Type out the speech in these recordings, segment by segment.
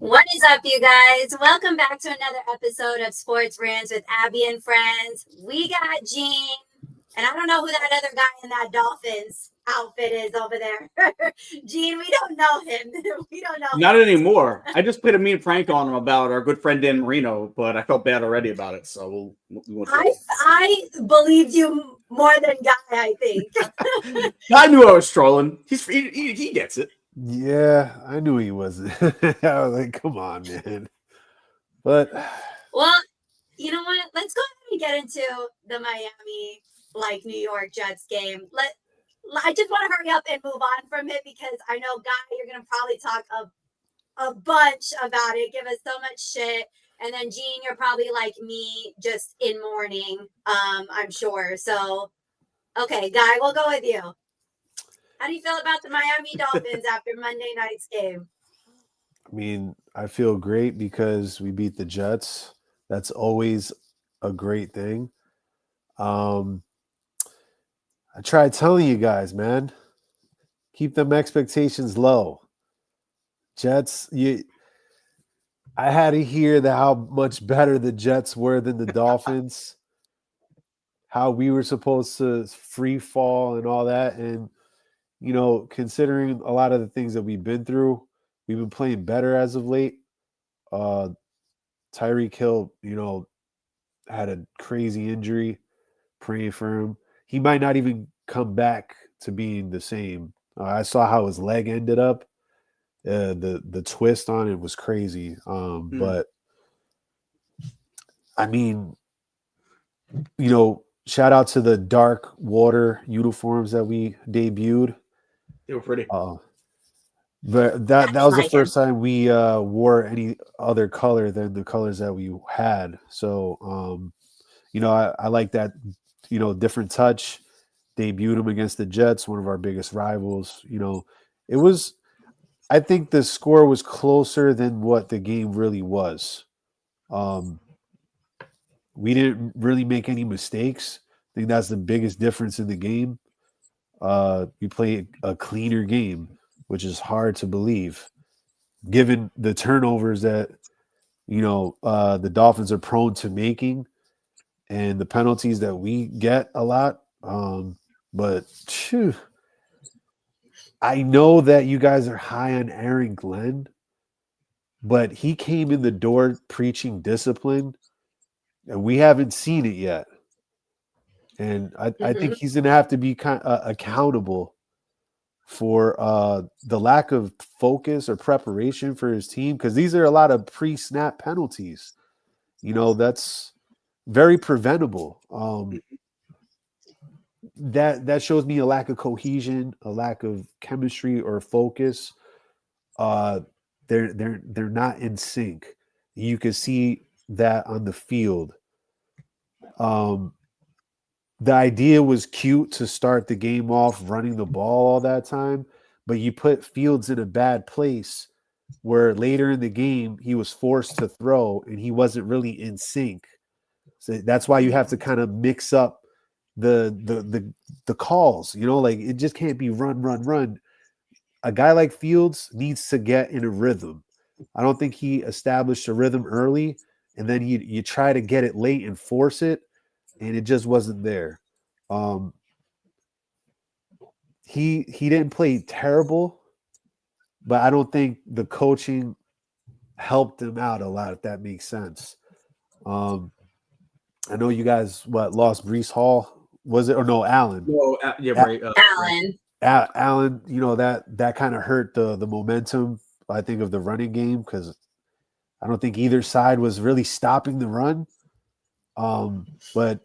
What is up, you guys? Welcome back to another episode of Sports Rants with Abby and Friends. We got Gene, and I don't know who that other guy in that Dolphins outfit is over there. Gene, we don't know him. We don't know Not him. anymore. I just played a mean prank on him about our good friend Dan Marino, but I felt bad already about it, so we won't do it. I believed you more than Guy, I think. I knew I was trolling. He gets it. Yeah, I knew he wasn't. I was like, come on, man. But Well, you know what? Let's go ahead and get into the Miami, New York Jets game. I just want to hurry up and move on from it because I know, Guy, you're going to probably talk a bunch about it, give us so much shit. And then, Gene, you're probably like me, just in mourning, I'm sure. So, okay, Guy, we'll go with you. How do you feel about the Miami Dolphins after Monday night's game? I mean, I feel great because we beat the Jets. That's always a great thing. I tried telling you guys, man, keep them expectations low. Jets, I had to hear that how much better the Jets were than the Dolphins, how we were supposed to free fall and all that. And, considering a lot of the things that we've been through, we've been playing better as of late. Tyreek Hill, had a crazy injury. Praying for him. He might not even come back to being the same. I saw how his leg ended up. The twist on it was crazy. But I mean, shout out to the dark water uniforms that we debuted. They were pretty. But that was the first time we wore any other color than the colors that we had. So, I like that, different touch. Debuted him against the Jets, one of our biggest rivals. It was, I think the score was closer than what the game really was. We didn't really make any mistakes. I think that's the biggest difference in the game. We played a cleaner game, which is hard to believe, given the turnovers that the Dolphins are prone to making, and the penalties that we get a lot. But I know that you guys are high on Aaron Glenn, but he came in the door preaching discipline, and we haven't seen it yet. And I think he's going to have to be accountable for the lack of focus or preparation for his team, because these are a lot of pre-snap penalties. That's very preventable. That shows me a lack of cohesion, a lack of chemistry or focus. They're not in sync. You can see that on the field. The idea was cute to start the game off running the ball all that time, but you put Fields in a bad place where later in the game he was forced to throw and he wasn't really in sync. So that's why you have to kind of mix up the calls. It just can't be run. A guy like Fields needs to get in a rhythm. I don't think he established a rhythm early, and then you try to get it late and force it, and it just wasn't there. He didn't play terrible, but I don't think the coaching helped him out a lot, if that makes sense. I know you guys lost Breece Hall, was it, or no, Allen? No, yeah, right. Allen. Allen, that kind of hurt the momentum, I think, of the running game, because I don't think either side was really stopping the run. But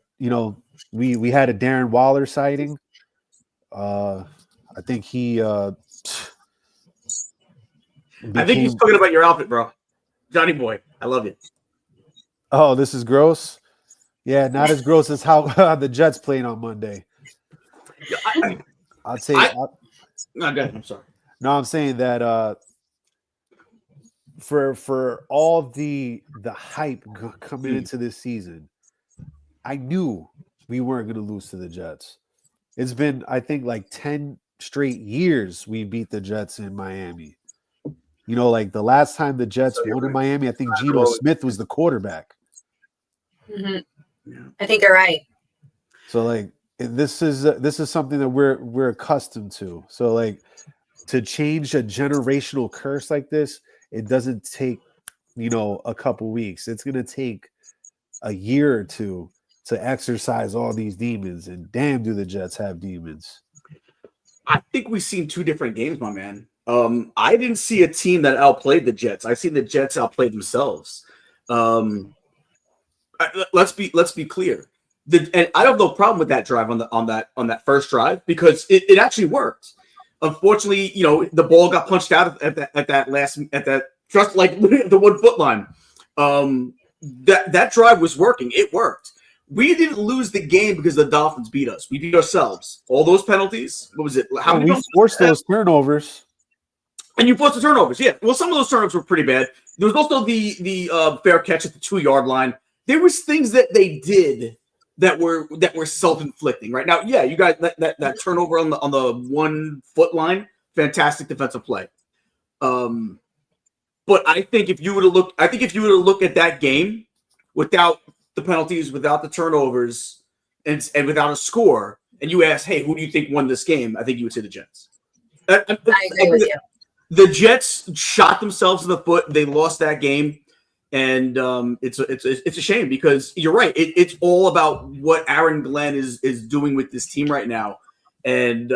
we had a Darren Waller sighting. I think he. I think he's talking about your outfit, bro. Johnny boy, I love you. Oh, this is gross. Yeah, not as gross as how the Jets played on Monday. I'd say. No, go ahead. I'm sorry. No, I'm saying that for all the hype coming into this season, I knew we weren't going to lose to the Jets. It's been, I think, like 10 straight years we beat the Jets in Miami. You know, like the last time the Jets So you're won in right. Miami, I think Geno Smith was the quarterback. Mhm. Yeah. I think you're right. So like this is something that we're accustomed to. So like to change a generational curse like this, it doesn't take, you know, a couple weeks. It's gonna take a year or two to exercise all these demons. And damn, do the Jets have demons. I think we've seen two different games, my man. I didn't see a team that outplayed the Jets. I seen the Jets outplay themselves. Let's be clear. And I have no problem with that drive on that first drive because it actually worked. Unfortunately, you know, the ball got punched out at that just like the 1 foot line. That drive was working. It worked. We didn't lose the game because the Dolphins beat us. We beat ourselves. All those penalties. What was it? How many? We forced those turnovers. And you forced the turnovers. Yeah. Well, some of those turnovers were pretty bad. There was also the fair catch at the 2-yard line. There was things that they did that were self-inflicting. Right now, yeah, you got that turnover on the 1 foot line. Fantastic defensive play. But I think if you were to look at that game without the penalties, without the turnovers, and without a score, and you ask, hey, who do you think won this game? I think you would say the Jets. I agree with you. The Jets shot themselves in the foot. They lost that game, and it's a shame because you're right. It's all about what Aaron Glenn is doing with this team right now, and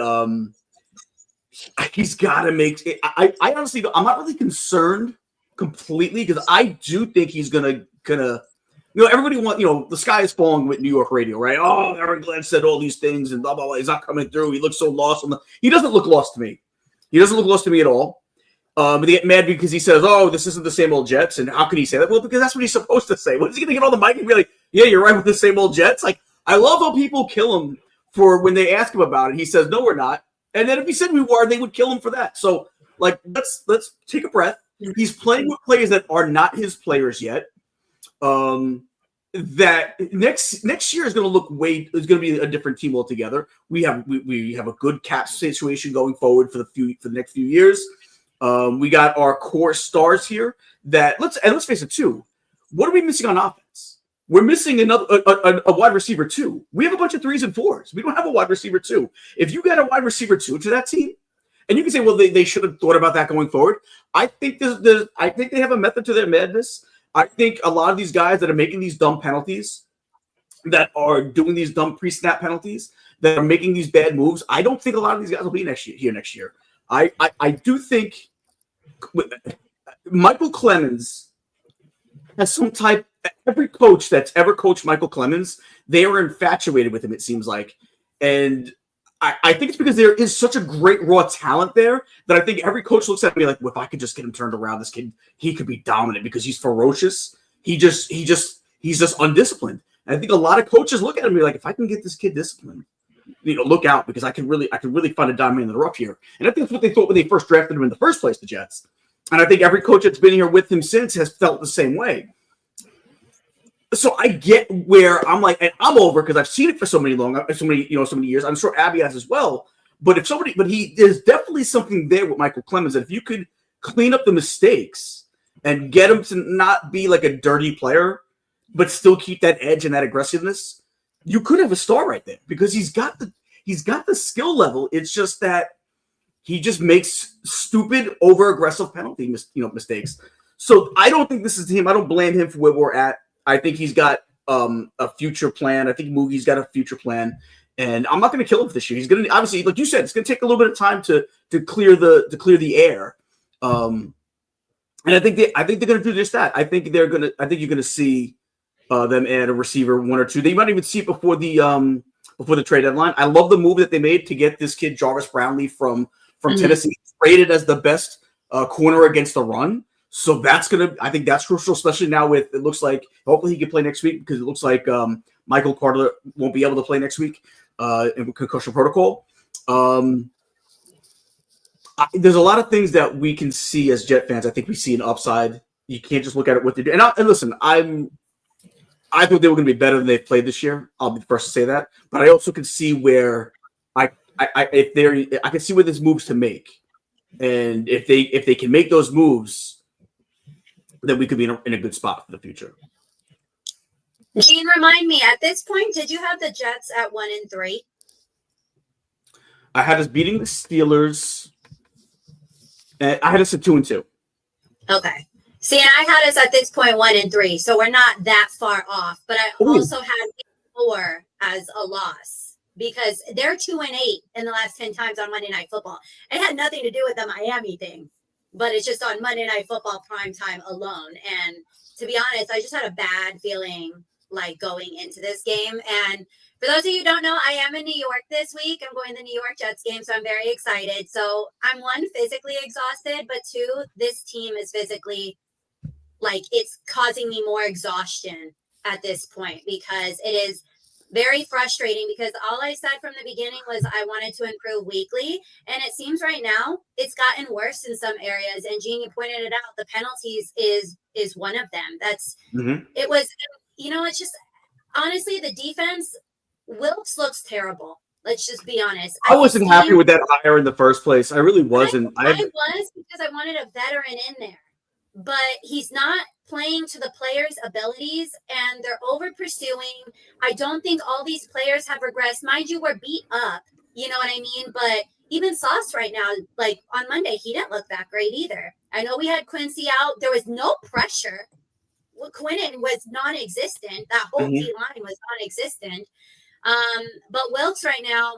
he's got to make it. I honestly, I'm not really concerned completely because I do think he's gonna. You know, everybody the sky is falling with New York radio, right? Oh, Aaron Glenn said all these things and blah, blah, blah. He's not coming through. He looks so lost. He doesn't look lost to me. He doesn't look lost to me at all. But they get mad because he says, oh, this isn't the same old Jets. And how can he say that? Well, because that's what he's supposed to say. What is he going to get on the mic and be like, yeah, you're right with the same old Jets? Like, I love how people kill him for when they ask him about it. He says, no, we're not. And then if he said we were, they would kill him for that. So, like, let's take a breath. He's playing with players that are not his players yet. That next year is going to be a different team altogether. We have a good cap situation going forward for the next few years. We got our core stars here that let's face it too. What are we missing on offense? We're missing a wide receiver too. We have a bunch of 3s and 4s. We don't have a wide receiver too. If you get a wide receiver too to that team, and you can say, well, they should have thought about that going forward. I think I think they have a method to their madness. I think a lot of these guys that are making these dumb penalties, that are doing these dumb pre-snap penalties, that are making these bad moves, I don't think a lot of these guys will be next year. I do think Michael Clemens has some type. Every coach that's ever coached Michael Clemens, they are infatuated with him, it seems like. And I think it's because there is such a great raw talent there that I think every coach looks at me like, well, if I could just get him turned around, this kid, he could be dominant because he's ferocious. He's just undisciplined. And I think a lot of coaches look at him and be like, if I can get this kid disciplined, look out because I can really find a diamond in the rough here. And I think that's what they thought when they first drafted him in the first place, the Jets. And I think every coach that's been here with him since has felt the same way. So I get where I'm like, and I'm over because I've seen it for so many years. I'm sure Abby has as well. But there's definitely something there with Michael Clemens that if you could clean up the mistakes and get him to not be like a dirty player, but still keep that edge and that aggressiveness, you could have a star right there because he's got the skill level. It's just that he just makes stupid, over-aggressive penalty mistakes. So I don't think this is him. I don't blame him for where we're at. I think he's got a future plan. I think Moogie's got a future plan, and I'm not going to kill him this year. He's going to obviously, like you said, it's going to take a little bit of time to clear the air. And I think they're going to do just that. I think you're going to see them add a receiver, 1 or 2. They might even see it before the trade deadline. I love the move that they made to get this kid Jarvis Brownlee from Tennessee, rated as the best corner against the run. So I think that's crucial, especially now with, it looks like, hopefully he can play next week because it looks like Michael Carter won't be able to play next week in concussion protocol. There's a lot of things that we can see as Jet fans. I think we see an upside. You can't just look at it what they do. And listen, I thought they were going to be better than they've played this year. I'll be the first to say that. But I also can see where I can see where there's moves to make. And if they can make those moves, then we could be in a good spot for the future. Gene, remind me, at this point, did you have the Jets at 1-3? I had us beating the Steelers. And I had us at 2-2. Okay. See, and I had us at this point 1-3, so we're not that far off. But I also had 4 as a loss because they're 2-8 in the last 10 times on Monday Night Football. It had nothing to do with the Miami thing, but it's just on Monday Night Football primetime alone. And to be honest, I just had a bad feeling like going into this game. And for those of you who don't know, I am in New York this week. I'm going to the New York Jets game, so I'm very excited. So I'm 1, physically exhausted, but 2, this team is physically, like, it's causing me more exhaustion at this point because it is very frustrating because all I said from the beginning was I wanted to improve weekly. And it seems right now it's gotten worse in some areas. And Gene, you pointed it out, the penalties is one of them. It was, it's just, honestly, the defense, Wilkes looks terrible. Let's just be honest. I wasn't happy with that hire in the first place. I really wasn't. I was because I wanted a veteran in there. But he's not playing to the players' abilities, and they're over pursuing. I don't think all these players have regressed. Mind you, we're beat up. You know what I mean? But even Sauce right now, like on Monday, he didn't look that great either. I know we had Quincy out. There was no pressure. Quinnen was non-existent. That whole D line was non-existent. But Wilkes right now,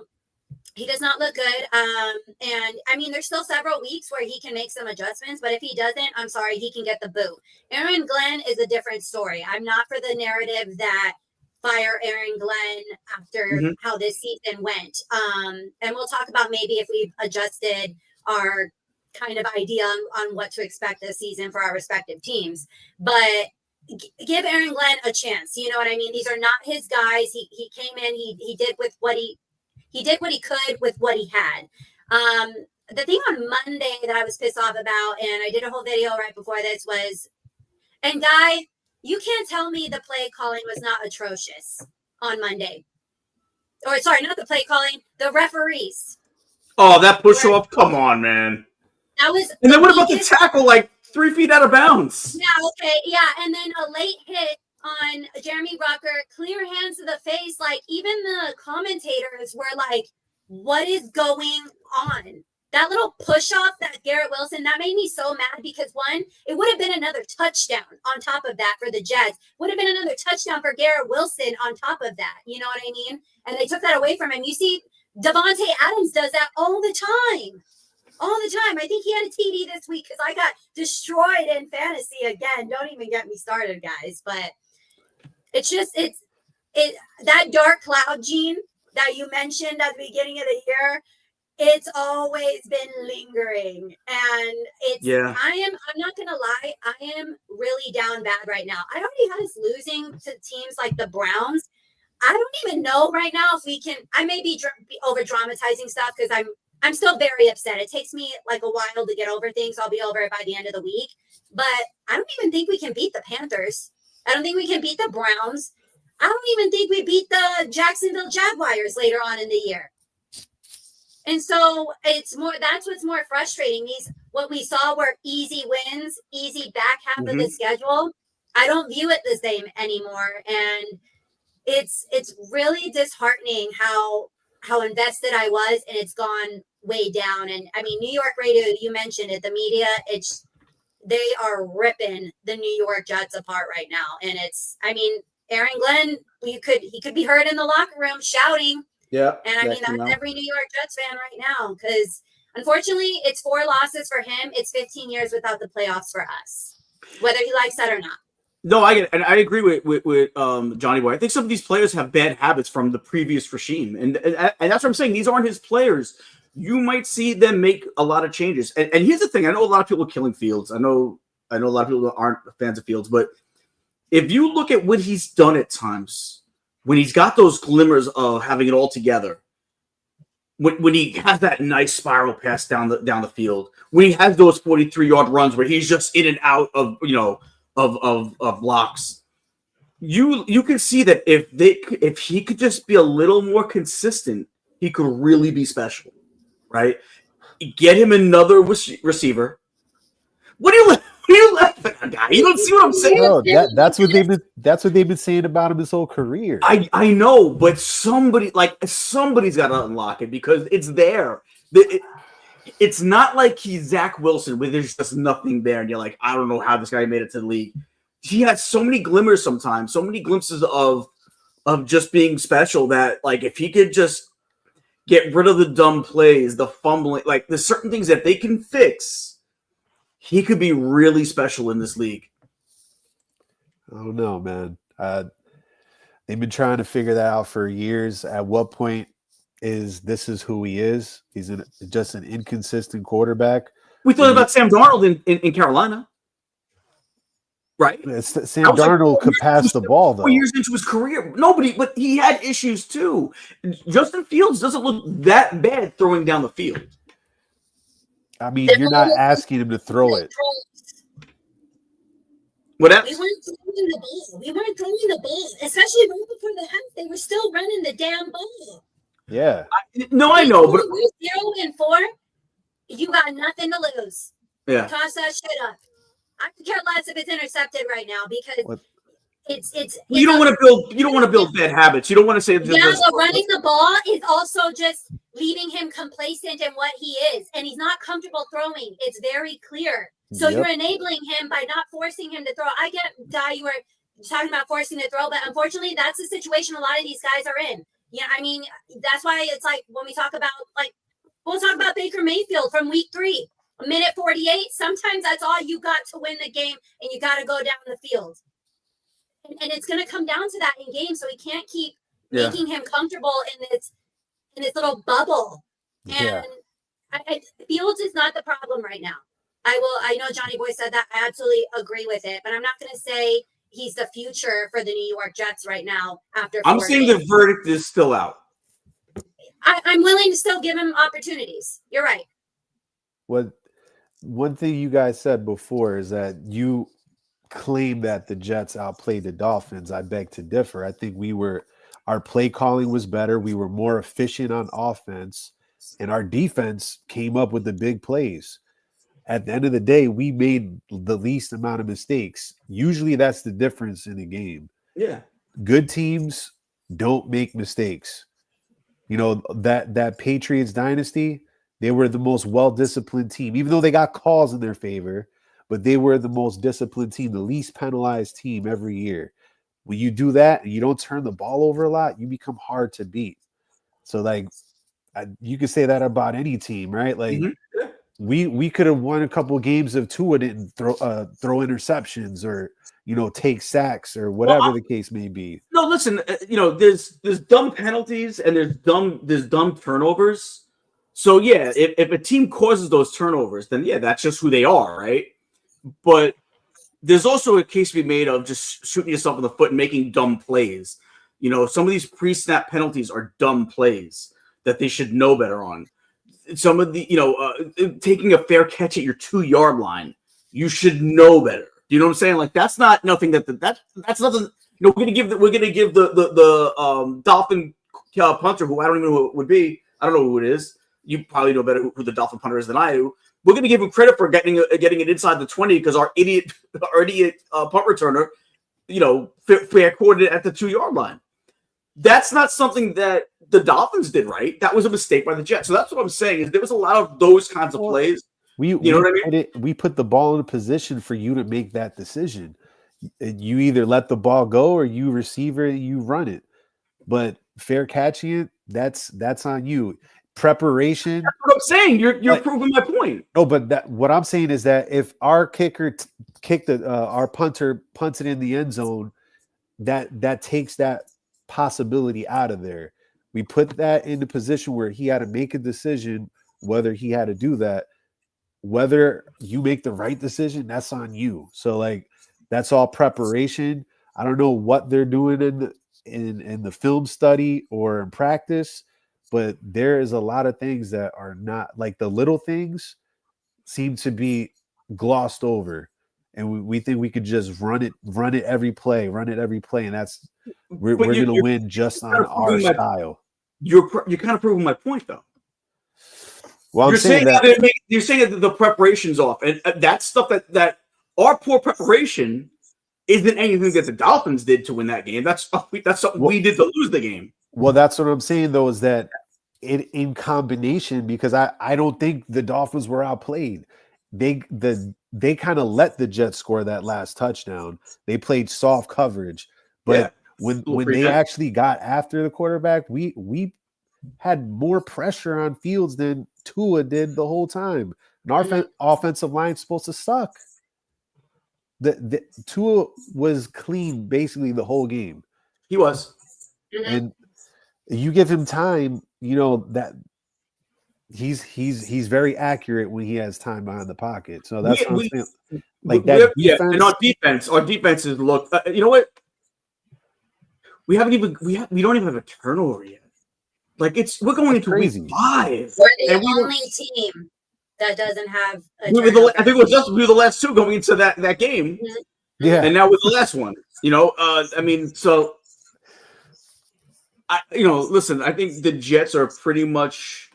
he does not look good. And I mean, there's still several weeks where he can make some adjustments, but if he doesn't, I'm sorry, he can get the boot. Aaron Glenn is a different story. I'm not for the narrative that fire Aaron Glenn after how this season went. And we'll talk about maybe if we've adjusted our kind of idea on what to expect this season for our respective teams. But give Aaron Glenn a chance. You know what I mean? These are not his guys. He came in, he did with what he did what he could with what he had. The thing on Monday that I was pissed off about, and I did a whole video right before this was, and Guy, you can't tell me the play calling was not atrocious on Monday. Or sorry, not the play calling, the referees. Oh, that push off! Come on, man. That was. And then what about the tackle, like 3 feet out of bounds? Yeah, okay, yeah, and then a late hit on Jeremy Rucker, clear hands to the face. Like, even the commentators were like, what is going on? That little push-off that Garrett Wilson, that made me so mad because, one, it would have been another touchdown on top of that for the Jets. Would have been another touchdown for Garrett Wilson on top of that. You know what I mean? And they took that away from him. You see, Devontae Adams does that all the time. All the time. I think he had a TD this week because I got destroyed in fantasy again. Don't even get me started, guys. But it's just, that dark cloud, Gene, that you mentioned at the beginning of the year, it's always been lingering. And I'm not going to lie, I am really down bad right now. I already had us losing to teams like the Browns. I don't even know right now if we can, I may be over dramatizing stuff because I'm still very upset. It takes me like a while to get over things. I'll be over it by the end of the week. But I don't even think we can beat the Panthers. I don't think we can beat the Browns. I don't even think we beat the Jacksonville Jaguars later on in the year. And so that's what's more frustrating. What we saw were easy wins, easy back half of the schedule. I don't view it the same anymore. And it's really disheartening how invested I was, and it's gone way down. And I mean, New York radio, you mentioned it, the media, they are ripping the New York Jets apart right now. And Aaron Glenn, he could be heard in the locker room shouting. Yeah. And I mean, that's every New York Jets fan right now, because unfortunately it's 4 losses for him. It's 15 years without the playoffs for us, whether he likes that or not. No, I get it. And I agree with Johnny Boy. I think some of these players have bad habits from the previous regime. And that's what I'm saying. These aren't his players. You might see them make a lot of changes. And here's the thing. I know a lot of people are killing Fields. I know a lot of people aren't fans of Fields. But if you look at what he's done at times, when he's got those glimmers of having it all together, when he has that nice spiral pass down the field, when he has those 43-yard runs where he's just in and out of, of blocks, you can see that if he could just be a little more consistent, he could really be special, right? Get him another receiver. What are you laughing at, guy? You don't see what I'm saying? Bro, that's what they've been saying about him his whole career. I know, but somebody's got to unlock it because it's there. It's not like he's Zach Wilson where there's just nothing there, and you're like, I don't know how this guy made it to the league. He had so many glimmers sometimes, so many glimpses of just being special that, like, if he could just get rid of the dumb plays, the fumbling, like, there's certain things that they can fix, he could be really special in this league. I don't know, man. They've been trying to figure that out for years. At what point is who he is? He's just an inconsistent quarterback. We thought about Sam Darnold in Carolina. Right? Sam Darnold could pass the ball, though. 4 years into his career. Nobody, but he had issues, too. Justin Fields doesn't look that bad throwing down the field. I mean, you're not asking him to throw it. What else? We weren't throwing the ball. Especially right before the half. They were still running the damn ball. Yeah. I know, but we're 0-4. You got nothing to lose. Yeah. Toss that shit up. I could care less if it's intercepted right now because it's you don't want to build bad habits. You don't want to say but running the ball is also just leaving him complacent in what he is, and he's not comfortable throwing. It's very clear. So you're enabling him by not forcing him to throw. I get, Di, you were talking about forcing to throw, but unfortunately, that's the situation a lot of these guys are in. Yeah, I mean, that's why it's like when we talk about, like, we'll talk about Baker Mayfield from week 3, a minute 48. Sometimes that's all you got to win the game, and you got to go down the field. And it's going to come down to that in games, so we can't keep making him comfortable in this little bubble. And Fields is not the problem right now. I know Johnny Boy said that. I absolutely agree with it, but I'm not going to say he's the future for the New York Jets right now. I'm saying the verdict is still out. I'm willing to still give him opportunities. You're right. One thing you guys said before is that you claim that the Jets outplayed the Dolphins. I beg to differ. I think our play calling was better. We were more efficient on offense, and our defense came up with the big plays. At the end of the day, we made the least amount of mistakes. Usually that's the difference in a game. Yeah. Good teams don't make mistakes. You know, that Patriots dynasty, they were the most well-disciplined team, even though they got calls in their favor, but they were the most disciplined team, the least penalized team every year. When you do that and you don't turn the ball over a lot, you become hard to beat. So, like, you could say that about any team, right? Like, we could have won a couple of games if Tua didn't throw interceptions or, you know, take sacks or whatever the case may be. No, listen, there's dumb penalties and there's dumb turnovers. So yeah, if a team causes those turnovers, then yeah, that's just who they are, right? But there's also a case to be made of just shooting yourself in the foot and making dumb plays. You know, some of these pre-snap penalties are dumb plays that they should know better on. Some of the, taking a fair catch at your 2-yard line, you should know better. Do you know what I'm saying? Like, that's not nothing that's nothing. We're gonna give the Dolphin punter, who I don't even know who it would be. I don't know who it is. You probably know better who the Dolphin punter is than I do. We're going to give him credit for getting it inside the 20 because our idiot punt returner, fair caught it at the 2-yard line. That's not something that the Dolphins did right. That was a mistake by the Jets. So that's what I'm saying is there was a lot of those kinds of plays. You know what I mean? We put the ball in a position for you to make that decision. You either let the ball go or you receive it, you run it. But fair catching it, that's on you. Preparation. That's what I'm saying. You're proving my point. No, but what I'm saying is that if our kicker our punter punted in the end zone, that takes that possibility out of there. We put that in the position where he had to make a decision whether he had to do that. Whether you make the right decision, that's on you. So, like, that's all preparation. I don't know what they're doing in the film study or in practice, but there is a lot of things that are not, like, the little things seem to be glossed over, and we think we could just run it every play, and that's we're going to win just on our style. You're kind of proving my point, though. Well, I'm You're saying saying that. you're saying that the preparation's off, and that's stuff that our poor preparation isn't anything that the Dolphins did to win that game. That's something we did to lose the game. Well, that's what I'm saying though, is that in combination, because I don't think the Dolphins were outplayed. They kind of let the Jets score that last touchdown. They played soft coverage, but when they actually got after the quarterback, we had more pressure on Fields than Tua did the whole time. And our offensive line's supposed to suck. The Tua was clean basically the whole game. He was. And you give him time, you know, that he's very accurate when he has time behind the pocket. So that's what I'm saying. Like that defense. And our defense is look. You know what? We don't even have a turnover yet. Like we're going into week 5. We're the only team that doesn't have a turnover. I think we were the last 2 going into that game. Yeah, and now we're the last one. You know, I mean, so listen. I think the Jets are pretty much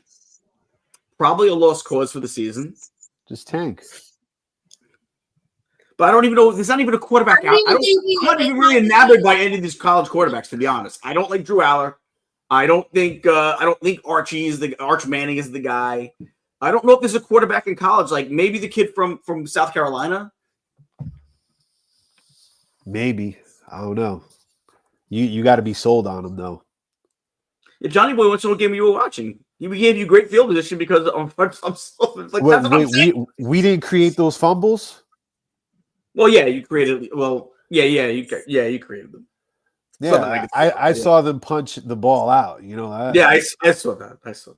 probably a lost cause for the season. Just tank. But I don't even know. There's not even a quarterback out. I'm not even really enamored by any of these college quarterbacks, to be honest. I don't like Drew Aller. I don't think Arch Manning is the guy. I don't know if there's a quarterback in college, like maybe the kid from South Carolina. Maybe. I don't know. You got to be sold on him though. Yeah, Johnny Boy, what's the game you were watching? He gave you great field position because we didn't create those fumbles. Well, yeah, you created. Well, you created them. Yeah, I saw them punch the ball out. You know. I saw that.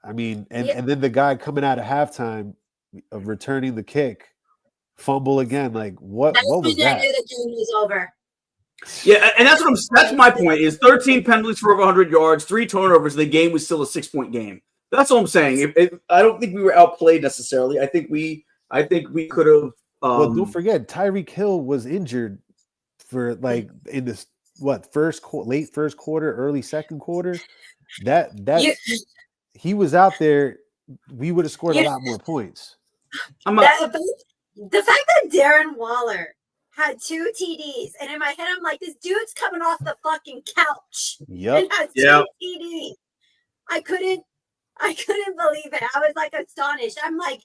I mean, and then the guy coming out of halftime of returning the kick, fumble again. Like what was that? I knew the game was over. Yeah, and that's my point. Is 13 penalties for over 100 yards, 3 turnovers. The game was still a 6-point game. That's all I'm saying. I don't think we were outplayed necessarily. I think we could have. Well, don't forget, Tyreek Hill was injured for like in this late first quarter, early second quarter. He was out there, we would have scored a lot more points. The fact that Darren Waller had 2 TDs, and in my head, I'm like, this dude's coming off the fucking couch. Yep. And has 2 TDs. I couldn't believe it. I was like astonished. I'm like,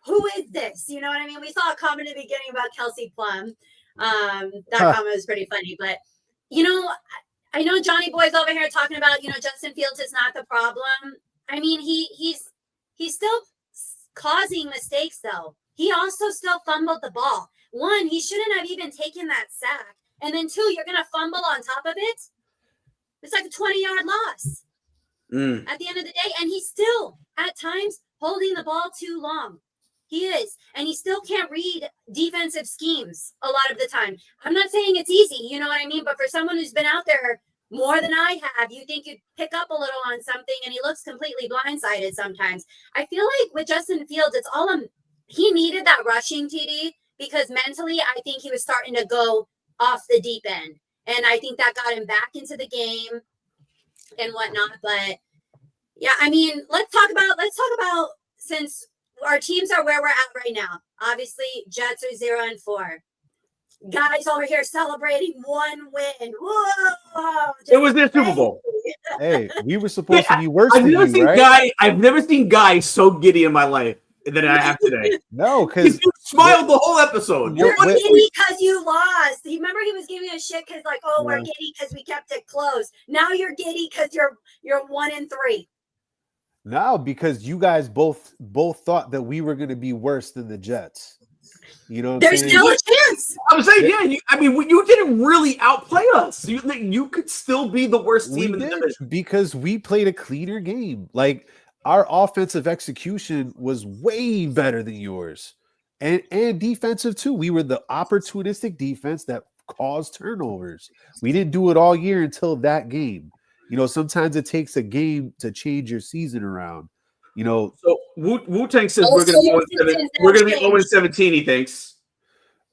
who is this? You know what I mean? We saw a comment in the beginning about Kelsey Plum. That comment was pretty funny, but you know, I know Johnny Boy's over here talking about, you know, Justin Fields is not the problem. I mean, he's still causing mistakes though. He also still fumbled the ball. 1, he shouldn't have even taken that sack. And then 2, you're going to fumble on top of it. It's like a 20-yard loss at the end of the day. And he's still at times holding the ball too long. He is. And he still can't read defensive schemes a lot of the time. I'm not saying it's easy, you know what I mean? But for someone who's been out there more than I have, you think you'd pick up a little on something, and he looks completely blindsided sometimes. I feel like with Justin Fields, it's all he needed that rushing TD because mentally I think he was starting to go off the deep end. And I think that got him back into the game and whatnot. But yeah, I mean, let's talk about since our teams are where we're at right now. Obviously, Jets are 0-4. Guys over here celebrating 1 win. Whoa! It was their Super Bowl. Hey, we were supposed to be worse than you, right? I've never seen Guy so giddy in my life than I have today. No, because you smiled the whole episode. You're giddy because you lost. Remember, he was giving us shit because, like, we're giddy because we kept it close. Now you're giddy because you're 1-3. No, because you guys both thought that we were going to be worse than the Jets. You know, there's still a chance. I'm saying, you didn't really outplay us. You could still be the worst team in the division because we played a cleaner game. Like our offensive execution was way better than yours, and defensive too. We were the opportunistic defense that caused turnovers. We didn't do it all year until that game. You know, sometimes it takes a game to change your season around. You know, so Wu-Tang says we're going to be 0-17. He thinks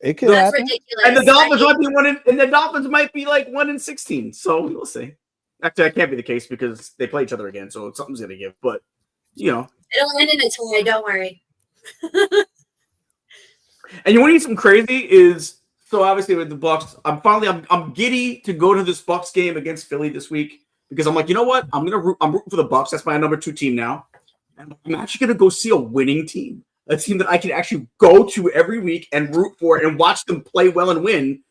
it could happen. Ridiculous. And the Dolphins might be and the Dolphins might be like 1-16. So we'll see. Actually, that can't be the case because they play each other again, so something's going to give. But you know, It'll end in a tie. Don't worry. And you want to hear something crazy? Is so obviously with the Bucks, I'm giddy to go to this Bucks game against Philly this week because I'm like, you know what? I'm rooting for the Bucks. That's my number 2 team now, and I'm actually gonna go see a winning team, a team that I can actually go to every week and root for and watch them play well and win.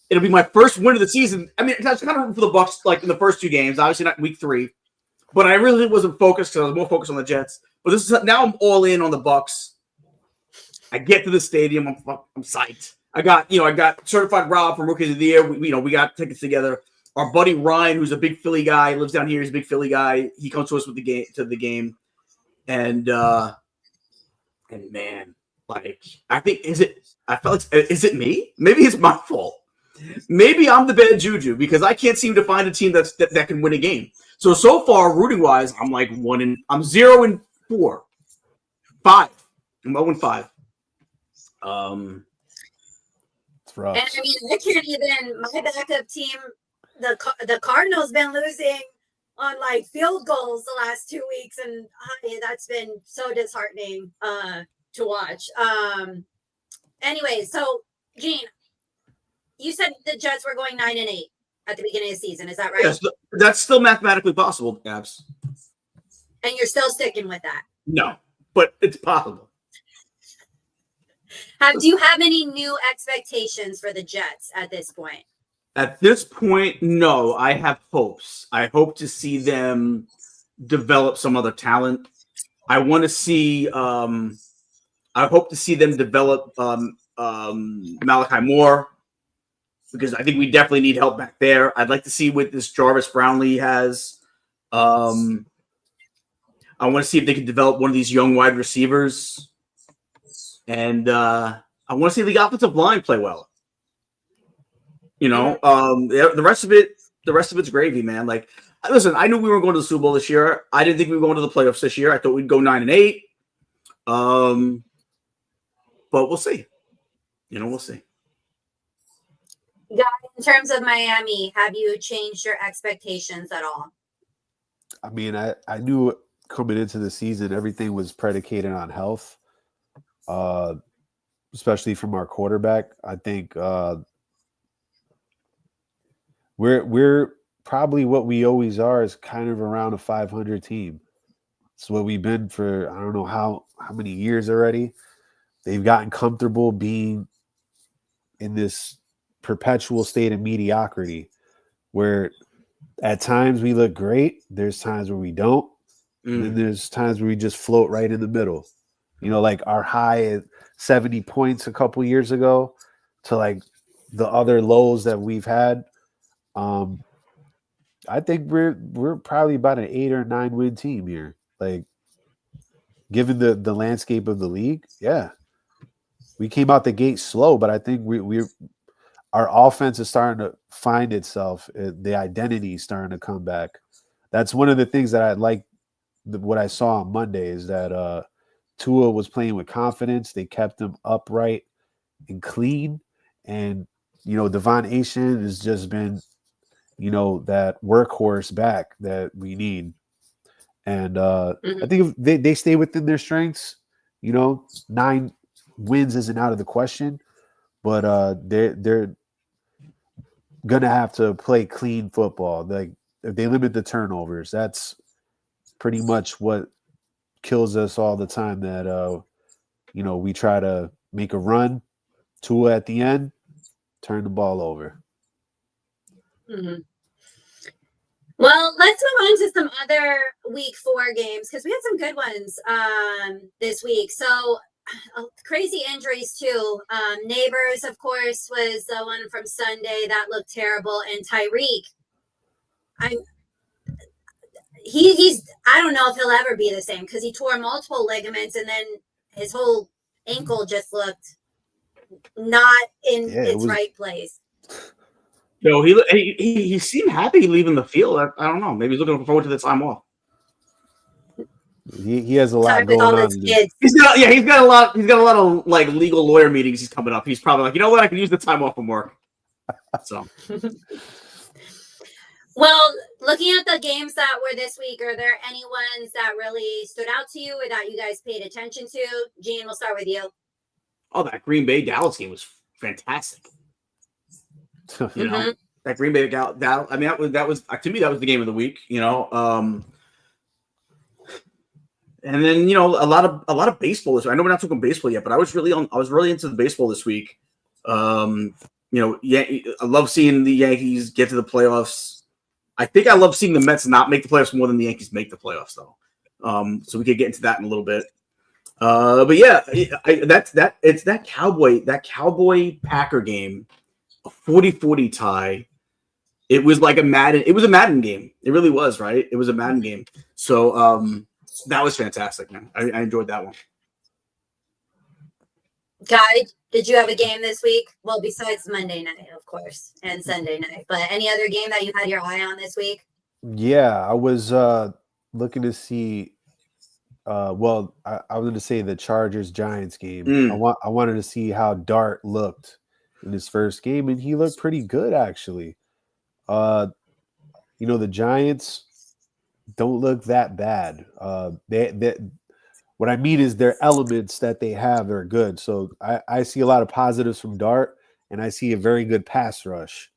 It'll be my first win of the season. I mean, I was kind of rooting for the Bucks like in the first 2 games, obviously not week 3, but I really wasn't focused because I was more focused on the Jets. But this is now I'm all in on the Bucks. I get to the stadium. I'm psyched. I got certified Rob from Rookies of the Year. We got tickets together. Our buddy Ryan, who's a big Philly guy, lives down here. He's a big Philly guy. He comes to us with the game, and man, like I think is it me? Maybe it's my fault. Maybe I'm the bad juju because I can't seem to find a team that can win a game. So far, rooting wise, I'm like 0-4, 5. I'm 0-5. It's rough. And I mean, I can't even. My backup team, the Cardinals, been losing on like field goals the last 2 weeks, and that's been so disheartening to watch. Anyway, so Gene, you said the Jets were going 9-8 at the beginning of the season. Is that right? Yes, that's still mathematically possible, Abs. And you're still sticking with that? No, but it's possible. Do you have any new expectations for the Jets at this point? At this point, no. I have hopes. I hope to see them develop some other talent. I want to see. I hope to see them develop Malachi Moore because I think we definitely need help back there. I'd like to see what this Jarvis Brownlee has. I want to see if they can develop one of these young wide receivers. And I want to see the offensive line play well. The rest of it's gravy, man. Like, listen, I knew we were going to the Super Bowl this year. I didn't think we were going to the playoffs this year. I thought we'd go 9-8. But we'll see. We'll see. Guy, in terms of Miami, have you changed your expectations at all? I mean, I knew coming into the season, everything was predicated on health. Especially from our quarterback. I think we're probably what we always are is kind of around a 500 team. It's what we've been for I don't know how many years already. They've gotten comfortable being in this perpetual state of mediocrity where at times we look great. There's times where we don't. And then there's times where we just float right in the middle. Like our high at 70 points a couple years ago to like the other lows that we've had. I think we're probably about an 8 or 9 win team here. Like, given the landscape of the league, yeah. We came out the gate slow, but I think our offense is starting to find itself. The identity is starting to come back. That's one of the things that I like. What I saw on Monday is that Tua was playing with confidence. They kept him upright and clean. And, Devon Achane has just been, that workhorse back that we need. And I think if they stay within their strengths, 9 wins isn't out of the question. But they're going to have to play clean football. Like, if they limit the turnovers, that's pretty much what kills us all the time that we try to make a run. Tua at the end, turn the ball over. Mm-hmm. Well, let's move on to some other week 4 games because we had some good ones this week. So crazy injuries too. Neighbors, of course, was the one from Sunday that looked terrible, and Tyreek. He's I don't know if he'll ever be the same because he tore multiple ligaments and then his whole ankle just looked not in its right place. No, he seemed happy leaving the field. I don't know. Maybe he's looking forward to the time off. He has a lot going on. He's got a lot. He's got a lot of like legal lawyer meetings. He's coming up. He's probably like, you know what? I can use the time off from work. So. Well, looking at the games that were this week, are there any ones that really stood out to you or that you guys paid attention to? Gene, we'll start with you. Oh, that Green Bay Dallas game was fantastic. You know, that Green Bay Dallas. I mean, that was to me that was the game of the week. You know, and then a lot of baseball this week. I know we're not talking baseball yet, but I was really into the baseball this week. Yeah, I love seeing the Yankees get to the playoffs. I think I love seeing the Mets not make the playoffs more than the Yankees make the playoffs, though. So we could get into that in a little bit. But yeah, it's that Cowboy Packer game, a 40-40 tie. It was like a Madden game. It really was, right? It was a Madden game. So that was fantastic, man. I enjoyed that one. Guy, did you have a game this week? Well, besides Monday night, of course, and Sunday night. But any other game that you had your eye on this week? Yeah, I was looking to see. I was going to say the Chargers-Giants game. I wanted to see how Dart looked in his first game, and he looked pretty good, actually. The Giants don't look that bad. What I mean is their elements that they have are good. So I see a lot of positives from Dart, and I see a very good pass rush.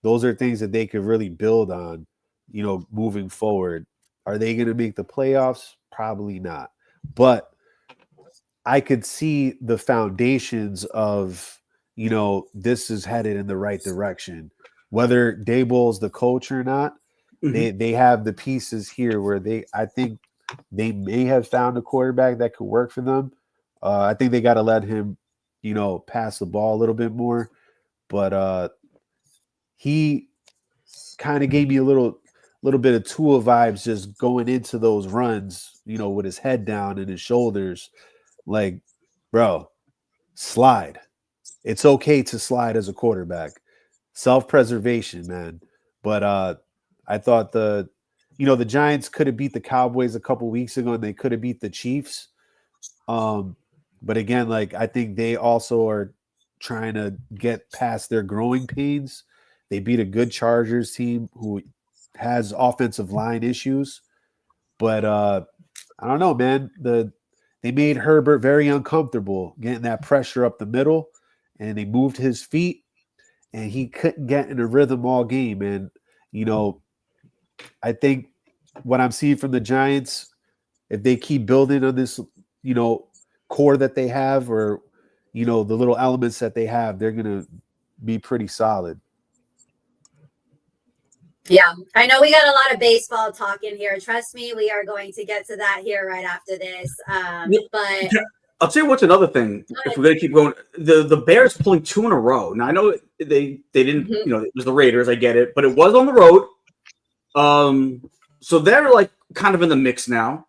Those are things that they could really build on, moving forward. Are they going to make the playoffs? Probably not. But I could see the foundations of, this is headed in the right direction. Whether Daboll's the coach or not, they have the pieces here where I think they may have found a quarterback that could work for them. I think they got to let him, pass the ball a little bit more. But he kind of gave me a little bit of Tua vibes just going into those runs, with his head down and his shoulders. Like, bro, slide. It's okay to slide as a quarterback. Self-preservation, man. But I thought the Giants could have beat the Cowboys a couple weeks ago, and they could have beat the Chiefs. But again, I think they also are trying to get past their growing pains. They beat a good Chargers team who has offensive line issues. But I don't know, man. They made Herbert very uncomfortable getting that pressure up the middle, and they moved his feet, and he couldn't get in a rhythm all game. And, I think what I'm seeing from the Giants, if they keep building on this, core that they have, or, the little elements that they have, they're going to be pretty solid. Yeah, I know we got a lot of baseball talk in here. Trust me, we are going to get to that here right after this. But I'll tell you what's another thing. If we're going to keep going, the Bears pulling 2 in a row. Now I know they didn't, it was the Raiders. I get it, but it was on the road. So they're kind of in the mix now.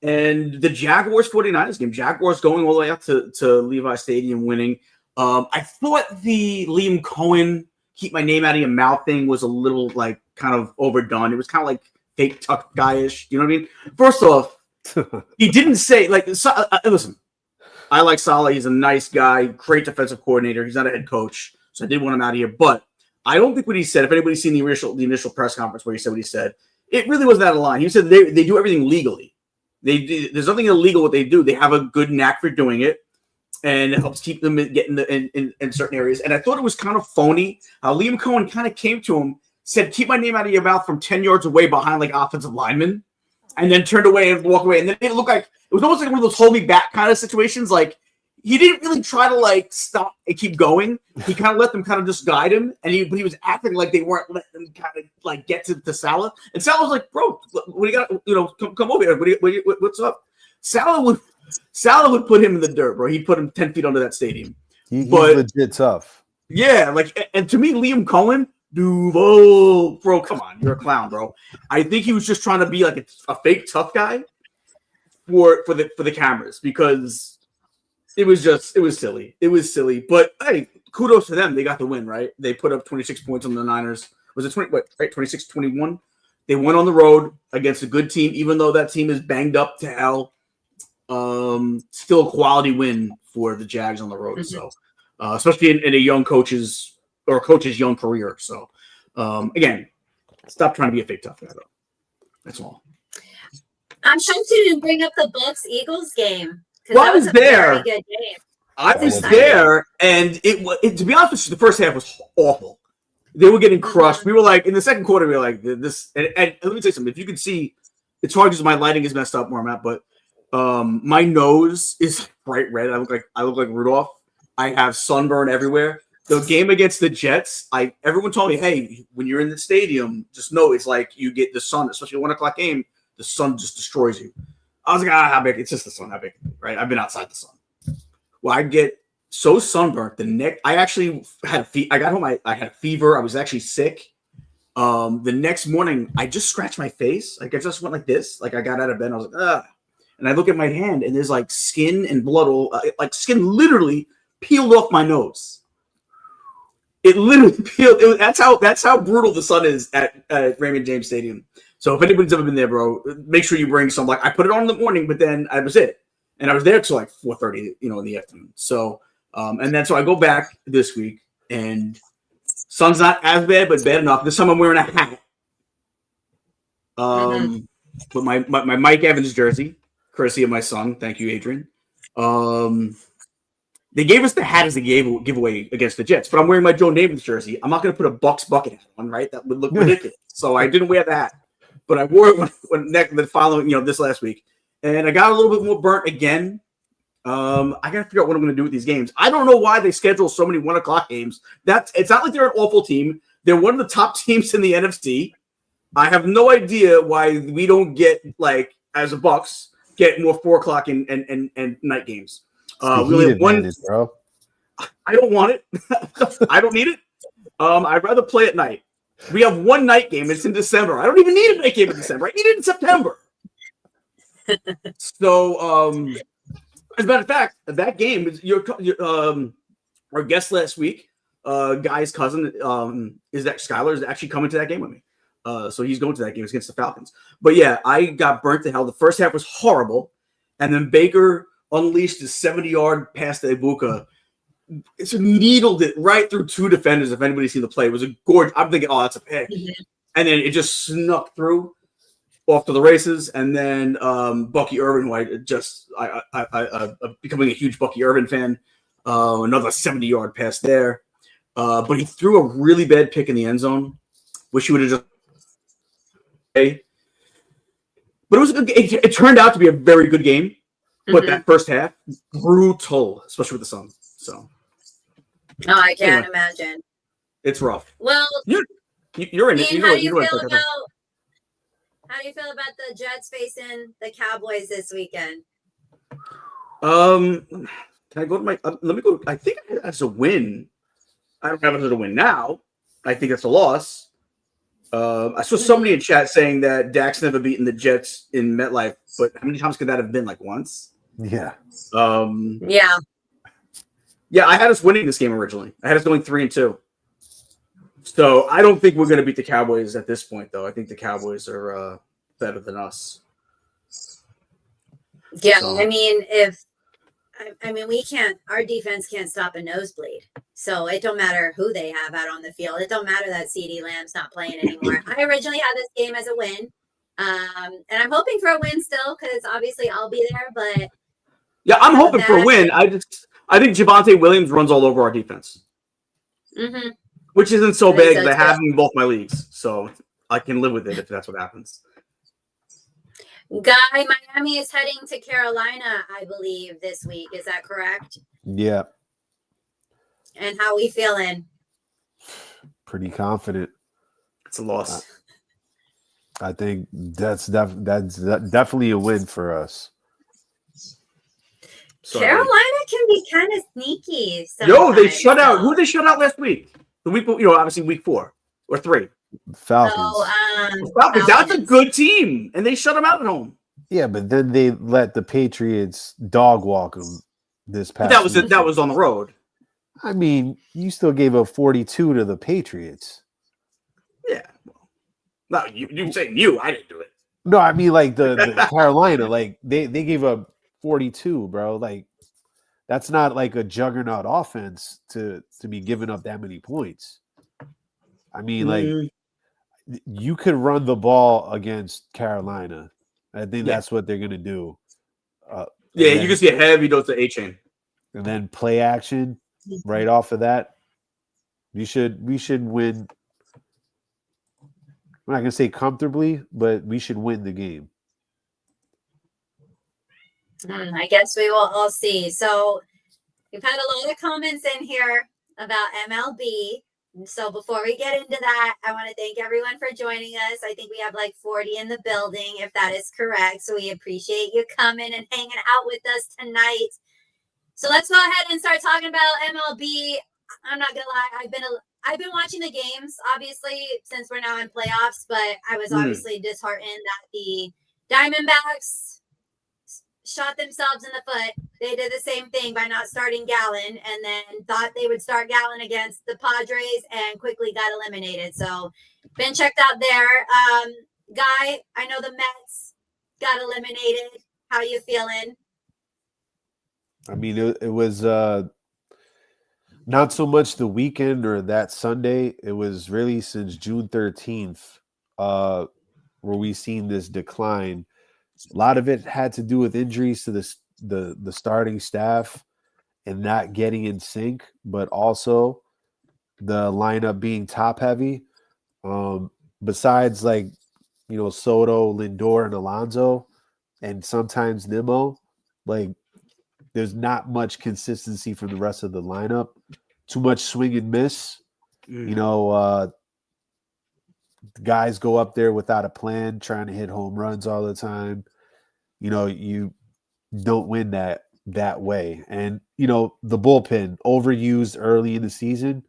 And the Jaguars 49ers game, Jaguars going all the way up to Levi Stadium, winning. I thought the Liam Cohen keep my name out of your mouth thing was a little kind of overdone. It was kind of fake tough guy-ish. You know what I mean? First off, he didn't say listen, I like Saleh. He's a nice guy, great defensive coordinator. He's not a head coach, so I did want him out of here. But I don't think what he said, if anybody's seen the initial press conference where he said what he said, it really wasn't out of line. He said they do everything legally. There's nothing illegal what they do. They have a good knack for doing it, and it helps keep them getting in certain areas. And I thought it was kind of phony how Liam Cohen kind of came to him, said, "Keep my name out of your mouth" from 10 yards away behind offensive linemen, and then turned away and walked away. And then it looked like it was almost like one of those hold me back kind of situations. He didn't really try to stop and keep going. He kind of let them kind of just guide him, and he was acting like they weren't letting him kind of get to Saleh. And Saleh was like, "Bro, what do you got? Come over here. What's up?" Saleh would put him in the dirt, bro. He'd put him 10 feet under that stadium. He's legit tough. Yeah, and to me, Liam Cohen, Duval, bro, come on, you're a clown, bro. I think he was just trying to be a fake tough guy for the cameras, because it was silly. It was silly. But hey, kudos to them. They got the win, right? They put up 26 points on the Niners. Was it 26-21? They went on the road against a good team, even though that team is banged up to hell. Still a quality win for the Jags on the road. So, especially in a young coach's young career. So, again, Stop trying to be a fake tough guy, though. That's all. I'm shocked you didn't bring up the Bucks-Eagles game. Well, I that was a there. Very good game. I was there, and it to be honest with you, the first half was awful. They were getting crushed. We were like, in the second quarter, we were like, this. And let me tell you something. If you can see, it's hard because my lighting is messed up where I'm at, but my nose is bright red. I look like Rudolph. I have sunburn everywhere. The game against the Jets, everyone told me, hey, when you're in the stadium, just know it's like you get the sun, especially a 1 o'clock game, the sun just destroys you. I was like, how big? It's just the sun, how big, right? I've been outside the sun. Well, I get so sunburnt. I actually had I got home. I had a fever. I was actually sick. The next morning, I just scratched my face. Like I just went like this. Like I got out of bed. And I was like, ugh. And I look at my hand, and there's like skin and blood. Like skin literally peeled off my nose. It literally peeled. That's how brutal the sun is at Raymond James Stadium. So if anybody's ever been there, bro, make sure you bring some. Like I put it on in the morning, but then I was it, and I was there till like 4:30, in the afternoon. So. And then so I go back this week, and sun's not as bad, but bad enough. This time I'm wearing a hat. With my Mike Evans jersey, courtesy of my son. Thank you, Adrian. They gave us the hat as a giveaway against the Jets, but I'm wearing my Joe Namath jersey. I'm not going to put a Bucks bucket hat on, right? That would look ridiculous. So I didn't wear the hat, but I wore it when the following, this last week, and I got a little bit more burnt again. I gotta figure out what I'm gonna do with these games. I don't know why they schedule so many 1 o'clock games. It's not like they're an awful team. They're one of the top teams in the NFC. I have no idea why we don't get, like, as a Bucks, get more 4 o'clock and night games. We only have one. Bro. I don't want it. I don't need it. I'd rather play at night. We have one night game. It's in December. I don't even need a night game in December. I need it in September. So, as a matter of fact, that game is our guest last week. Guy's cousin Skylar is actually coming to that game with me. So he's going to that game against the Falcons. But yeah, I got burnt to hell. The first half was horrible, and then Baker unleashed his 70-yard pass to Ibuka. It's needled it right through 2 defenders. If anybody's seen the play, it was a gorgeous. I'm thinking, oh, that's a pick, and then it just snuck through. Off to the races, and then Bucky Irvin, I becoming a huge Bucky Irvin fan. Another 70-yard pass there, but he threw a really bad pick in the end zone. Wish he would have just. But it turned out to be a very good game. But that first half, brutal, especially with the sun. So. No, I can't imagine. It's rough. Well, you're in it. How do you feel about the Jets facing the Cowboys this weekend? Can I go to my? Let me go. I think that's a win. I don't have it as a win now. I think it's a loss. I saw somebody in chat saying that Dak's never beaten the Jets in MetLife, but how many times could that have been? Like once? Yeah. Yeah. Yeah, I had us winning this game originally. I had us going 3-2. So I don't think we're going to beat the Cowboys at this point, though. I think the Cowboys are better than us. Yeah, so. I mean, we can't. Our defense can't stop a nosebleed. So it don't matter who they have out on the field. It don't matter that CeeDee Lamb's not playing anymore. I originally had this game as a win, and I'm hoping for a win still because obviously I'll be there. But yeah, I'm hoping for a win. I think Javonte Williams runs all over our defense. Mm-hmm. Which isn't so bad because I have him in both my leagues. So I can live with it if that's what happens. Guy, Miami is heading to Carolina, I believe, this week. Is that correct? Yeah. And how we feeling? Pretty confident. It's a loss. I think that's definitely a win for us. Carolina can be kind of sneaky. Yo, they shut out. Who did they shut out last week? The week, obviously week 4 or 3. Falcons. Falcons. That's a good team, and they shut them out at home. Yeah, but then they let the Patriots dog walk them this past. But that was on the road. I mean, you still gave up 42 to the Patriots. Yeah. Well, no, you saying you? I didn't do it. No, I mean like the Carolina, like they gave up 42, bro. Like that's not like a juggernaut offense to be giving up that many points. I mean, like you could run the ball against Carolina. I think that's what they're gonna do. You can see a heavy dose of A-chain. And then play action right off of that. We should win. I'm not gonna say comfortably, but we should win the game. I guess we will all see. So we've had a lot of comments in here about MLB. So before we get into that, I want to thank everyone for joining us. I think we have like 40 in the building, if that is correct. So we appreciate you coming and hanging out with us tonight. So let's go ahead and start talking about MLB. I'm not gonna lie, I've been watching the games, obviously, since we're now in playoffs, but I was obviously disheartened that the Diamondbacks shot themselves in the foot. They did the same thing by not starting Gallen, and then thought they would start Gallen against the Padres and quickly got eliminated. So been checked out there. Guy, I know the Mets got eliminated. How you feeling? I mean, it was not so much the weekend or that Sunday. It was really since June 13th where we seen this decline. A lot of it had to do with injuries to the starting staff and not getting in sync, but also the lineup being top heavy. Besides, like, Soto, Lindor, and Alonso, and sometimes Nimmo, like, there's not much consistency from the rest of the lineup. Too much swing and miss. Guys go up there without a plan, trying to hit home runs all the time. You don't win that way. And, the bullpen overused early in the season,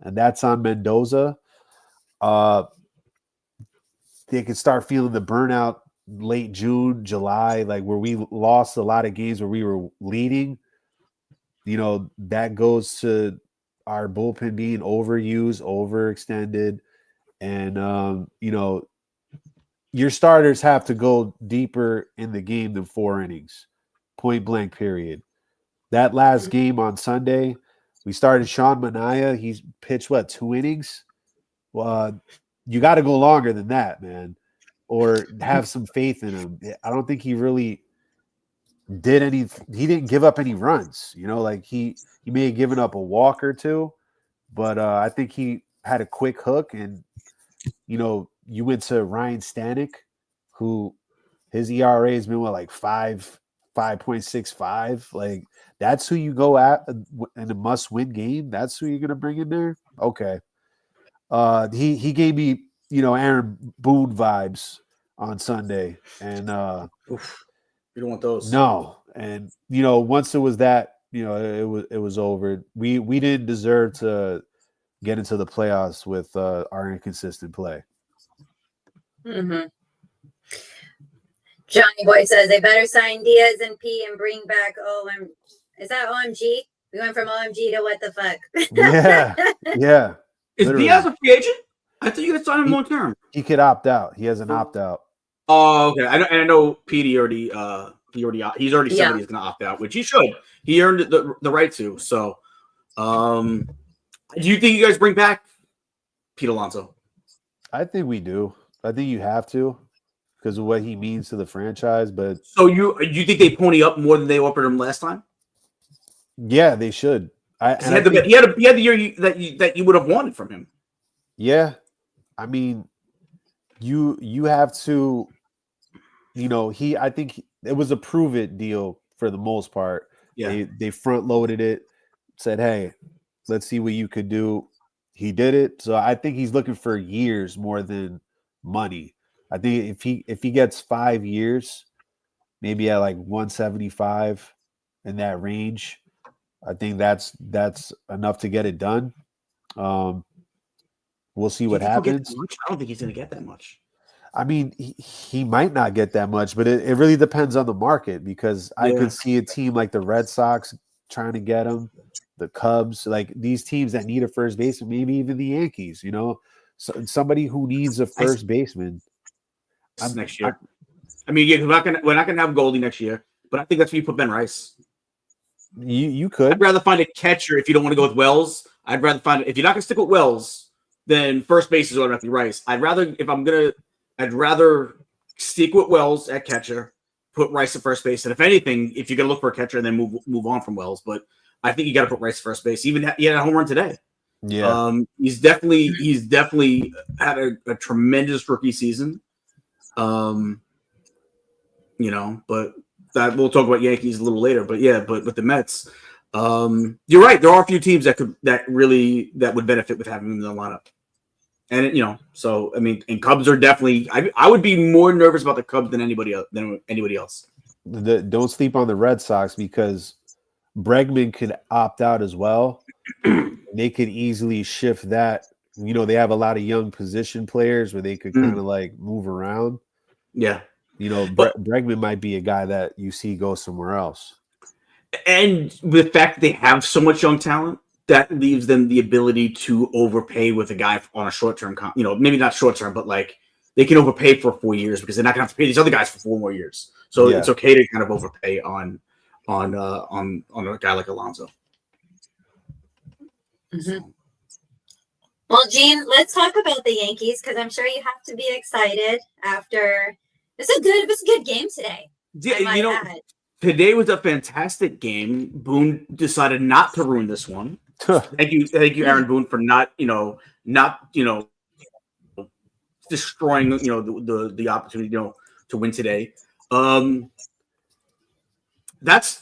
and that's on Mendoza. They could start feeling the burnout late June, July, like where we lost a lot of games where we were leading. That goes to our bullpen being overused, overextended. And, your starters have to go deeper in the game than 4 innings, point blank, period. That last game on Sunday, we started Sean Manaea. He's pitched, 2 innings? Well, you got to go longer than that, man, or have some faith in him. I don't think he really did any. He didn't give up any runs. Like he may have given up a walk or two, but I think he had a quick hook. And you went to Ryan Stanek, who his ERA has been 5.65. Like, that's who you go at in a must-win game. That's who you're gonna bring in there. Okay. He gave me, Aaron Boone vibes on Sunday, and you don't want those. No, and once it was that, it was over. We didn't deserve to get into the playoffs with our inconsistent play. Mm-hmm. Johnny Boy says they better sign Diaz and P and bring back OM. Is that OMG? We went from OMG to what the fuck? Yeah. Is Diaz a free agent? I thought you could sign him long term. He could opt out. He has an opt out. Oh, okay. I know Petey already. He's already said he's going to opt out, which he should. He earned the right to. So, do you think you guys bring back Pete Alonso? I think we do. I think you have to, because of what he means to the franchise. But so you think they pony up more than they offered him last time? Yeah, they should. He had the year that you would have wanted from him. Yeah, I mean, you have to. I think it was a prove it deal for the most part. Yeah, they front loaded it, said, "Hey, let's see what you could do." He did it, so I think he's looking for years more than money. I think if he gets 5 years, maybe at like 175 in that range, I think that's enough to get it done. We'll see what happens. I don't think he's going to get that much. I mean, he might not get that much, but it really depends on the market, because I could see a team like the Red Sox trying to get him, the Cubs, like these teams that need a first baseman, maybe even the Yankees, so somebody who needs a first baseman. Next year. I mean, we're not gonna have Goldie next year, but I think that's where you put Ben Rice. You could. I'd rather find a catcher if you don't want to go with Wells. I'd rather find, if you're not gonna stick with Wells, then first base is automatically Rice. I'd rather stick with Wells at catcher, put Rice at first base, and if anything, if you're gonna look for a catcher, then move on from Wells. But I think you got to put Rice at first base. Even he had a home run today. Yeah. He's definitely had a tremendous rookie season. But that we'll talk about Yankees a little later. But yeah, but with the Mets, you're right. There are a few teams that would benefit with having them in the lineup. And so I mean, and Cubs are definitely. I would be more nervous about the Cubs than anybody else. Don't sleep on the Red Sox because Bregman could opt out as well. They could easily shift that. They have a lot of young position players where they could kind of like move around. Yeah. Bregman might be a guy that you see go somewhere else. And the fact that they have so much young talent, that leaves them the ability to overpay with a guy on a short-term, maybe not short-term, but like they can overpay for 4 years because they're not going to have to pay these other guys for 4 more years. So it's okay to kind of overpay on a guy like Alonso. Mm-hmm. Well, Gene, let's talk about the Yankees because I'm sure you have to be excited after. It was a good game today. Yeah, today was a fantastic game. Boone decided not to ruin this one. Thank you, Aaron Boone, for not destroying the opportunity to win today. That's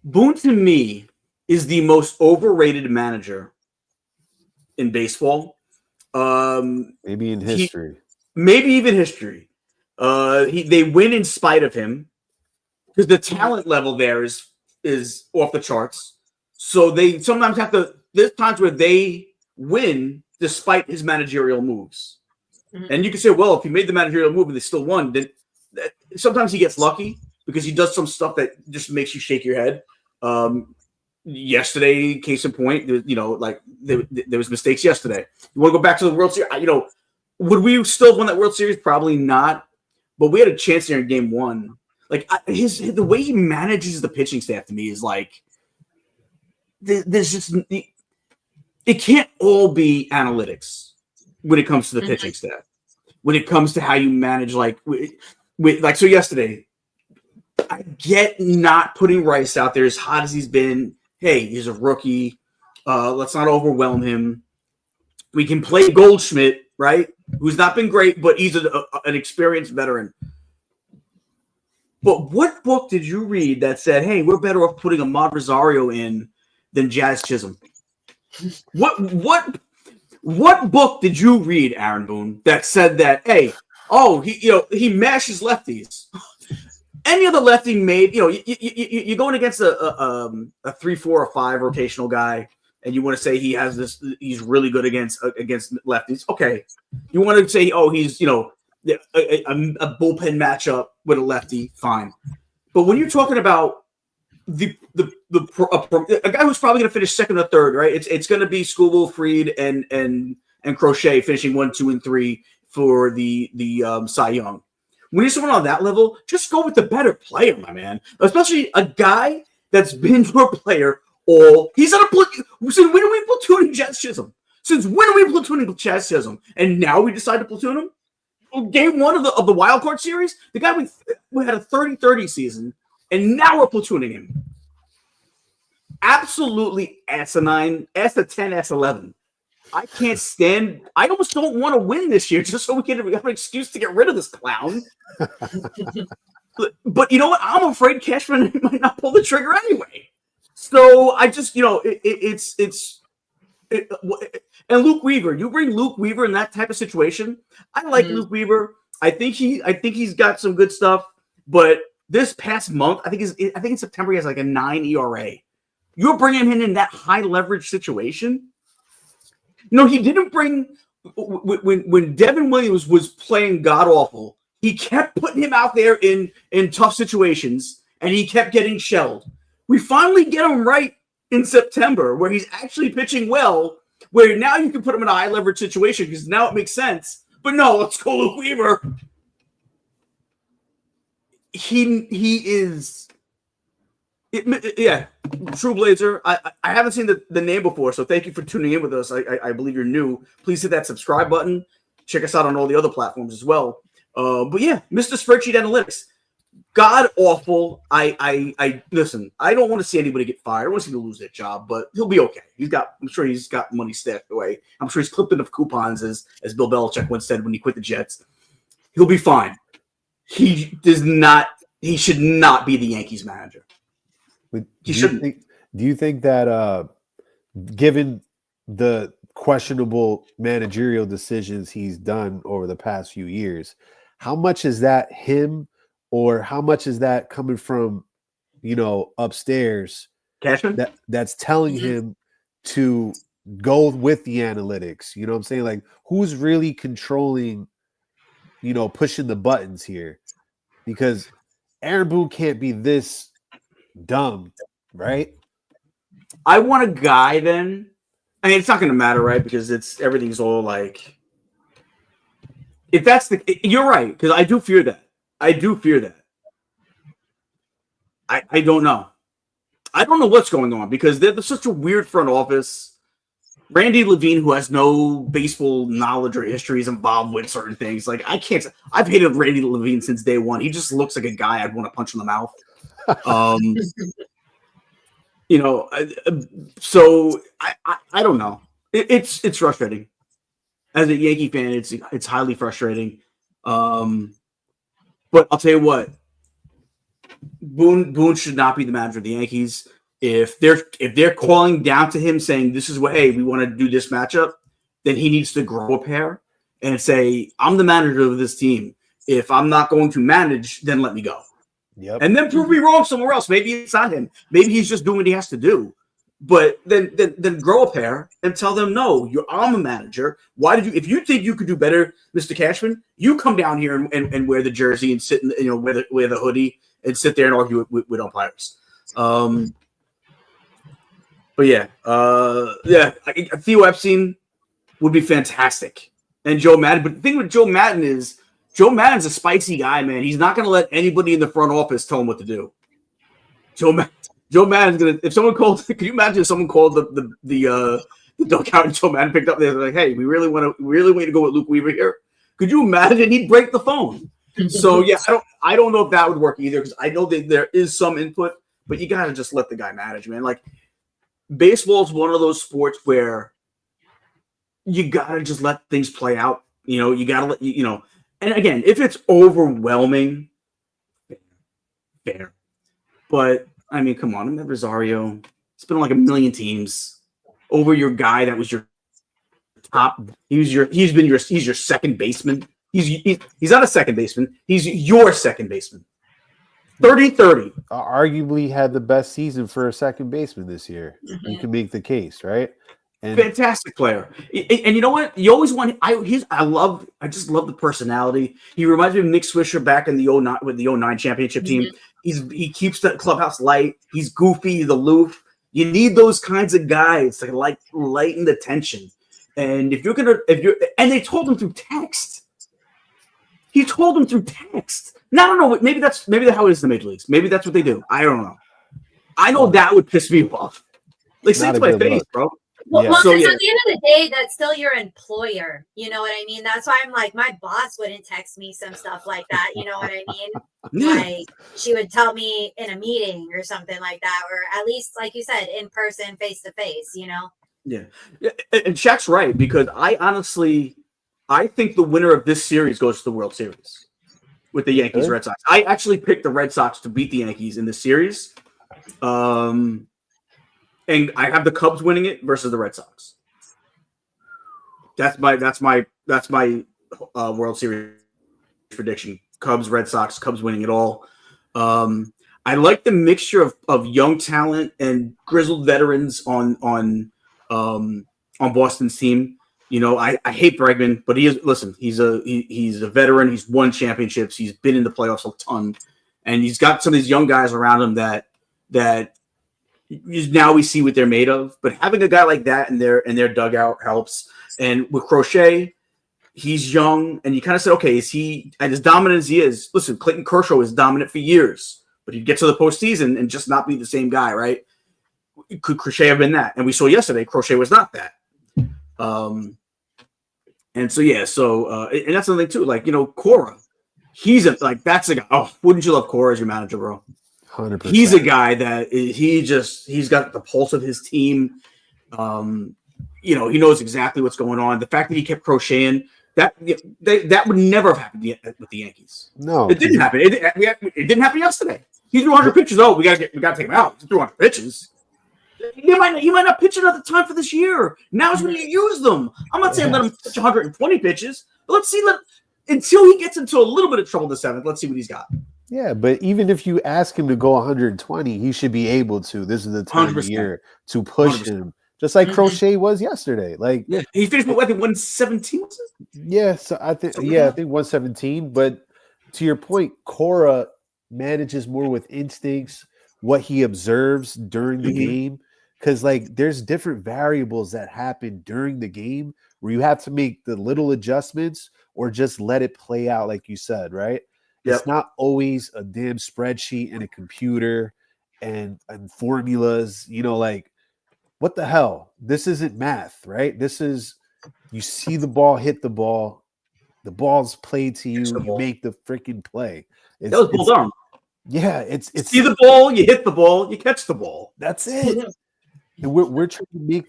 Boone to me is the most overrated manager in baseball. Maybe in history. Maybe even history. They win in spite of him because the talent level there is off the charts. So they sometimes have to. There's times where they win despite his managerial moves. Mm-hmm. And you can say, well, if he made the managerial move and they still won, then sometimes he gets lucky because he does some stuff that just makes you shake your head. Yesterday, case in point, there was mistakes yesterday. You want to go back to the World Series? Would we still have won that World Series? Probably not. But we had a chance there in Game 1. Like the way he manages the pitching staff to me is like there's just it can't all be analytics when it comes to the pitching staff. When it comes to how you manage, so yesterday, I get not putting Rice out there as hot as he's been. Hey, he's a rookie. Let's not overwhelm him. We can play Goldschmidt, right? Who's not been great, but he's an experienced veteran. But what book did you read that said, hey, we're better off putting Ahmad Rosario in than Jazz Chisholm? What book did you read, Aaron Boone, that said that, hey, he mashes lefties? Any other lefty made, you're going against a 3, 4, or 5 rotational guy, and you want to say he's really good against lefties. Okay. You want to say, he's, a bullpen matchup with a lefty, fine. But when you're talking about a guy who's probably going to finish second or third, right? It's going to be Scoville, Fried, and Crochet finishing 1, 2, and 3 for the Cy Young. When you're someone on that level, just go with the better player, my man. Especially a guy that's been your player he's on a platoon. Since when are we platooning Jazz Chisholm? Since when are we platooning Jazz Chisholm? And now we decide to platoon him? Game 1 of the wild card series, the guy we had a 30-30 season, and now we're platooning him. Absolutely asinine. S10, S11. I can't stand. I almost don't want to win this year just so we have an excuse to get rid of this clown. But you know what? I'm afraid Cashman might not pull the trigger anyway. So I just, and Luke Weaver. You bring Luke Weaver in that type of situation. I like Luke Weaver. I think he's got some good stuff. But this past month, I think in September he has like a 9 ERA. You're bringing him in that high leverage situation. He didn't bring when Devin Williams was playing god awful. He kept putting him out there in tough situations, and he kept getting shelled. We finally get him right in September, where he's actually pitching well. Where now you can put him in a high leverage situation because now it makes sense. But no, let's go Luke Weaver. He is. Yeah, Trailblazer. I haven't seen the name before, so thank you for tuning in with us. I believe you're new. Please hit that subscribe button. Check us out on all the other platforms as well. But yeah, Mr. Spreadsheet Analytics. God awful. I listen. I don't want to see anybody get fired. I want to see him lose their job, but he'll be okay. I'm sure he's got money stashed away. I'm sure he's clipped enough coupons, as Bill Belichick once said when he quit the Jets. He'll be fine. He should not be the Yankees manager. He shouldn't. Do you think that, given the questionable managerial decisions he's done over the past few years, how much is that him? Or how much is that coming from, upstairs Cashman? That's telling him to go with the analytics? You know what I'm saying? Like, who's really controlling, pushing the buttons here? Because Aaron Boone can't be this dumb, right? I want a guy then. I mean, it's not going to matter, right? Because everything's all like, if that's you're right. Because I do fear that. I don't know. I don't know what's going on because they're such a weird front office. Randy Levine, who has no baseball knowledge or history, is involved with certain things. Like, I can't. I've hated Randy Levine since day one. He just looks like a guy I'd want to punch in the mouth. So I don't know. It's frustrating. As a Yankee fan, it's highly frustrating. But I'll tell you what, Boone should not be the manager of the Yankees. If they're calling down to him saying this is what, hey, we want to do this matchup, then he needs to grow a pair and say, I'm the manager of this team. If I'm not going to manage, then let me go. Yep. And then prove me wrong somewhere else. Maybe it's not him. Maybe he's just doing what he has to do. But then grow a pair and tell them, no, I'm a manager. Why did you? If you think you could do better, Mr. Cashman, you come down here and wear the jersey and sit in wear the hoodie and sit there and argue with umpires. But yeah, Theo Epstein would be fantastic, and Joe Madden. But the thing with Joe Madden's a spicy guy, man. He's not going to let anybody in the front office tell him what to do. Joe Madden's gonna. If someone called, could you imagine if someone called the dugout and Joe Madden picked up? They're like, "Hey, we really want to go with Luke Weaver here." Could you imagine? He'd break the phone. So yeah, I don't know if that would work either because I know that there is some input, but you gotta just let the guy manage, man. Like, baseball is one of those sports where you gotta just let things play out. You gotta let And again, if it's overwhelming, fair, but. I mean, come on, Rosario. It's been like a million teams over your guy that was your top. He's your second baseman. He's not a second baseman. He's your second baseman. 30-30. Arguably had the best season for a second baseman this year. Mm-hmm. You can make the case, right? And fantastic player. And you know what? You always want. I just love the personality. He reminds me of Nick Swisher back in the 09 championship team. Mm-hmm. He keeps the clubhouse light. He's goofy. He's aloof. You need those kinds of guys to like lighten the tension. And and they told him through text. He told him through text. Now, I don't know. Maybe that's how it is in the major leagues. Maybe that's what they do. I don't know. I know that would piss me off. Like, say it to my face, bro. Well, because at the end of the day, that's still your employer. You know what I mean? That's why I'm like, my boss wouldn't text me some stuff like that. You know what I mean? Yeah. Like, she would tell me in a meeting or something like that, or at least, like you said, in person, face to face. Yeah. And Shaq's right, because I think the winner of this series goes to the World Series with the Yankees Red Sox. I actually picked the Red Sox to beat the Yankees in this series. And I have the Cubs winning it versus the Red Sox. That's my World Series prediction. Cubs, Red Sox, Cubs winning it all. I like the mixture of young talent and grizzled veterans on Boston's team. I hate Bregman, but he's a veteran. He's won championships. He's been in the playoffs a ton, and he's got some of these young guys around him that now we see what they're made of. But having a guy like that in their dugout helps. And with Crochet, he's young, and you kind of said, okay, is he as dominant as he is? Listen, Clayton Kershaw is dominant for years, but he'd get to the postseason and just not be the same guy, right? could Crochet have been that? And we saw yesterday Crochet was not that. And so and that's something too. Like, Cora, he's that's a guy. Oh, wouldn't you love Cora as your manager, bro? 100%. He's a guy that he's got the pulse of his team. He knows exactly what's going on. The fact that he kept crocheting, that would never have happened with the Yankees. No, it didn't happen. It didn't happen yesterday. He threw 100 pitches. Oh, we gotta take him out. He threw 100 pitches. You might not pitch another time for this year. Now's when you use them. I'm not saying let him pitch 120 pitches, but let's see. Until he gets into a little bit of trouble the seventh, let's see what he's got. Yeah, but even if you ask him to go 120, he should be able to. This is the time 100%. of year to push 100%. him, just like Crochet was yesterday. Like, he finished with 117. Was it? Yeah, so I think 117. But to your point, Cora manages more with instincts, what he observes during the game, because there's different variables that happen during the game where you have to make the little adjustments or just let it play out, like you said, right? Yep. It's not always a damn spreadsheet and a computer and formulas, what the hell? This isn't math, right? This is, you see the ball hit the ball, the ball's played to you, you make the freaking play. That was bull arm. Yeah, it's see the ball, you hit the ball, you catch the ball. That's it. And we're trying to make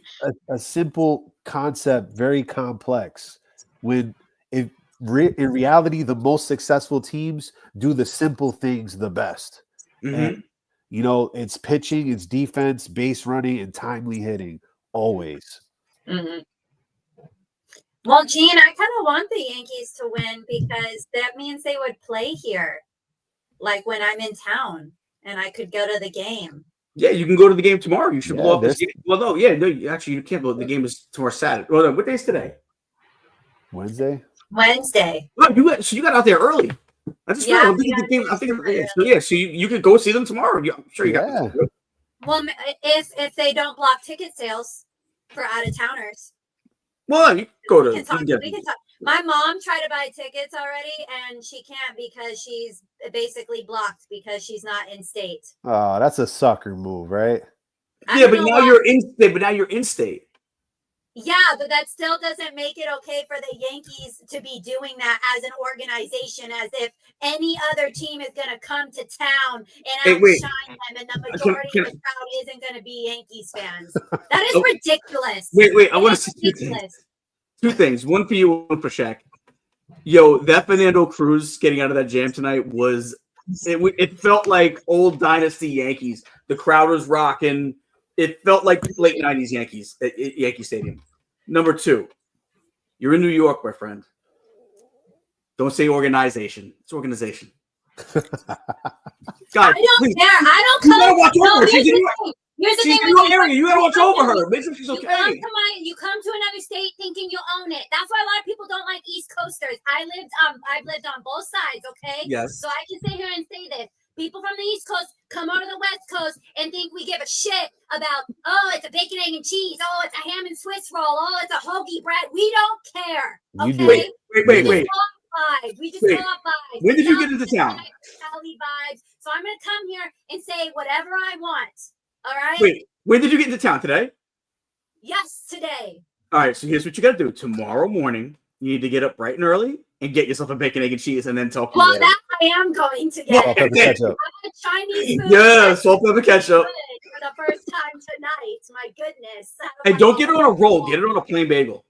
a simple concept very complex. When in reality, the most successful teams do the simple things the best. And, it's pitching, it's defense, base running, and timely hitting always. Well, Gene, I kind of want the Yankees to win because that means they would play here, like when I'm in town, and I could go to the game. Yeah, you can go to the game tomorrow. You should blow up this game. Well, no, actually, you can't blow. The game is tomorrow Saturday. Well, what day is today? Wednesday. Oh, you got out there early. I just realized the game. I think so you could go see them tomorrow. I'm sure you got. Well, if they don't block ticket sales for out of towners. Well, you can go to. We can talk. My mom tried to buy tickets already, and she can't because she's basically blocked because she's not in state. Oh, that's a sucker move, right? Yeah, but now you're in state. But now you're in state. Yeah, but that still doesn't make it okay for the Yankees to be doing that as an organization, as if any other team is going to come to town and outshine them, and the majority of the crowd isn't going to be Yankees fans. That is ridiculous. Wait, I want to say two things. One for you, one for Shaq. Yo, that Fernando Cruz getting out of that jam tonight it felt like old dynasty Yankees. The crowd was rocking. It felt like late 90s Yankees at Yankee Stadium. Number two, you're in New York, my friend. Don't say organization. It's organization. God, I don't care. I don't come. You gotta watch over her. Here's the thing. In your area. You gotta watch over her. Make sure she's okay. You come to another state thinking you own it. That's why a lot of people don't like East Coasters. I've lived on both sides. Okay. Yes. So I can sit here and say this. People from the East Coast come over to the West Coast and think we give a shit about, it's a bacon, egg, and cheese. Oh, it's a ham and Swiss roll. Oh, it's a hoagie bread. We don't care. Okay? You do. Wait. We just go off vibes. When did you get into town? Vibes. So I'm going to come here and say whatever I want. All right? Wait, when did you get into town? Today? Yes, today. All right, so here's what you got to do. Tomorrow morning, you need to get up bright and early and get yourself a bacon, egg, and cheese, and then talk to Well, that I am going to get. Salt, pepper, ketchup. Chinese food. Yeah, salt, pepper, ketchup. For the first time tonight. My goodness. Hey, don't get it on a roll. Get it on a plain bagel.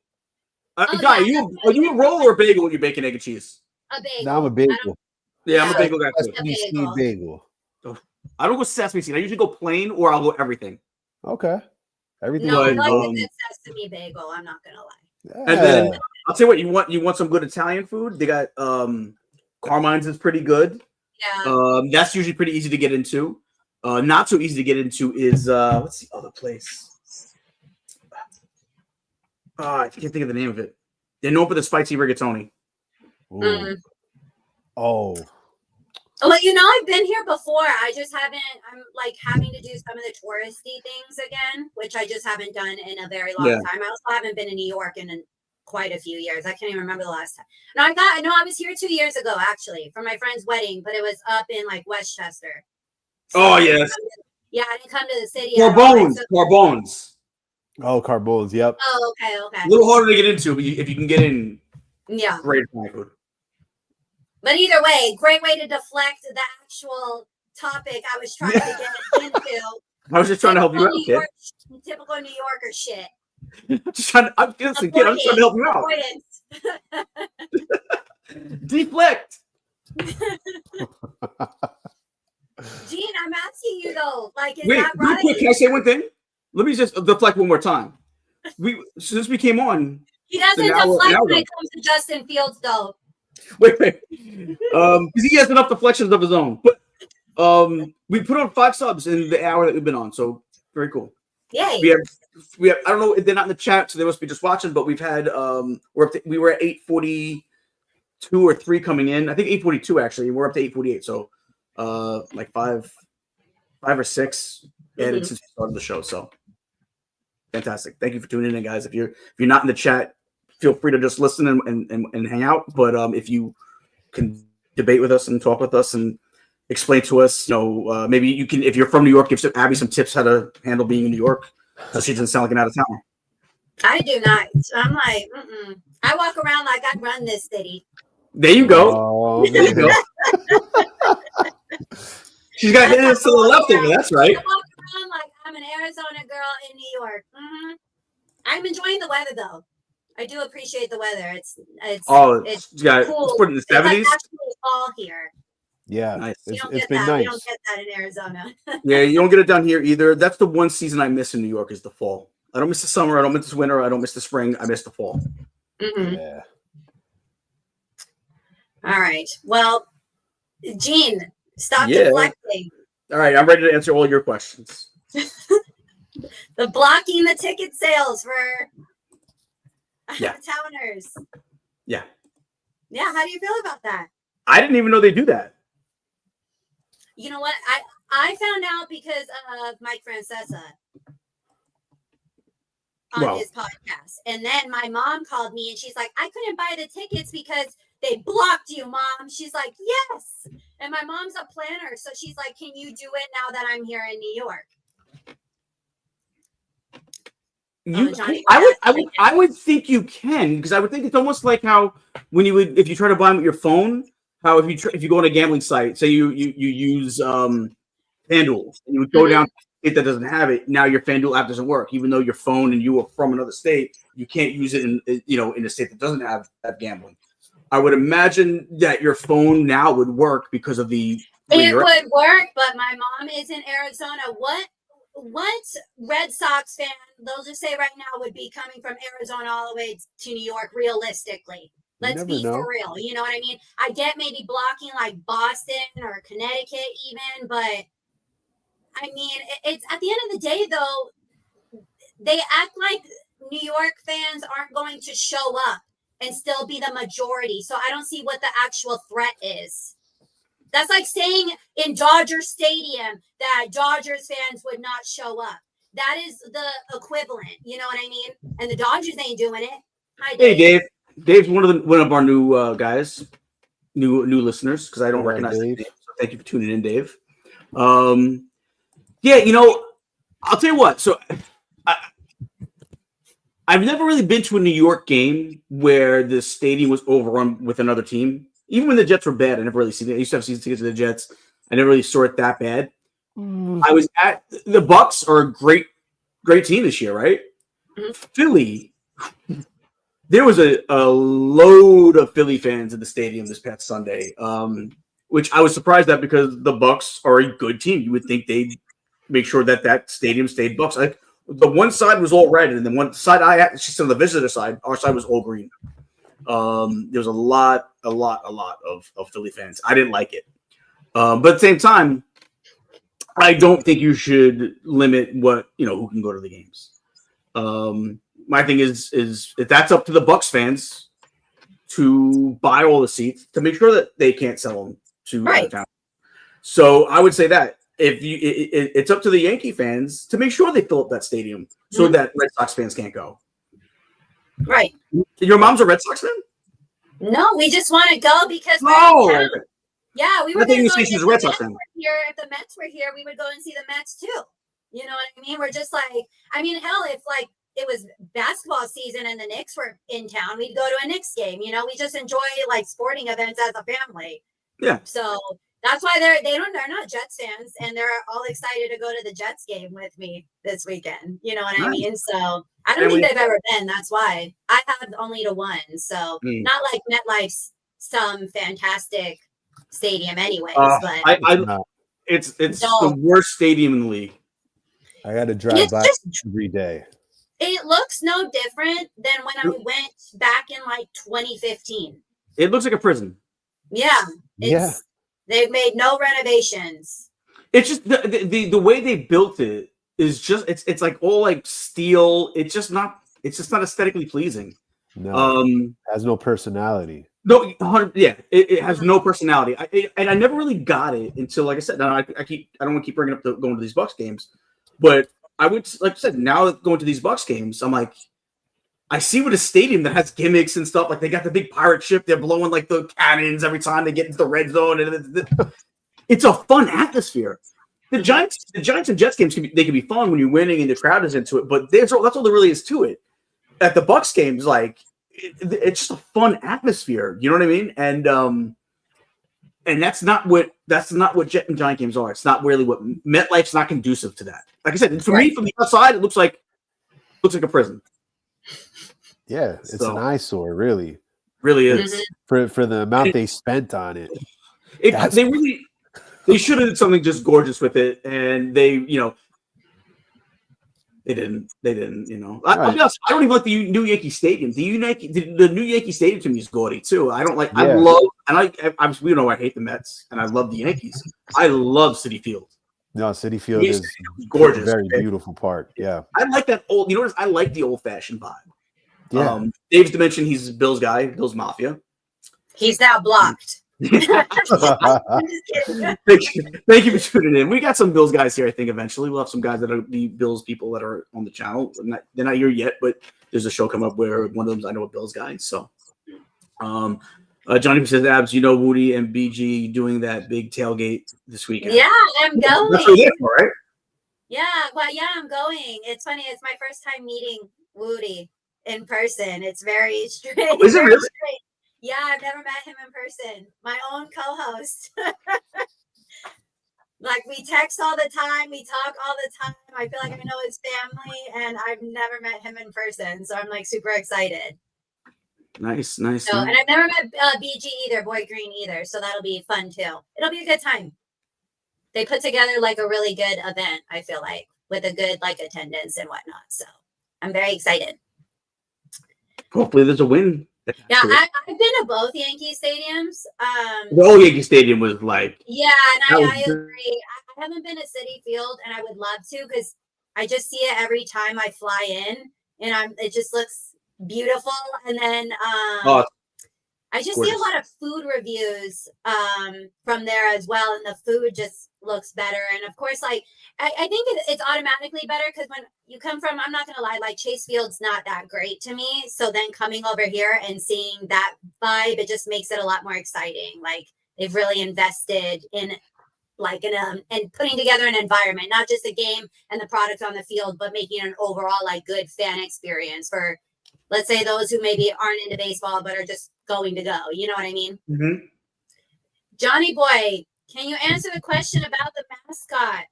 Guy, are you a roll or a bagel when you bacon, egg, and cheese? A bagel. No, I'm a bagel. Yeah, I'm a bagel guy too. Sesame seed bagel. I don't go sesame seed. I usually go plain or I'll go everything. Okay. Everything. No, I like the sesame bagel. I'm not gonna lie. Yeah. And then I'll tell you what, you want some good Italian food? They got Carmine's is pretty good. Yeah. That's usually pretty easy to get into. Not so easy to get into is what's the other place? I can't think of the name of it. They're known for the spicy rigatoni. Oh. Well, I've been here before. I just haven't. I'm like having to do some of the touristy things again, which I just haven't done in a very long time. I also haven't been in New York in quite a few years. I can't even remember the last time. No, I was here 2 years ago actually for my friend's wedding, but it was up in like Westchester. So oh yes. Yeah, I didn't come to the city. At all. Carbones. Carbones. Oh, Carbones. Yep. Oh, okay. A little harder to get into, but if you can get in, Yeah. great food. But either way, great way to deflect the actual topic I was trying to get into. I was just trying to help you out, kid. Typical New Yorker shit. I'm just trying to help you out. Deflect. Gene, I'm asking you though, like, is Wait, that real right? quick, can I say one thing? Let me just deflect one more time. Since we came on, He doesn't deflect when it comes to Justin Fields, though. Wait. Because he has enough deflections of his own. But we put on 5 subs in the hour that we've been on, so very cool. Yay. We have I don't know, they're not in the chat, so they must be just watching, but we've had we were at 842 or 3 coming in. I think 842 actually, and we're up to 848. So like 5 or 6 added since we started the show. So fantastic. Thank you for tuning in, guys. If you're not in the chat, feel free to just listen and hang out. But if you can debate with us and talk with us and explain to us, maybe you can, if you're from New York, give Abby some tips how to handle being in New York so she doesn't sound like an out of town. I do not. I'm like, I walk around like I run this city. There you go. Oh, there you go. She's got his to the left over. That's right. I walk around like I'm an Arizona girl in New York. I'm enjoying the weather though. I do appreciate the weather. It's cool. It's put in the 70s. It's like actually fall here. Yeah, nice. It's been nice. You don't get that in Arizona. Yeah, you don't get it down here either. That's the one season I miss in New York is the fall. I don't miss the summer. I don't miss the winter. I don't miss the spring. I miss the fall. Yeah. All right. Well, Gene, stop deflecting. All right, I'm ready to answer all your questions. The blocking the ticket sales for towners. Yeah. Yeah. How do you feel about that? I didn't even know they do that. You know what? I found out because of Mike Francesa on his podcast. And then my mom called me and she's like, I couldn't buy the tickets because they blocked you, Mom. She's like, yes. And my mom's a planner. So she's like, can you do it now that I'm here in New York? I would think you can, because I would think it's almost like how if you try to buy them with your phone, how if you go on a gambling site, say you use FanDuel, and you would go down to a state that doesn't have it. Now your FanDuel app doesn't work, even though your phone and you are from another state, you can't use it in a state that doesn't have gambling. I would imagine that your phone now would work because of the. It would work, but my mom is in Arizona. What Red Sox fan, they'll just say right now, would be coming from Arizona all the way to New York realistically? Let's be for real. You know what I mean? I get maybe blocking like Boston or Connecticut even, but I mean, it's at the end of the day, though, they act like New York fans aren't going to show up and still be the majority. So I don't see what the actual threat is. That's like saying in Dodger Stadium that Dodgers fans would not show up. That is the equivalent. You know what I mean? And the Dodgers ain't doing it. Hi, Dave. Hey, Dave. Dave's one of our new guys, new listeners, because I don't recognize his name. So thank you for tuning in, Dave. Yeah, I'll tell you what. So I've never really been to a New York game where the stadium was overrun with another team. Even when the Jets were bad, I never really seen it. I used to have season tickets to the Jets. I never really saw it that bad. I was at the Bucks are a great team this year, right? Philly. There was a load of Philly fans in the stadium this past Sunday, which I was surprised at because the Bucks are a good team. You would think they'd make sure that stadium stayed Bucks. Like the one side was all red, and then one side she's on the visitor side. Our side was all green. There was a lot of Philly fans. I didn't like it, but at the same time, I don't think you should limit who can go to the games. My thing is if that's up to the Bucks fans to buy all the seats to make sure that they can't sell them to out of town. So I would say that it's up to the Yankee fans to make sure they fill up that stadium so that Red Sox fans can't go. Right. Your mom's a Red Sox fan? No, we just want to go because we're in town. Yeah, we I were thought you going were to go. saying she's a Red Sox fan. If the Mets were here, we would go and see the Mets too. You know what I mean? We're just like, I mean, hell, if like it was basketball season and the Knicks were in town, we'd go to a Knicks game. You know, we just enjoy like sporting events as a family. Yeah. So that's why they're not Jets fans, and they're all excited to go to the Jets game with me this weekend. You know what I mean? So I don't think they've ever been. That's why I have only to one. So not like MetLife's some fantastic stadium, anyways. But it's the worst stadium in the league. I got to drive by every day. It looks no different than when I went back in like 2015. It looks like a prison. Yeah. They've made no renovations. It's just the way they built it is just it's like all like steel. It's just not aesthetically pleasing. No, it has no personality. No, it has no personality. I never really got it until, like I said, I don't want to keep bringing up going to these Bucks games, but I would, like I said, now going to these Bucks games, I'm like, I see what a stadium that has gimmicks and stuff. Like they got the big pirate ship, they're blowing like the cannons every time they get into the red zone, and it's a fun atmosphere. The Giants and Jets games can be fun when you're winning and the crowd is into it, but that's all there really is to it. At the Bucks games, like it's just a fun atmosphere. You know what I mean? And that's not what Jet and Giant games are. It's not really what MetLife's not conducive to that. Like I said, for me, from the outside, it looks like a prison. Yeah, it's an eyesore, really. Really is. For the amount they spent on it. They should have did something just gorgeous with it, and they didn't. I'll be honest, I don't even like the new Yankee Stadium. The new Yankee Stadium to me is gaudy too. I don't like. Yeah. We know I hate the Mets, and I love the Yankees. I love Citi Field. No, Citi Field is gorgeous, very beautiful park. Yeah, I like that old. You know what? I like the old fashioned vibe. Yeah, Dave's to mention he's Bill's guy, Bill's Mafia. He's now blocked. Thank you for tuning in. We got some Bills guys here. I think eventually we'll have some guys that are the Bills people that are on the channel. They're not here yet, but there's a show coming up where one of them I know a Bills guy. So, Johnny says, "Abs, Woody and BG doing that big tailgate this weekend." Yeah, I'm going. That's what you're there for, right? Yeah, I'm going. It's funny. It's my first time meeting Woody in person. It's very strange. Oh, is it really? Strange. Yeah, I've never met him in person. My own co-host. Like we text all the time, we talk all the time. I feel like I know his family, and I've never met him in person, so I'm like super excited. Nice. So, and I've never met BG either, Boy Green either, so that'll be fun too. It'll be a good time. They put together like a really good event, I feel like, with a good like attendance and whatnot. So I'm very excited. Hopefully, there's a win. Yeah, I've been to both Yankee stadiums. The old Yankee Stadium was like... Yeah, and I agree. I haven't been at Citi Field, and I would love to because I just see it every time I fly in, and it just looks beautiful. And then I just see a lot of food reviews from there as well, and the food just looks better. And of course, like I think it's automatically better because when you come from, I'm not gonna lie, like Chase Field's not that great to me. So then coming over here and seeing that vibe, it just makes it a lot more exciting. Like they've really invested in and putting together an environment, not just a game and the product on the field, but making an overall like good fan experience for, let's say, those who maybe aren't into baseball but are just going to go. You know what I mean? Mm-hmm. Johnny Boy, can you answer the question about the mascot?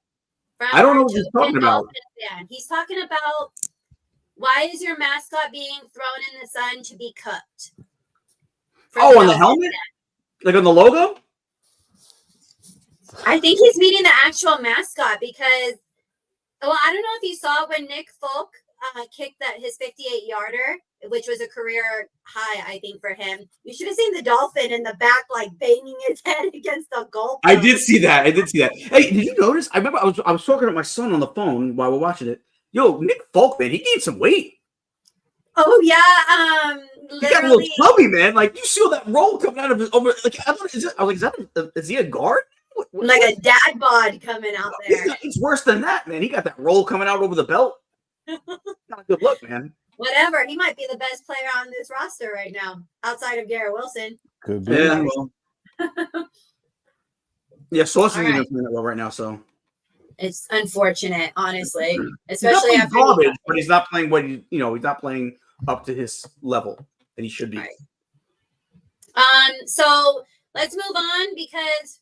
I don't know what he's talking about. He's talking about why is your mascot being thrown in the sun to be cooked? On the helmet? Like on the logo? I think he's meaning the actual mascot because, well, I don't know if you saw when Nick Folk kicked his 58-yarder, which was a career high, I think, for him. You should have seen the dolphin in the back, like banging his head against the goal. I did see that. Hey, did you notice? I remember I was talking to my son on the phone while we're watching it. Yo, Nick Folk, man, he gained some weight. Oh yeah, he got a little chubby, man. Like you see all that roll coming out of his over. Like I was like, is he a guard? Like a dad bod coming out there. It's worse than that, man. He got that roll coming out over the belt. Not a good look, man. Whatever. He might be the best player on this roster right now, outside of Garrett Wilson. Could be. Yeah, well. Yeah, Sauce isn't All right. even playing that well right now, so It's unfortunate, honestly, he's not especially playing after garbage, but he's not playing what he's not playing up to his level that he should be. Right. So let's move on because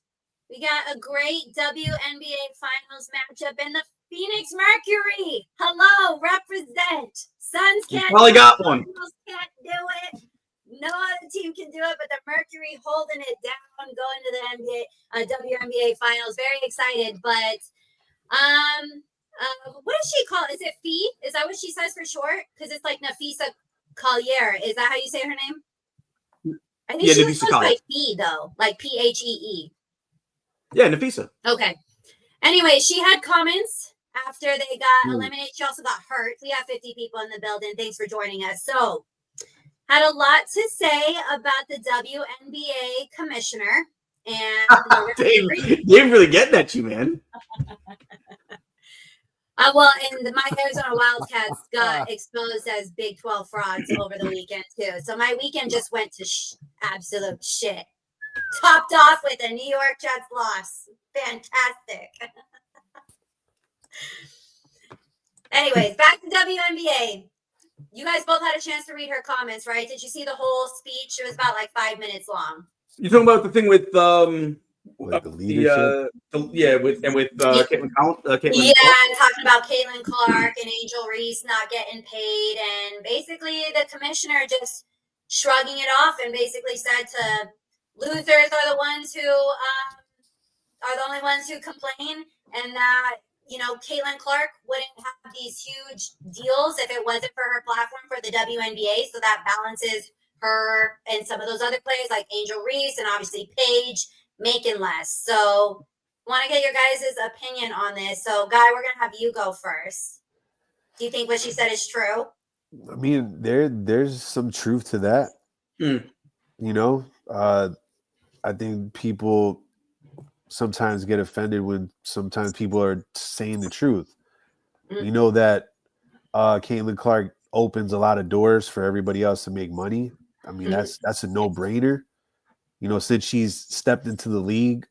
we got a great WNBA Finals matchup in the Phoenix Mercury. Hello, represent. Suns You can't probably do got it. one. Cardinals can't do it. No other team can do it, but the Mercury holding it down, going to the WNBA Finals. Very excited, but what does she call? Is it Fee? Is that what she says for short? Because it's like Nafisa Collier. Is that how you say her name? I think she Nafisa goes Collier. by Fee though, like Phee. Yeah, Nafisa. Okay. Anyway, she had comments after they got eliminated. She also got hurt. We have 50 people in the building. Thanks for joining us. So, had a lot to say about the WNBA commissioner and Dave really getting at you, man. Well, and my Arizona Wildcats got exposed as Big 12 frauds over the weekend too. So my weekend just went to absolute shit. Topped off with a New York Jets loss. Fantastic. Anyways, back to WNBA. You guys both had a chance to read her comments, right? Did you see the whole speech? It was about like 5 minutes long. You talking about the thing with Like the leadership? Caitlin Count? Yeah, and talking about Caitlin Clark and Angel Reese not getting paid, and basically the commissioner just shrugging it off and basically said to losers are the ones who are the only ones who complain, and that Caitlin Clark wouldn't have these huge deals if it wasn't for her platform for the WNBA. So that balances her and some of those other players like Angel Reese and obviously Paige making less. So want to get your guys' opinion on this. So Guy, we're gonna have you go first. Do you think what she said is true? I mean, there's some truth to that. I think people sometimes get offended when sometimes people are saying the truth. We know that Caitlin Clark opens a lot of doors for everybody else to make money. I mean, that's a no-brainer. Since she's stepped into the league,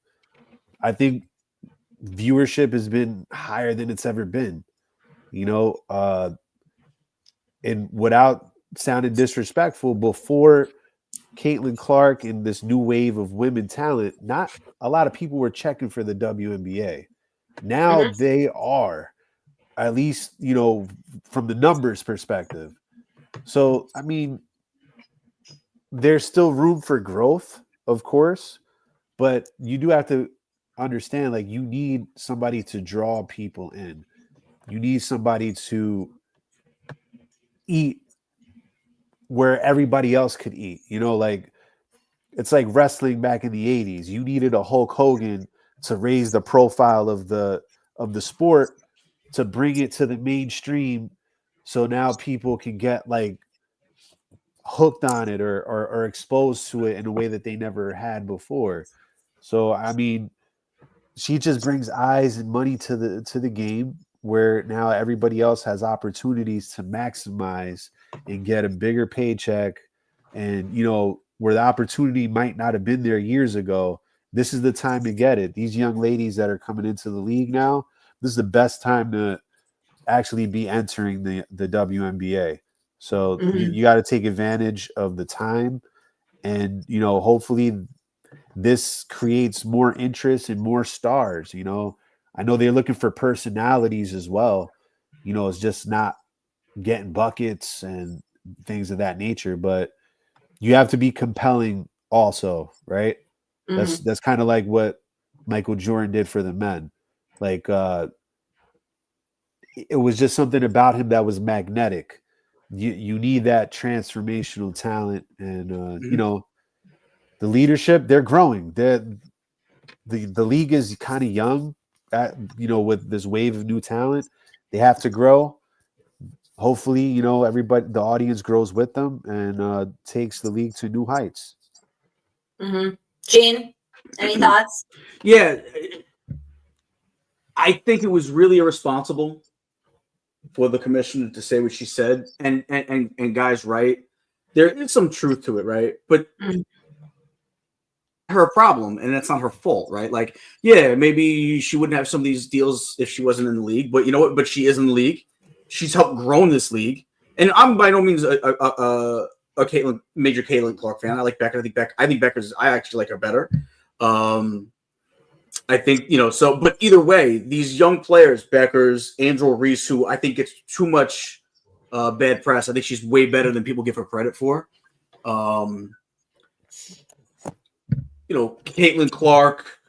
I think viewership has been higher than it's ever been. And without sounding disrespectful, before Caitlin Clark and this new wave of women talent, not a lot of people were checking for the WNBA. Now they are, at least, from the numbers perspective. So, I mean, there's still room for growth, of course, but you do have to understand, like, you need somebody to draw people in. You need somebody to eat where everybody else could eat. Like, it's like wrestling back in the 80s. You needed a Hulk Hogan to raise the profile of the sport, to bring it to the mainstream, so now people can get like hooked on it or exposed to it in a way that they never had before. So I mean, she just brings eyes and money to the game, where now everybody else has opportunities to maximize and get a bigger paycheck. And where the opportunity might not have been there years ago, this is the time to get it. These young ladies that are coming into the league now, this is the best time to actually be entering the WNBA. So you got to take advantage of the time, and hopefully this creates more interest and more stars. I know they're looking for personalities as well. It's just not getting buckets and things of that nature, but you have to be compelling also, right? That's kind of like what Michael Jordan did for the men. Like, it was just something about him that was magnetic. You need that transformational talent, and the leadership. They're growing. The league is kind of young, with this wave of new talent. They have to grow. Hopefully, everybody, the audience grows with them and takes the league to new heights. Gene, any thoughts? Yeah, I think it was really irresponsible for the commissioner to say what she said, and guys, right, there is some truth to it, right? But her problem, and that's not her fault, right? Like, yeah, maybe she wouldn't have some of these deals if she wasn't in the league, but you know what? But she is in the league. She's helped grow in this league, and I'm by no means a major Caitlin Clark fan. I like Becker. I think Becker's. I actually like her better. I think, so, but either way, these young players, Becker's, Angel Reese, who I think gets too much bad press. I think she's way better than people give her credit for. Caitlin Clark,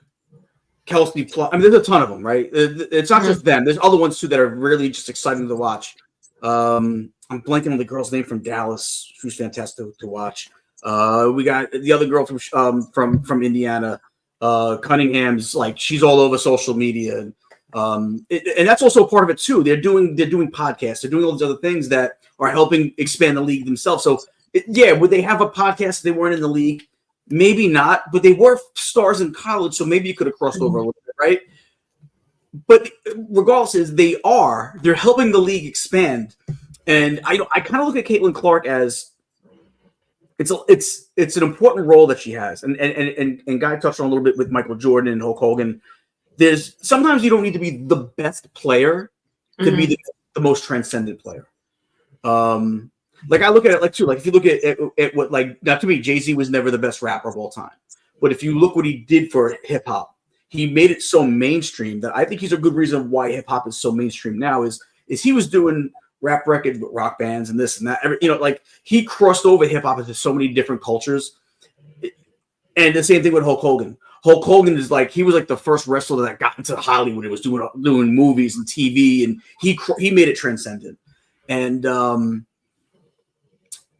Kelsey Plum. I mean, there's a ton of them, right? It's not just them. There's other ones too that are really just exciting to watch. I'm blanking on the girl's name from Dallas, who's fantastic to watch. We got the other girl from Indiana. Cunningham's, like, she's all over social media, and that's also a part of it too. They're doing podcasts, they're doing all these other things that are helping expand the league themselves. So would they have a podcast if they weren't in the league? Maybe not, but they were stars in college, so maybe you could have crossed over a little bit, right? But regardless, they're helping the league expand, and I kind of look at Caitlin Clark as it's an important role that she has, and Guy touched on a little bit with Michael Jordan and Hulk Hogan. There's sometimes you don't need to be the best player to be the most transcendent player. Like I look at it like too. Like if you look at what, like, not to me, Jay-Z was never the best rapper of all time, but if you look what he did for hip hop, he made it so mainstream that I think he's a good reason why hip hop is so mainstream now. Is he was doing rap records with rock bands and this and that. Like he crossed over hip hop into so many different cultures. And the same thing with Hulk Hogan. Hulk Hogan is like, he was like the first wrestler that got into Hollywood. It was doing movies and TV, and he made it transcendent. And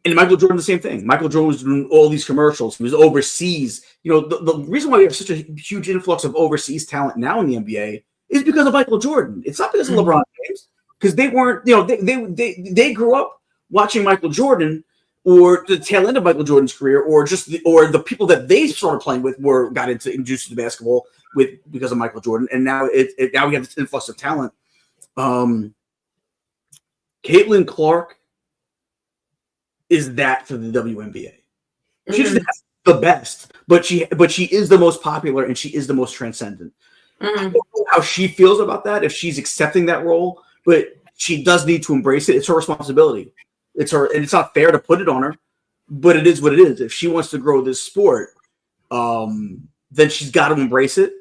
Michael Jordan, the same thing. Michael Jordan was doing all these commercials. He was overseas. The reason why we have such a huge influx of overseas talent now in the NBA is because of Michael Jordan. It's not because of LeBron James. Because they weren't, they grew up watching Michael Jordan, or the tail end of Michael Jordan's career, or the people that they started playing with got introduced to basketball because of Michael Jordan, and now now we have this influx of talent. Caitlin Clark is that for the WNBA. She's not the best, but she is the most popular, and she is the most transcendent. I don't know how she feels about that, if she's accepting that role. But she does need to embrace it. It's her responsibility. It's not fair to put it on her, but it is what it is. If she wants to grow this sport, then she's got to embrace it,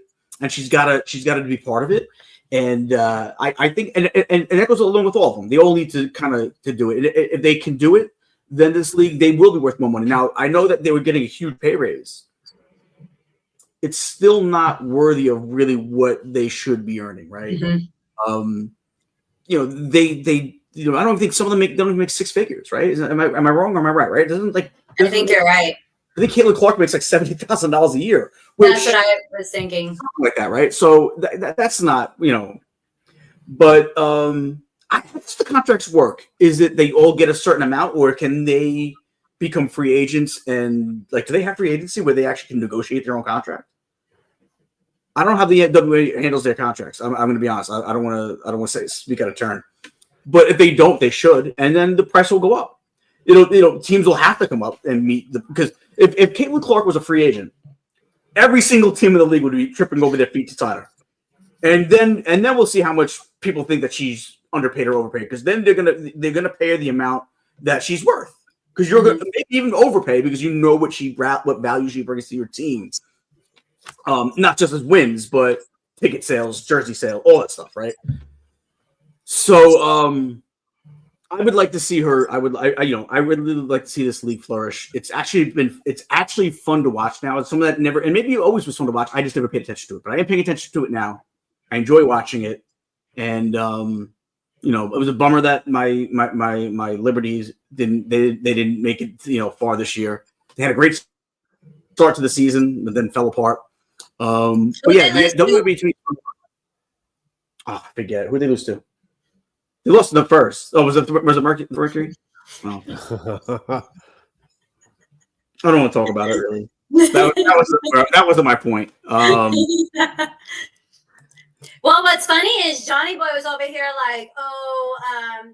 and she's got to be part of it. And I think, and that goes along with all of them. They all need to to do it. If they can do it, then this league, they will be worth more money. Now, I know that they were getting a huge pay raise. It's still not worthy of really what they should be earning, right? They I don't think some of them don't even make six figures, right? Am I wrong or am I right? Right? I think you're right. I think Caitlin Clark makes like $70,000 a year. That's what I was thinking. Something like that, right? So that's not, But how does the contracts work? Is it they all get a certain amount, or can they become free agents? And do they have free agency where they actually can negotiate their own contract? I don't know how the WA handles their contracts. I'm going to be honest. I don't want to speak out of turn, but if they don't, they should, and then the price will go up. Teams will have to come up and meet because if Caitlin Clark was a free agent, every single team in the league would be tripping over their feet to sign her, and then we'll see how much people think that she's underpaid or overpaid, because then they're gonna pay her the amount that she's worth, because you're going to maybe even overpay because what value she brings to your team. Not just as wins, but ticket sales, jersey sale, all that stuff, right? So, I would like to see her. I would really like to see this league flourish. It's actually fun to watch now. It's something that never, and maybe it always was fun to watch. I just never paid attention to it, but I am paying attention to it now. I enjoy watching it, and it was a bummer that my Liberties didn't make it far this year. They had a great start to the season, but then fell apart. But yeah, WNBA. I forget who they lose to. They lost to the first. Oh, was it Mercury? Oh. I don't want to talk about it really. That wasn't my point. Well, what's funny is Johnny Boy was over here like, I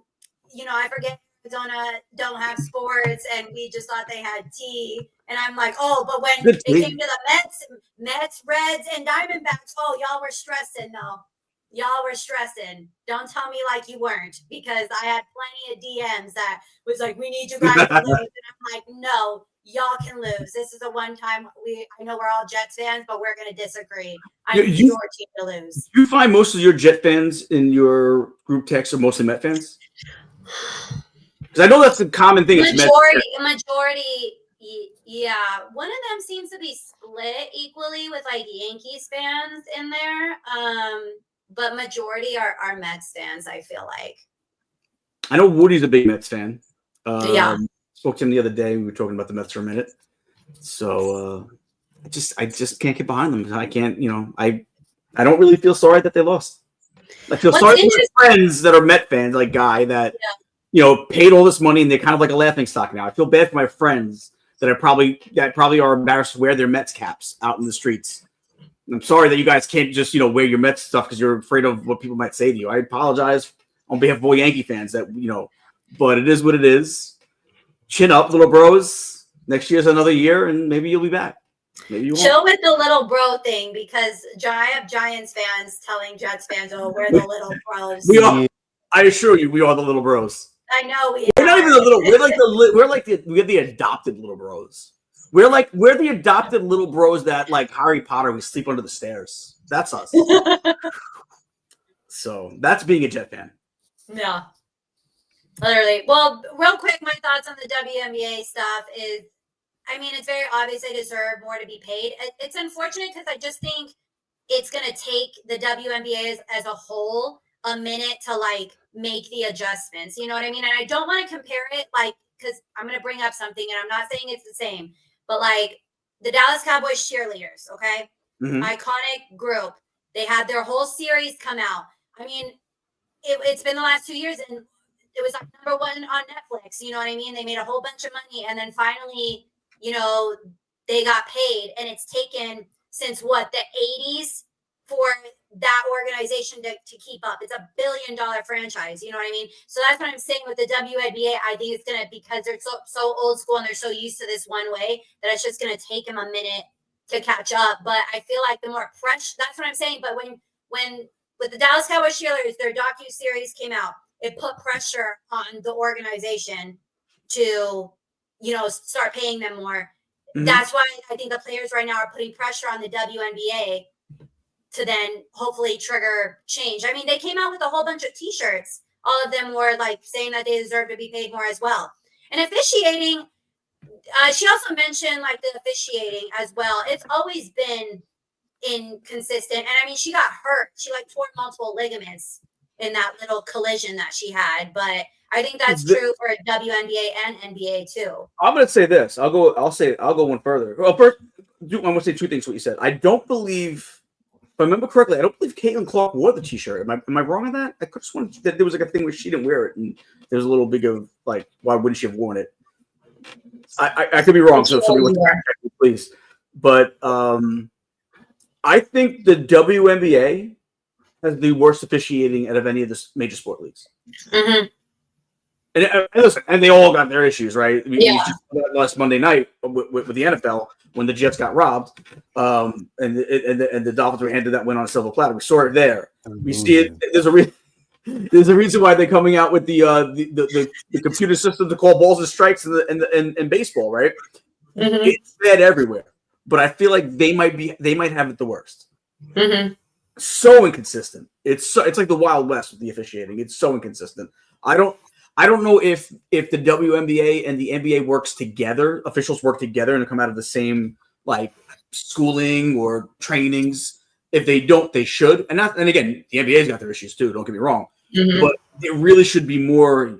forget Arizona don't have sports, and we just thought they had tea. And I'm like, oh, but when Good it tea. came to the Mets, Reds, and Diamondbacks, oh, y'all were stressing though. Y'all were stressing. Don't tell me like you weren't, because I had plenty of DMs that was like, we need you guys to lose. And I'm like, no, y'all can lose. This is a one-time. I know we're all Jets fans, but we're going to disagree. I need your team to lose. Do you find most of your Jet fans in your group text are mostly Met fans? Because I know that's a common thing. Majority, yeah. One of them seems to be split equally with like Yankees fans in there. But majority are Mets fans, I feel like. I know Woody's a big Mets fan. Yeah. Spoke to him the other day. We were talking about the Mets for a minute. So I just can't get behind them. I can't, I don't really feel sorry that they lost. I feel sorry for my friends that are Met fans, like Guy, that paid all this money and they're kind of like a laughing stock now. I feel bad for my friends that probably are embarrassed to wear their Mets caps out in the streets. I'm sorry that you guys can't just, wear your Mets stuff because you're afraid of what people might say to you. I apologize on behalf of all Yankee fans that, but it is what it is. Chin up, little bros. Next year's another year, and maybe you'll be back. Maybe you won't. Chill with the little bro thing, because I have Giants fans telling Jets fans, oh, we're the little bros. We are. I assure you, we are the little bros. I know we We're are. not even the little. We're the adopted little bros. We're the adopted little bros that, like Harry Potter, we sleep under the stairs. That's us. So that's being a Jet fan. Yeah. Literally. Well, real quick, my thoughts on the WNBA stuff is, it's very obvious they deserve more to be paid. It's unfortunate because I just think it's going to take the WNBA as a whole a minute to make the adjustments. You know what I mean? And I don't want to compare it because I'm going to bring up something, and I'm not saying it's the same, but the Dallas Cowboys cheerleaders, okay? Mm-hmm. Iconic group. They had their whole series come out. It's been the last 2 years, and it was number one on Netflix. You know what I mean? They made a whole bunch of money, and then finally, they got paid, and it's taken since the 80s for that organization to keep up. It's $1 billion franchise. You know what I mean? So that's what I'm saying with the WNBA. I think it's going to, because they're so old school and they're so used to this one way, that it's just going to take them a minute to catch up. But I feel like the more pressure, that's what I'm saying. But when with the Dallas Cowboys cheerleaders, their docu-series came out, it put pressure on the organization to, start paying them more. Mm-hmm. That's why I think the players right now are putting pressure on the WNBA to then hopefully trigger change. They came out with a whole bunch of T-shirts. All of them were saying that they deserve to be paid more as well. And officiating, she also mentioned the officiating as well. It's always been inconsistent. And she got hurt. She tore multiple ligaments in that little collision that she had. But I think that's true for WNBA and NBA too. I'm going to say this. I'll go one further. Well, first, I'm going to say two things. What you said. I don't believe. If I remember correctly, I don't believe Caitlin Clark wore the T-shirt. Am I wrong on that? I could just want that there was a thing where she didn't wear it, and there was a little bit of why wouldn't she have worn it? I could be wrong, so somebody would fact check me, please. But I think the WNBA has the worst officiating out of any of the major sport leagues. Mm-hmm. And listen, and they all got their issues, right? We just last Monday night with the NFL when the Jets got robbed, and the Dolphins were handed that win on a silver platter. We saw it there. We see it. There's a reason why they're coming out with the computer system to call balls and strikes in baseball, right? Mm-hmm. It's bad everywhere, but I feel like they might have it the worst. Mm-hmm. So inconsistent. It's like the Wild West with the officiating. It's so inconsistent. I don't know if the WNBA and the NBA works together, officials work together and come out of the same schooling or trainings. If they don't, they should. And again, the NBA's got their issues too. Don't get me wrong, but it really should be more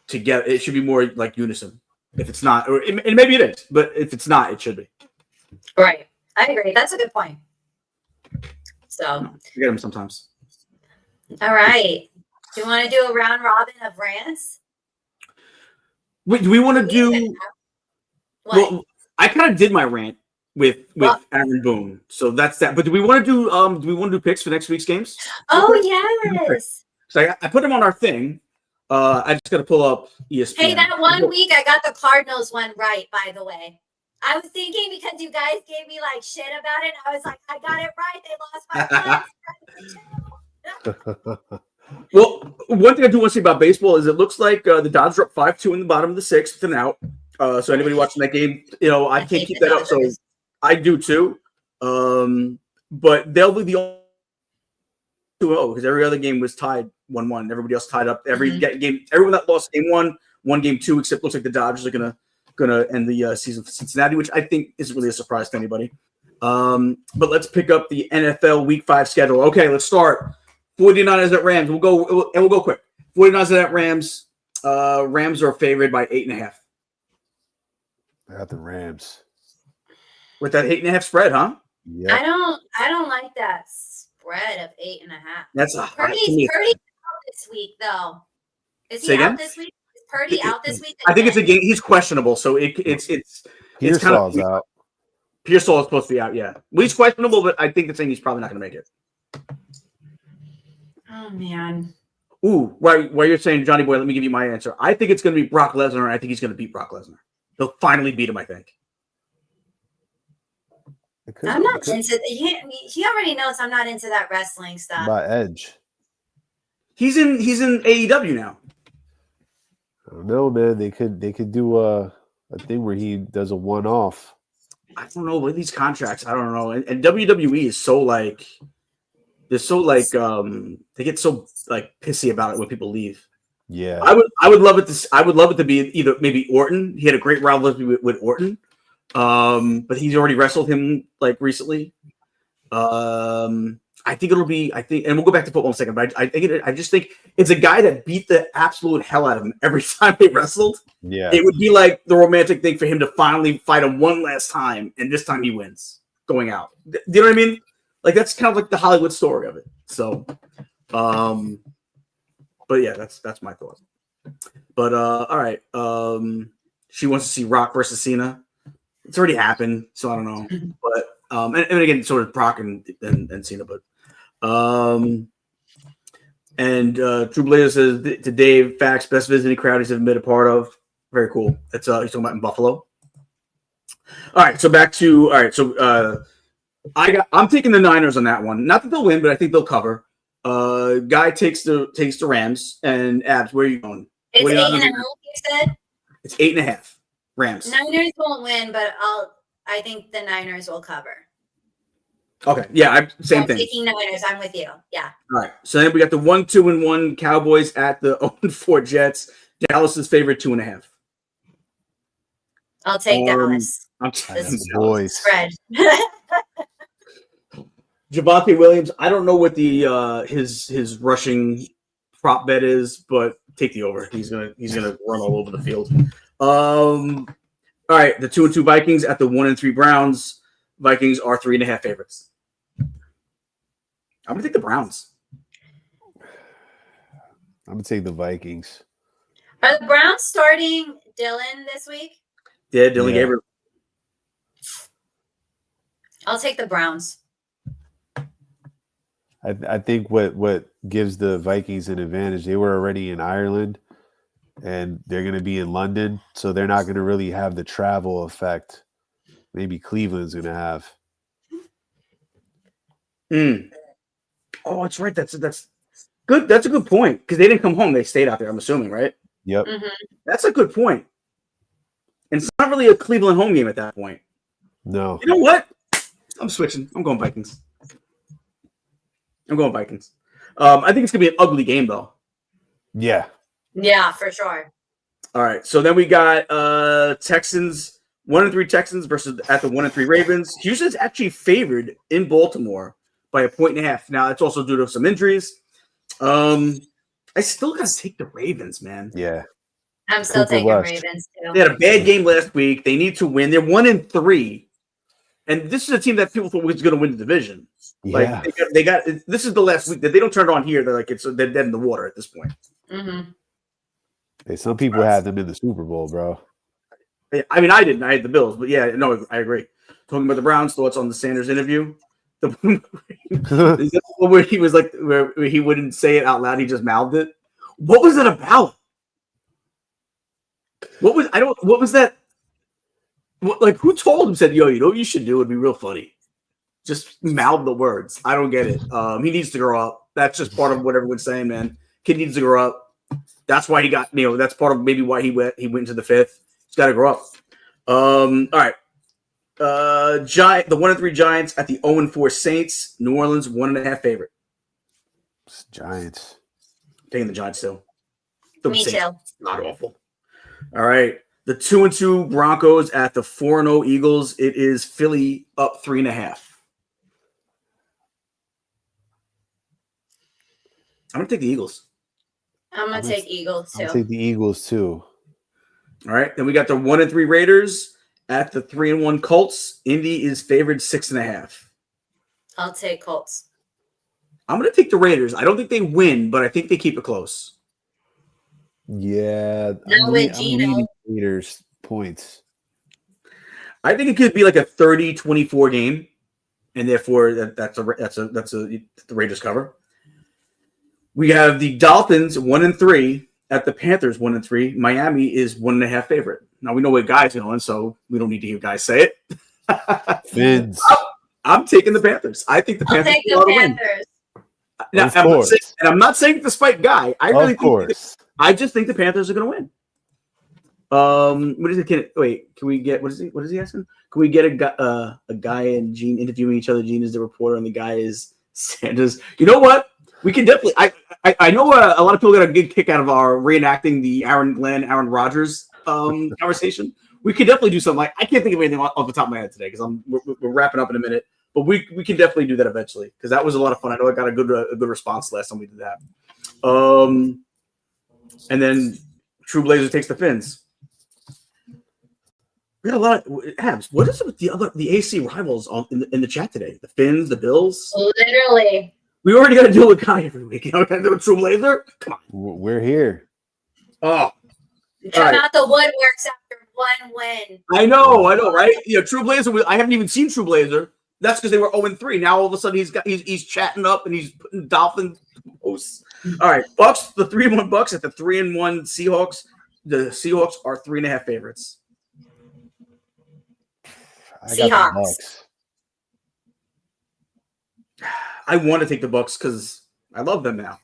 together. It should be more unison. If it's not, and maybe it is, but if it's not, it should be. Right. I agree. That's a good point. So I get them sometimes. All right. Do you want to do a round robin of rants? Wait, do we want to do? What? Well, I kind of did my rant with Aaron Boone, so that's that. But do we want to do picks for next week's games? Oh yes. So I put them on our thing. I just got to pull up ESPN. Hey, that one week I got the Cardinals one right, by the way. I was thinking because you guys gave me like shit about it. I was like, I got it right. They lost by 1. Well, one thing I do want to say about baseball is it looks like the Dodgers are up 5-2 in the bottom of the 6th with an out. So anybody watching that game, I can't keep that up. So I do too. But they'll be the only 2-0 because every other game was tied 1-1. Everybody else tied up. Every game, everyone that lost game 1 won game 2, except looks like the Dodgers are gonna end the season for Cincinnati, which I think isn't really a surprise to anybody. But let's pick up the NFL Week 5 schedule. Okay, let's start. 49ers at Rams. We'll go quick. 49ers at Rams. Rams are favored by 8.5. I got the Rams. With that 8.5 spread, huh? Yeah. I don't like that spread of 8.5. That's a Purdy's out this week, though. Is he out this week? Is Purdy out this week? I think it's a game. He's questionable, so it's Pearsall's out. Pearsall is supposed to be out. Yeah, well, he's questionable, but I think it's saying he's probably not going to make it. Oh man. Ooh, while you're saying Johnny Boy, let me give you my answer. I think it's going to be Brock Lesnar, and I think he's going to beat Brock Lesnar. He'll finally beat him, I think. I'm not into he already knows I'm not into that wrestling stuff. By Edge. He's in AEW now. I don't know, man. They could do a thing where he does a one-off. I don't know with these contracts. I don't know. And WWE is so like they're so like they get so like pissy about it when people leave. Yeah. I would love it to be either maybe Orton. He had a great rivalry with Orton. But he's already wrestled him like recently. I think and we'll go back to football in a second, but I just think it's a guy that beat the absolute hell out of him every time they wrestled. Yeah. It would be like the romantic thing for him to finally fight him one last time, and this time he wins going out. Do you know what I mean? Like that's kind of like the Hollywood story of it. So, but yeah, that's my thought. But all right. She wants to see Rock versus Cena. It's already happened, so I don't know. But and again, sort of Brock and Cena, but True Blazer says to Dave, facts, best visiting crowd he's ever been a part of. Very cool. That's he's talking about in Buffalo. All right, so back to So I'm taking the Niners on that one. Not that they'll win, but I think they'll cover. Guy takes the Rams, and Abs, where are you going? It's 8.5. You said it's 8.5. Rams. Niners won't win, but I think the Niners will cover. Okay. Yeah, same thing. Taking Niners, I'm with you. Yeah. All right. So then we got the 1-2-1 Cowboys at the 0-4 Jets. Dallas's favorite 2.5. I'll take Dallas. I'm boys. Spread. Javonte Williams. I don't know what the his rushing prop bet is, but take the over. He's gonna run all over the field. All right, the 2-2 Vikings at the 1-3 Browns. Vikings are 3.5 favorites. I'm gonna take the Browns. I'm gonna take the Vikings. Are the Browns starting Dylan this week? Yeah, Dylan Gabriel. I'll take the Browns. I think what gives the Vikings an advantage, they were already in Ireland and they're going to be in London, so they're not going to really have the travel effect maybe Cleveland's going to have. Oh, that's right. That's good. That's a good point because they didn't come home. They stayed out there, I'm assuming, right? Yep. Mm-hmm. That's a good point. And it's not really a Cleveland home game at that point. No. You know what? I'm switching. I'm going Vikings. I think it's going to be an ugly game, though. Yeah. Yeah, for sure. All right. So then we got Texans, 1-3 Texans versus at the 1-3 Ravens. Houston's actually favored in Baltimore by 1.5. Now, that's also due to some injuries. I still got to take the Ravens, man. Yeah. I'm still taking Ravens, too. They had a bad game last week. They need to win. They're 1-3. And this is a team that people thought was going to win the division. Yeah. Like they got this is the last week that they don't turn it on here. They're like they're dead in the water at this point. Mm-hmm. Hey, some people had them in the Super Bowl, bro. I mean, I didn't. I had the Bills, but yeah, no, I agree. Talking about the Browns, thoughts on the Sanders interview? Where he was like, where he wouldn't say it out loud, he just mouthed it. What was it about? What was that? Like, who told him, said, yo, you know what you should do? It'd be real funny. Just mouth the words. I don't get it. He needs to grow up. That's just part of what everyone's saying, man. Kid needs to grow up. That's why he got, that's part of maybe why he went into the fifth. He's got to grow up. All right. The 1-3 Giants at the 0-4 Saints. New Orleans 1.5 favorite. It's Giants. Taking the Giants still. Me too. Not awful. All right. The 2-2 Broncos at the 4-0 Eagles. It is Philly up 3.5. I'm gonna take the Eagles. I'm gonna take Eagles too. I'll take the Eagles too. All right. Then we got the 1-3 Raiders at the 3-1 Colts. Indy is favored 6.5. I'll take Colts. I'm gonna take the Raiders. I don't think they win, but I think they keep it close. Yeah, Not with Gino. I'm leading Raiders points. I think it could be like a 30-24 game, and therefore that's the Raiders cover. We have the Dolphins 1-3 at the Panthers 1-3. Miami is 1.5 favorite. Now we know what guys going, so we don't need to hear guys say it. Fins. I'm taking the Panthers. I think the I'll Panthers take the Panthers. Now, I'm not saying despite Guy. I really think I just think the Panthers are going to win. What is it? Can we get what is he asking? Can we get a guy and Gene interviewing each other? Gene is the reporter, and the guy is Sanders. You know what? We can definitely. I know a lot of people got a good kick out of our reenacting the Aaron Rodgers conversation. We could definitely do something. I can't think of anything off the top of my head today because we're wrapping up in a minute. But we can definitely do that eventually because that was a lot of fun. I know I got a good response last time we did that. And then True Blazer takes the Fins. We got a lot of abs. What is it with the AC rivals in the chat today? The Fins, the Bills. Literally. We already got to deal with Kai every week. You know, got to deal with True Blazer. Come on, we're here. Oh, come out the woodworks after one win. I know, right? True Blazer. I haven't even seen True Blazer. That's because they were 0-3. Now all of a sudden he's chatting up and he's putting Dolphin posts. All right, Bucks. The 3-1 Bucks at the 3-1 Seahawks. The Seahawks are 3.5 favorites. Seahawks. I want to take the Bucks because I love them now.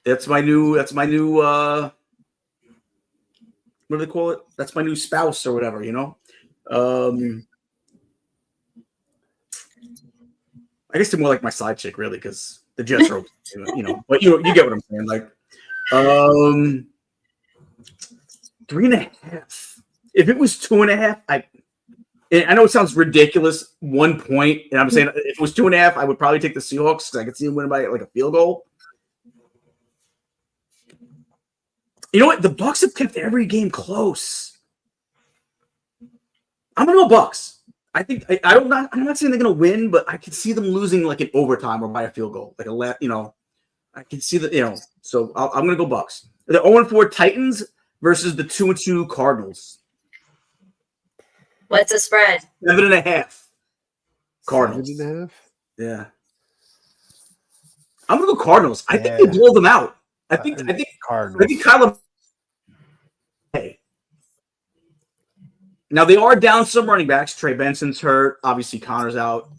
That's my new what do they call it? That's my new spouse or whatever, I guess they're more like my side chick, really, because the Jets are, but you get what I'm saying. Like, 3.5. If it was 2.5, I know it sounds ridiculous. 1 point, and I'm saying if it was 2.5, I would probably take the Seahawks because I could see them winning by like a field goal. You know what? The Bucks have kept every game close. I'm gonna go Bucks. I think I'm not saying they're gonna win, but I can see them losing like in overtime or by a field goal, like I can see that, So I'm gonna go Bucks. The 0-4 Titans versus the 2-2 Cardinals. What's the spread? 7.5. Cardinals. 7.5. Yeah. I'm gonna go Cardinals. I think they blow them out. I think Cardinals. I think Kyler. Hey. Now they are down some running backs. Trey Benson's hurt. Obviously, Connor's out.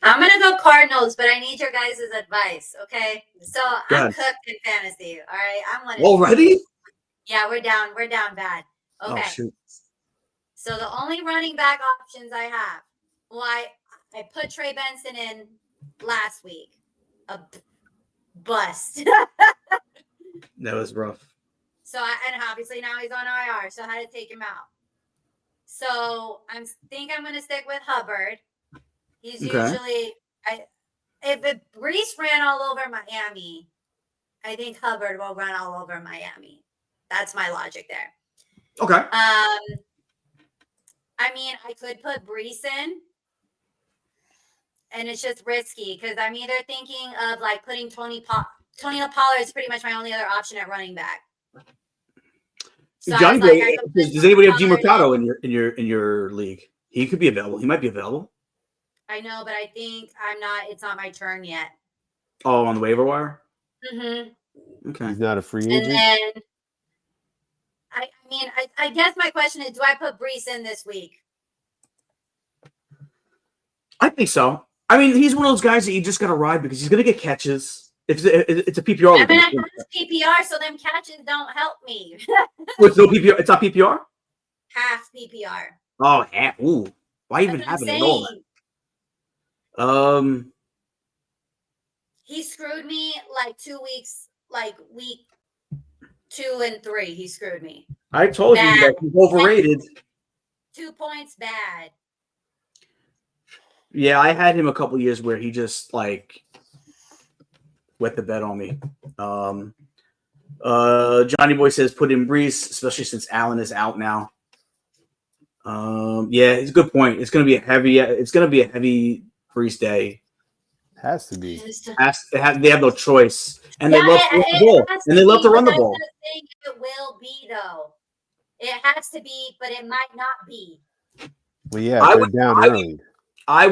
I'm gonna go Cardinals, but I need your guys' advice. Okay, so I'm cooked in fantasy. All right, I'm one. Already? Yeah, we're down. We're down bad. Okay. Oh, shoot. So the only running back options I have. Well, I put Trey Benson in last week. A bust. That was rough. So and obviously now he's on IR, so I had to take him out. So I think I'm going to stick with Hubbard. He's usually if Brees ran all over Miami, I think Hubbard will run all over Miami. That's my logic there. Okay. I mean, I could put Brees in, and it's just risky because I'm either thinking of like putting Tony Pollard is pretty much my only other option at running back. So Johnny, does anybody have Mercado in your league? He could be available. He might be available. I know, but I think it's not my turn yet. Oh, on the waiver wire? Mm-hmm. Okay. He's not a free agent? And then mean, I guess my question is, do I put Brees in this week? I think so. I mean, he's one of those guys that you just got to ride because he's going to get catches. It's a PPR. I mean, I have PPR, so them catches don't help me. With no PPR, it's not PPR. Half PPR. Oh, half. Ooh, why even That's have it at all? He screwed me like 2 weeks, like week 2 and 3. He screwed me. I told you that he's overrated. 2 points bad. Yeah, I had him a couple years where he just like wet the bed on me. Johnny Boy says put in Brees, especially since Allen is out now. Yeah, it's a good point. It's gonna be a heavy Brees day. Has to be. They have no choice, and they love to run the ball. And they love to run the ball. It will be though. It has to be, but it might not be. Well, yeah, they're down early. I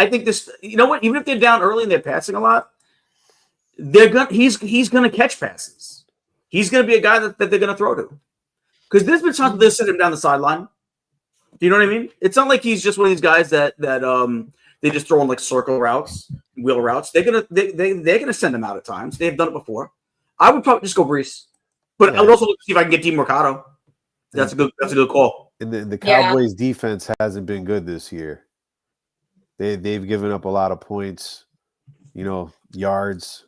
think this. You know what? Even if they're down early and they're passing a lot, he's gonna catch passes. He's gonna be a guy that they're gonna throw to. Because there's been times they send him down the sideline. Do you know what I mean? It's not like he's just one of these guys that they just throw in like circle routes, wheel routes. They're gonna send him out at times. They've done it before. I would probably just go Brees, but I would also look to see if I can get Dean Mercado. That's a good call. And the Cowboys' defense hasn't been good this year. They've given up a lot of points, yards.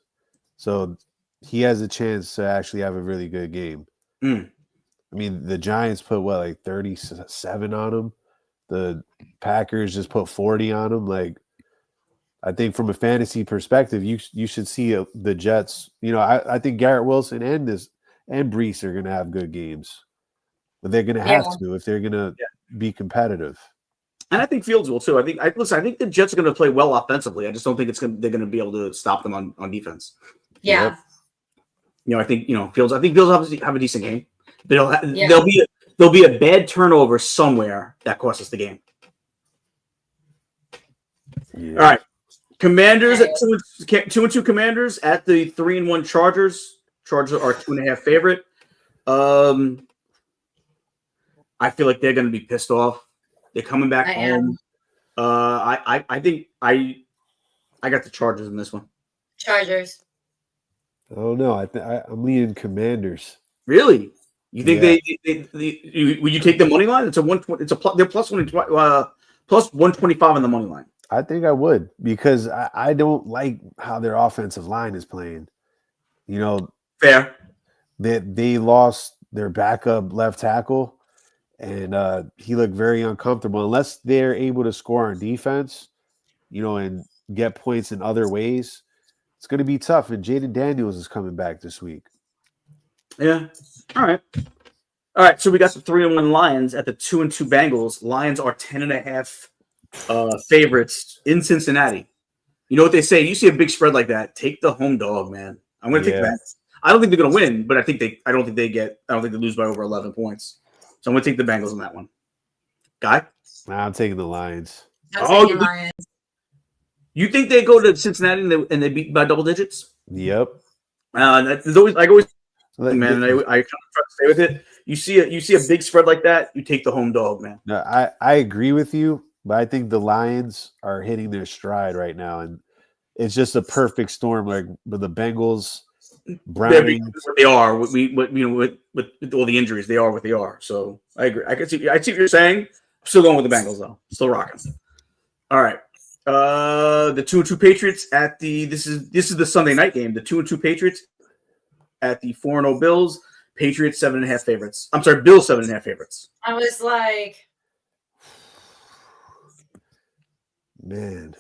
So he has a chance to actually have a really good game. I mean, the Giants put like 37 on him. The Packers just put 40 on him. Like, I think from a fantasy perspective, you should see the Jets. I think Garrett Wilson and Brees are going to have good games, but they're going to have to if they're going to be competitive. And I think Fields will too. I think the Jets are going to play well offensively. I just don't think they're going to be able to stop them on defense. Yeah. Yep. I think Fields. I think Fields obviously have a decent game. There'll be a bad turnover somewhere that costs us the game. Yeah. All right, Commanders at 2-2 Commanders at the 3-1 Chargers. Chargers are 2.5 favorite. I feel like they're going to be pissed off. They're coming back home. I think I got the Chargers in this one. Chargers. I don't know. I'm leaning Commanders. Really? You think would you take the money line? They're plus 125 on the money line. I think I would because I don't like how their offensive line is playing. Fair. They lost their backup left tackle, and he looked very uncomfortable. Unless they're able to score on defense, and get points in other ways, it's going to be tough. And Jaden Daniels is coming back this week. Yeah. All right. So we got the 3-1 Lions at the 2-2 Bengals. Lions are 10.5 favorites in Cincinnati. You know what they say? You see a big spread like that, take the home dog, man. I'm going to take that. I don't think they're going to win, but I don't think they lose by over 11 points. So I'm going to take the Bengals on that one. Guy? I'm taking the Lions. Lions. You think they go to Cincinnati and they beat by double digits? Yep. I try to stay with it. You see a big spread like that, you take the home dog, man. No, I agree with you, but I think the Lions are hitting their stride right now, and it's just a perfect storm. Like with the Bengals, Browning, they are. With all the injuries, they are what they are. So I agree. I see what you're saying. I'm still going with the Bengals though. Still rocking. All right. The 2-2 Patriots at the this is the Sunday night game. The 2-2 Patriots at the 4-0 Bills. Patriots 7.5 favorites. I'm sorry, Bills 7.5 favorites. I was like, man,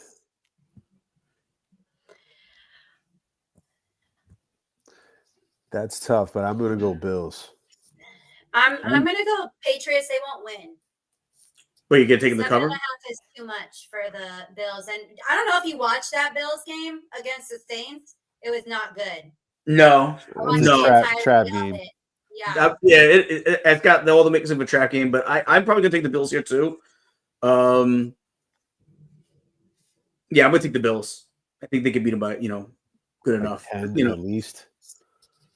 that's tough. But I'm going to go Bills. I'm going to go Patriots. They won't win. Wait, you get taking the cover? 7.5 is too much for the Bills, and I don't know if you watched that Bills game against the Saints. It was not good. No. Trap game. Yeah. It's got all the makings of a trap game, but I'm probably gonna take the Bills here too. I'm gonna take the Bills. I think they could beat them by good enough. 10 at least.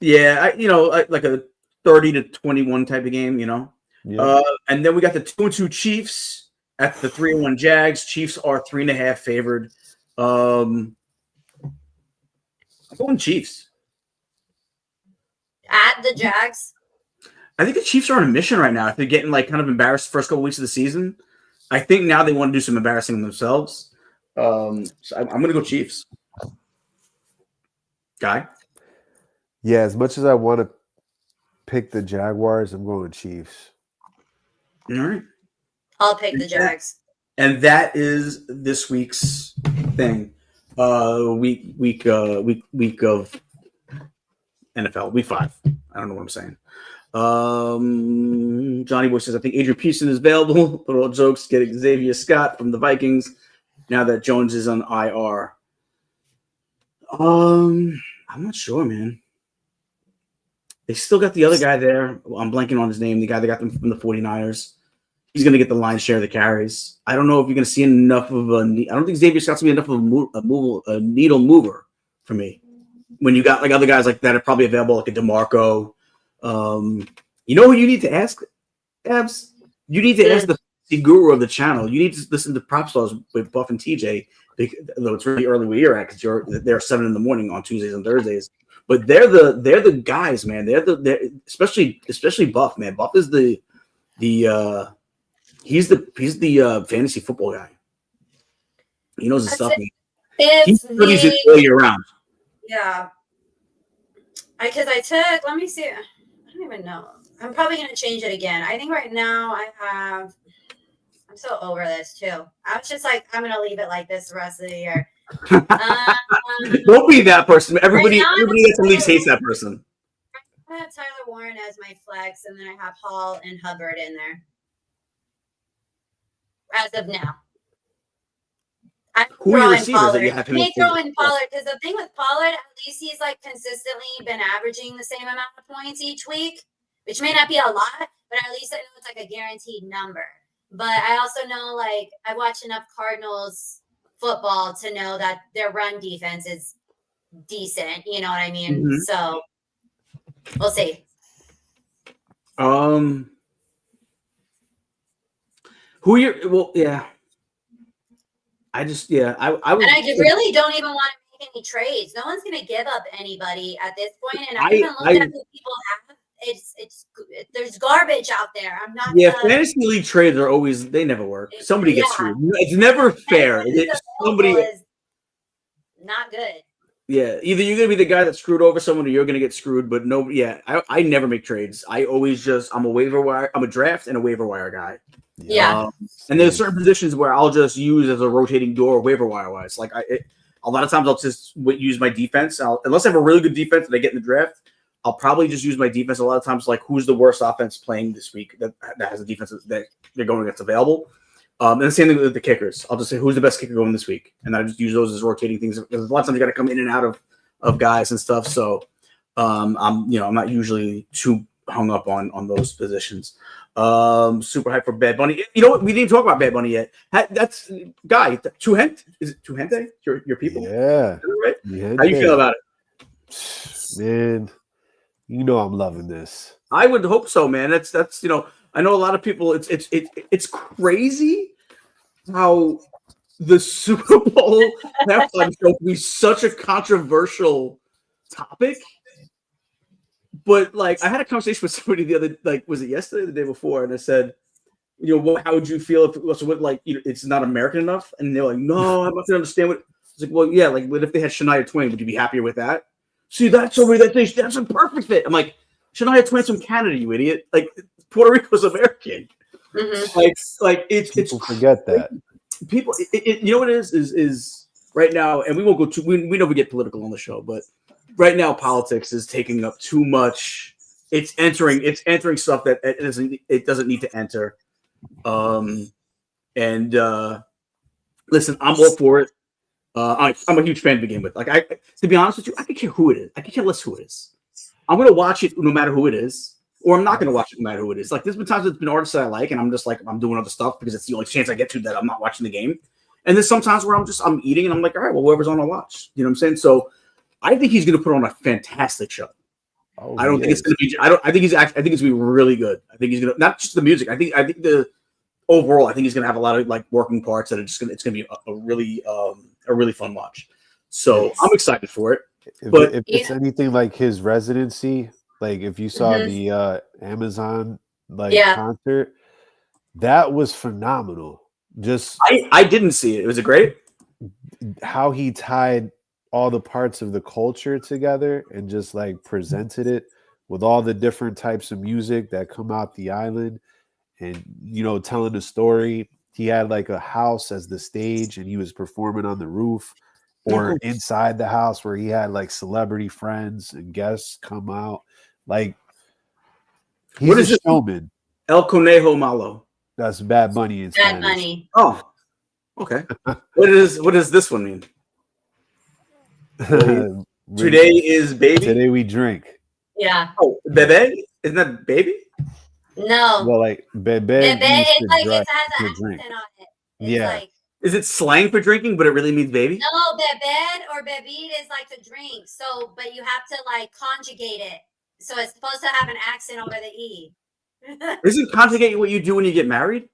Yeah, they'll 30-21 type of game, Yeah. And then we got the 2-2 Chiefs at the 3-1 Jags. Chiefs are 3.5 favored. I'm going Chiefs. At the Jags. I think the Chiefs are on a mission right now. If they're getting like kind of embarrassed the first couple weeks of the season, I think now they want to do some embarrassing themselves. So I'm going to go Chiefs. Guy? Yeah, as much as I want to pick the Jaguars, I'm going Chiefs. All right. I'll pick the Jags. And that is this week's thing. Week of NFL, week 5. I don't know what I'm saying. Johnny Boy says, I think Adrian Peterson is available. Little jokes, getting Xavier Scott from the Vikings now that Jones is on IR. I'm not sure, man. They still got the other guy there. I'm blanking on his name. The guy that got them from the 49ers. He's going to get the lion's share of the carries. I don't know if you're going to see enough of a. I don't think Xavier Scott's going to be enough of a needle mover for me. When you got like other guys like that are probably available, like a DeMarco. You know who you need to ask, Abs? You need to ask the guru of the channel. You need to listen to Prop Stars with Buff and TJ, though it's really early where you're at because they're 7 in the morning on Tuesdays and Thursdays. But they're the guys, man. They're especially Buff, man. Buff is he's the fantasy football guy. He knows his stuff. He studies it all year round. Yeah. Because I took, let me see. I don't even know. I'm probably going to change it again. I think right now I'm so over this too. I was just like, I'm going to leave it like this the rest of the year. Don't be that person. Everybody that's at least hates that person. I have Tyler Warren as my flex, and then I have Hall and Hubbard in there. As of now. Who are your receivers that you have him in Pollard, because the thing with Pollard, at least he's like consistently been averaging the same amount of points each week, which may not be a lot, but at least I know it's like a guaranteed number. But I also know, like, I watch enough Cardinals football to know that their run defense is decent. You know what I mean? Mm-hmm. So we'll see. Who you're? Well, yeah. I would. And I really don't even want to make any trades. No one's going to give up anybody at this point. And I even looked at who people have. There's garbage out there. I'm not. Yeah, fantasy league trades are always. They never work. Somebody gets screwed. It's never fair. Somebody is not good. Yeah, either you're gonna be the guy that screwed over someone, or you're gonna get screwed. But no, yeah, I never make trades. I always I'm a waiver wire. I'm a draft and a waiver wire guy. Yeah. And there's certain positions where I'll just use as a rotating door waiver wire wise. Like a lot of times I'll just use my defense. Unless I have a really good defense and I get in the draft, I'll probably just use my defense. A lot of times, like who's the worst offense playing this week that has a defense that they're going against available. And the same thing with the kickers. I'll just say who's the best kicker going this week, and I just use those as rotating things. Because a lot of times you got to come in and out of guys and stuff. So I'm not usually too hung up on those positions. Super hype for Bad Bunny. You know what? We didn't talk about Bad Bunny yet. That's Guy. Tuhente? Is it Tuhente? Your people? Yeah. Right? How you feel about it? Man, you know I'm loving this. I would hope so, man. That's I know a lot of people. It's crazy how the Super Bowl halftime show can be such a controversial topic. But like, I had a conversation with somebody the other, was it yesterday or the day before? And I said, how would you feel if it was it's not American enough? And they're like, no, I'm not gonna understand what. It's like, well, yeah, like, what if they had Shania Twain? Would you be happier with that? See, that's that's a perfect fit. I'm like, Shania Twain's from Canada, you idiot. Like, Puerto Rico's American. Mm-hmm. Like it's people forget that. People, you know what it is right now, and we won't go too. We know we get political on the show, but right now politics is taking up too much. It's entering stuff that it doesn't need to enter. Listen, I'm all for it. I'm a huge fan to begin with. Like, to be honest with you, I could care who it is. I could care less who it is. I'm gonna watch it no matter who it is, or I'm not gonna watch it no matter who it is. Like, there's been times it's been artists that I like, and I'm just like, I'm doing other stuff because it's the only chance I get to that I'm not watching the game. And there's sometimes where I'm eating and I'm like, all right, well, whoever's on, I'll watch. You know what I'm saying? So I think he's gonna put on a fantastic show. Oh, I don't think it's going to be. I think he's. I think it's going to be really good. I think he's going to not just the music. I think the overall. I think he's going to have a lot of like working parts that are just going. It's going to be a really fun watch. So I'm excited for it. If it's anything like his residency, like if you saw the Amazon concert, that was phenomenal. Just I didn't see it. Was it great? How he tied all the parts of the culture together and just like presented it with all the different types of music that come out the island, and telling the story. He had like a house as the stage, and he was performing on the roof or inside the house where he had like celebrity friends and guests come out. Like, he's what is a showman. El Conejo Malo. That's Bad Bunny in Spanish. Bad Bunny. Oh, okay. What does this one mean? Today is baby. Today we drink. Yeah. Oh, bebe? Isn't that baby? No. Well, like bebe It's like dry, it has an drink. accent on it. It's like, is it slang for drinking, but it really means baby? no, bebed or bebid is like to drink. So, but you have to like conjugate it. So it's supposed to have an accent over the E. Isn't conjugate what you do when you get married?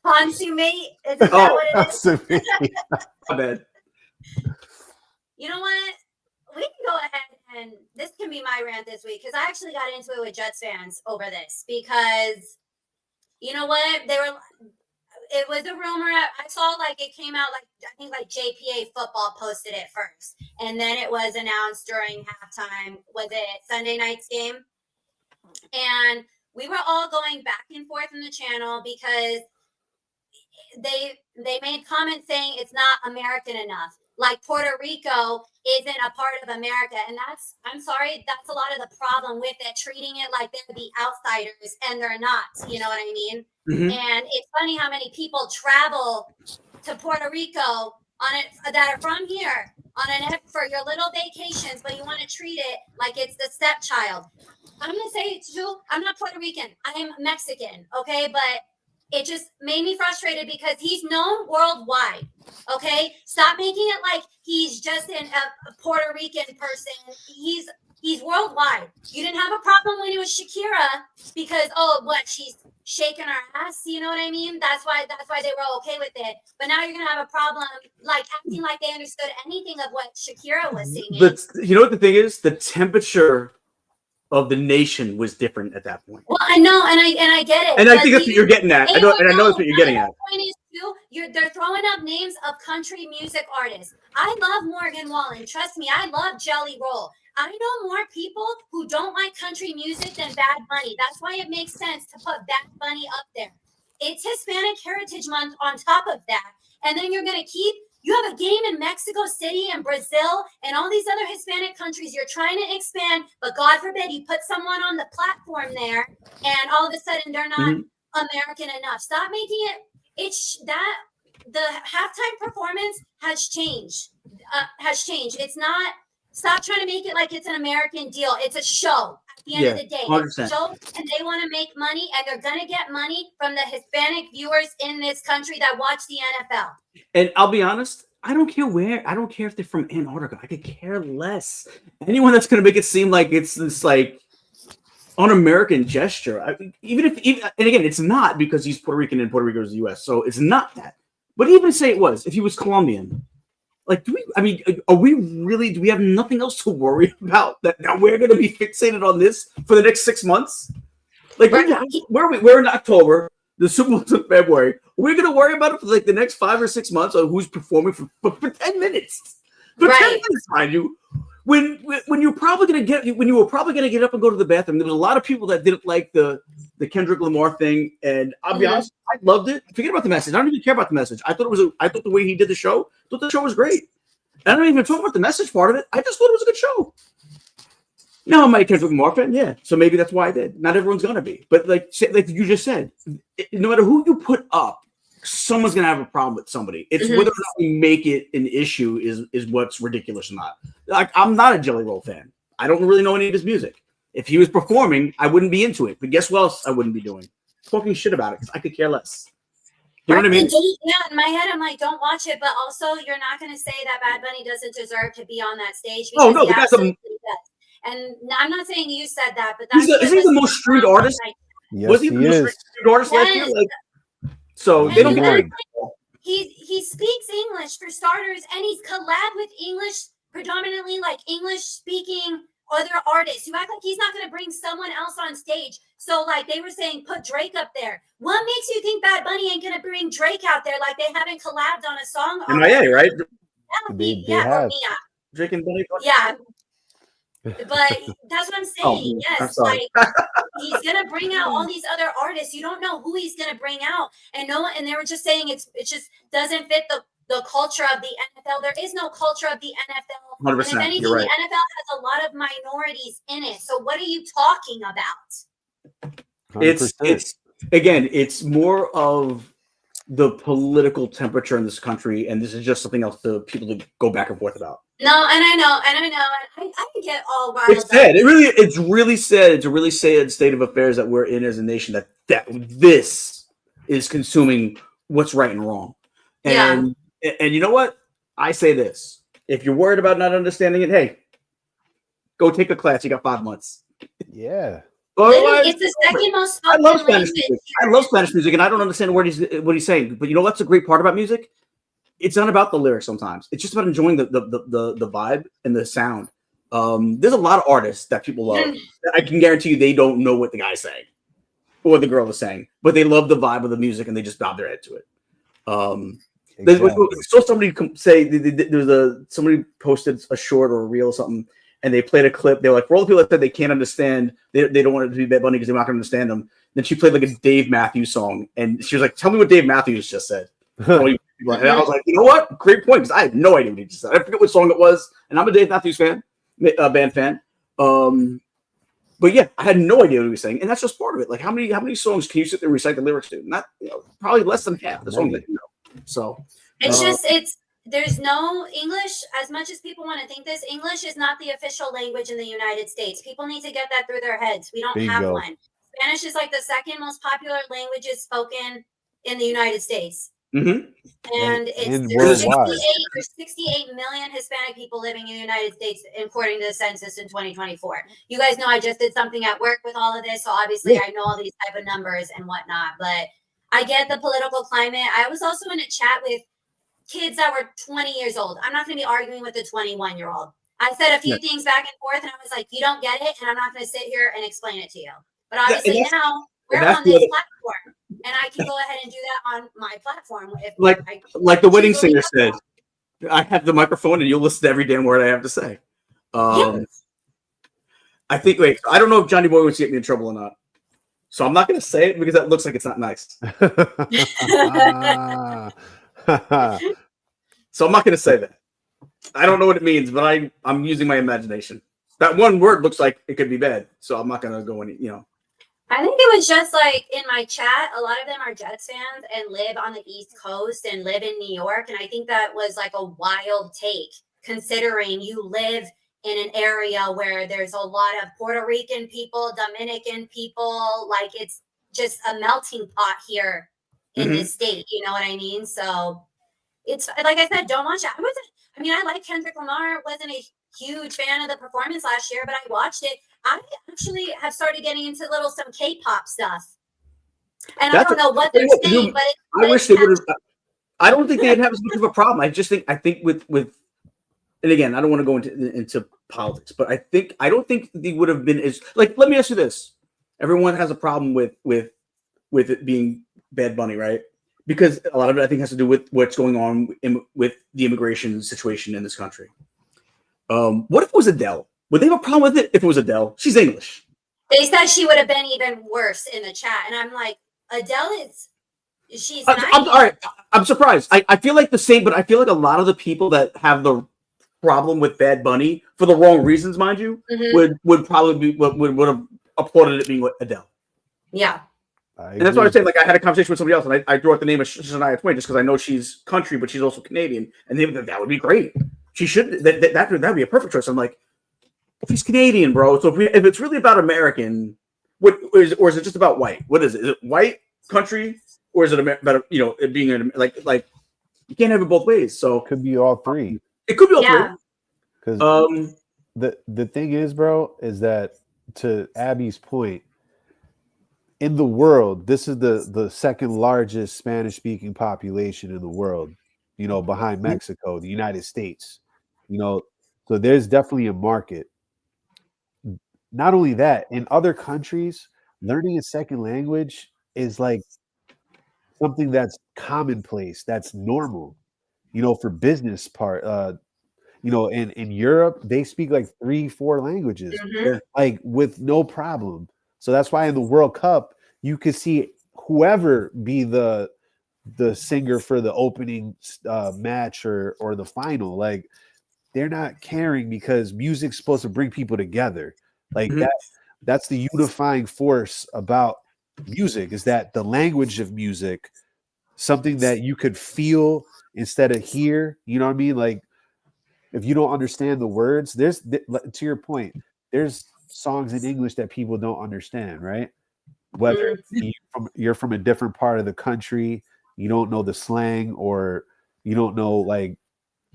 Consummate? Is that what it is? My bad. You know what? We can go ahead and this can be my rant this week because I actually got into it with Jets fans over this because you know what? It was a rumor. I saw like it came out like I think like JPA Football posted it first, and then it was announced during halftime. Was it Sunday night's game? And we were all going back and forth in the channel because they made comments saying it's not American enough. Like Puerto Rico isn't a part of America. And I'm sorry, that's a lot of the problem with it, treating it like they're the outsiders and they're not. You know what I mean? Mm-hmm. And it's funny how many people travel to Puerto Rico on it that are from here for your little vacations, but you want to treat it like it's the stepchild. I'm going to say it too. I'm not Puerto Rican. I'm Mexican. Okay. But it just made me frustrated because he's known worldwide. Okay. Stop making it like he's just a Puerto Rican person. He's worldwide. You didn't have a problem when it was Shakira because, she's shaking her ass. You know what I mean? That's why they were okay with it. But now you're going to have a problem like acting like they understood anything of what Shakira was singing. But you know what the thing is? The temperature of the nation was different at that point. Well, I know, and I get it. And I think that's what you're getting at. I know that's what you're getting at. The point is too, they're throwing up names of country music artists. I love Morgan Wallen. Trust me, I love Jelly Roll. I know more people who don't like country music than Bad Bunny. That's why it makes sense to put Bad Bunny up there. It's Hispanic Heritage Month on top of that. And then you're going to you have a game in Mexico City and Brazil and all these other Hispanic countries. You're trying to expand, but God forbid you put someone on the platform there and all of a sudden they're not American enough. Stop making it. The halftime performance has changed. It's not. Stop trying to make it like it's an American deal. It's a show. At the end of the day, 100%. It's a show, and they want to make money, and they're going to get money from the Hispanic viewers in this country that watch the NFL. And I'll be honest, I don't care where. I don't care if they're from Antarctica. I could care less. Anyone that's going to make it seem like it's this like un-American gesture. And again, it's not because he's Puerto Rican and Puerto Rico is the U.S. So it's not that. But even say it was, if he was Colombian. Like, do we have nothing else to worry about that now we're going to be fixated on this for the next 6 months? Like, we're in October, the Super Bowl's in February. We're going to worry about it for like the next 5 or 6 months on who's performing for 10 minutes. For 10 minutes, mind you. When you were probably going to get up and go to the bathroom, there was a lot of people that didn't like the Kendrick Lamar thing, and I'll be honest, I loved it. Forget about the message. I don't even care about the message. I thought the way he did the show, was great. And I don't even talk about the message part of it. I just thought it was a good show. No, I'm a Kendrick Lamar fan, yeah. So maybe that's why I did. Not everyone's gonna be, but like you just said, no matter who you put up, someone's gonna have a problem with somebody. It's whether or not we make it an issue is what's ridiculous or not. Like, I'm not a Jelly Roll fan. I don't really know any of his music. If he was performing, I wouldn't be into it. But guess what else I wouldn't be doing? Talking shit about it because I could care less. You know what I mean? Yeah, in my head, I'm like, don't watch it. But also, you're not going to say that Bad Bunny doesn't deserve to be on that stage. Oh, no, he absolutely does. And I'm not saying you said that, but Isn't he the most streamed artist? Yes, Was he the most is. streamed artist last year? Yes. Like, so And they don't he get won. it. He speaks English for starters, and he's collabed with English, predominantly like English speaking other artists. You act like he's not going to bring someone else on stage. So like they were saying, put Drake up there. What makes you think Bad Bunny ain't going to bring Drake out there like they haven't collabed on a song already? MIA, right? They Yeah, or have. Mia. Drake and Bunny. Yeah. But that's what I'm saying. Oh, I'm Yes, sorry. like he's gonna bring out all these other artists. You don't know who he's gonna bring out, and no one. And they were just saying it just doesn't fit the culture of the NFL. There is no culture of the NFL. 100%. And if anything, You're right. the NFL has a lot of minorities in it. So what are you talking about? 100%. It's again, it's more of the political temperature in this country, and this is just something else for people to go back and forth about. No, and I know, and I get all riled It's sad. It's really sad. It's a really sad state of affairs that we're in as a nation. That this is consuming what's right and wrong. And you know what? I say this: if you're worried about not understanding it, hey, go take a class. You got 5 months. Yeah. Literally, it's the second most I spoken love Spanish language. music. I love Spanish music, and I don't understand what he's saying. But you know what's a great part about music? It's not about the lyrics sometimes. It's just about enjoying the vibe and the sound. There's a lot of artists that people love. I can guarantee you they don't know what the guy's saying or the girl is saying, but they love the vibe of the music and they just bob their head to it. Exactly. So somebody say somebody posted a short or a reel or something, and they played a clip. They were like, for all the people that said they can't understand, they don't want it to be Bad Bunny because they're not going to understand them. Then she played like a Dave Matthews song, and she was like, "Tell me what Dave Matthews just said." And I was like, you know what? Great point, because I had no idea what he just said. I forget what song it was, and I'm a Dave Matthews fan, band fan. But yeah, I had no idea what he was saying, and that's just part of it. Like, how many songs can you sit there and recite the lyrics to? Not, probably less than half the songs that you know. So there's no English. As much as people want to think this, English is not the official language in the United States. People need to get that through their heads. We don't have one. Spanish is like the second most popular languages spoken in the United States. Mm-hmm. And it's worldwide. 68 million Hispanic people living in the United States, according to the census in 2024. You guys know I just did something at work with all of this, so obviously I know all these type of numbers and whatnot. But I get the political climate. I was also in a chat with kids that were 20 years old. I'm not going to be arguing with a 21-year-old. I said a few things back and forth, and I was like, "You don't get it, and I'm not going to sit here and explain it to you." But obviously now we're on this platform. And I can go ahead and do that on my platform. Like the wedding singer said, I have the microphone and you'll listen to every damn word I have to say. I think, I don't know if Johnny Boy wants to get me in trouble or not. So I'm not going to say it because that looks like it's not nice. So I'm not going to say that. I don't know what it means, but I'm using my imagination. That one word looks like it could be bad. So I'm not going to go any, I think it was just like in my chat, a lot of them are Jets fans and live on the East Coast and live in New York. And I think that was like a wild take, considering you live in an area where there's a lot of Puerto Rican people, Dominican people. Like, it's just a melting pot here in this state. You know what I mean? So it's like I said, don't watch it. I like Kendrick Lamar. Wasn't a huge fan of the performance last year, but I watched it. I actually have started getting into some K-pop stuff, and I don't know what they're saying, but I wish they would have. I don't think they'd have as much of a problem. I think with, and again, I don't want to go into politics, but I don't think they would have been as like. Let me ask you this: everyone has a problem with it being Bad Bunny, right? Because a lot of it, I think, has to do with what's going on with the immigration situation in this country. What if it was Adele? Would they have a problem with it if it was Adele? She's English. They said she would have been even worse in the chat. And I'm like, Adele she's nice. All right. I'm surprised. I feel like the same, but I feel like a lot of the people that have the problem with Bad Bunny, for the wrong reasons, mind you, would probably would have applauded it being Adele. Yeah. And that's what I was saying. Like, I had a conversation with somebody else, and I threw out the name of Shania Twain just because I know she's country, but she's also Canadian, and that would be great. She should that would be a perfect choice. I'm like, she's Canadian, bro. So if it's really about American, or is it just about white? What is it? Is it white country, or is it about it being like you can't have it both ways? So could be all three. It could be all three. Because the thing is, bro, is that to Abby's point, in the world, this is the second largest Spanish speaking population in the world, behind Mexico, the United States, you know, so there's definitely a market. Not only that, in other countries, learning a second language is like something that's commonplace, that's normal, for business part. In Europe, they speak like 3, 4 languages, Mhm. like with no problem. So that's why in the World Cup, you could see whoever be the singer for the opening match or the final. Like they're not caring because music's supposed to bring people together. Like Mhm. that's the unifying force about music, is that the language of music, something that you could feel instead of hear. You know what I mean? Like if you don't understand the words, to your point, there's songs in English that people don't understand, right? Whether Mhm. you're from a different part of the country, you don't know the slang, or you don't know like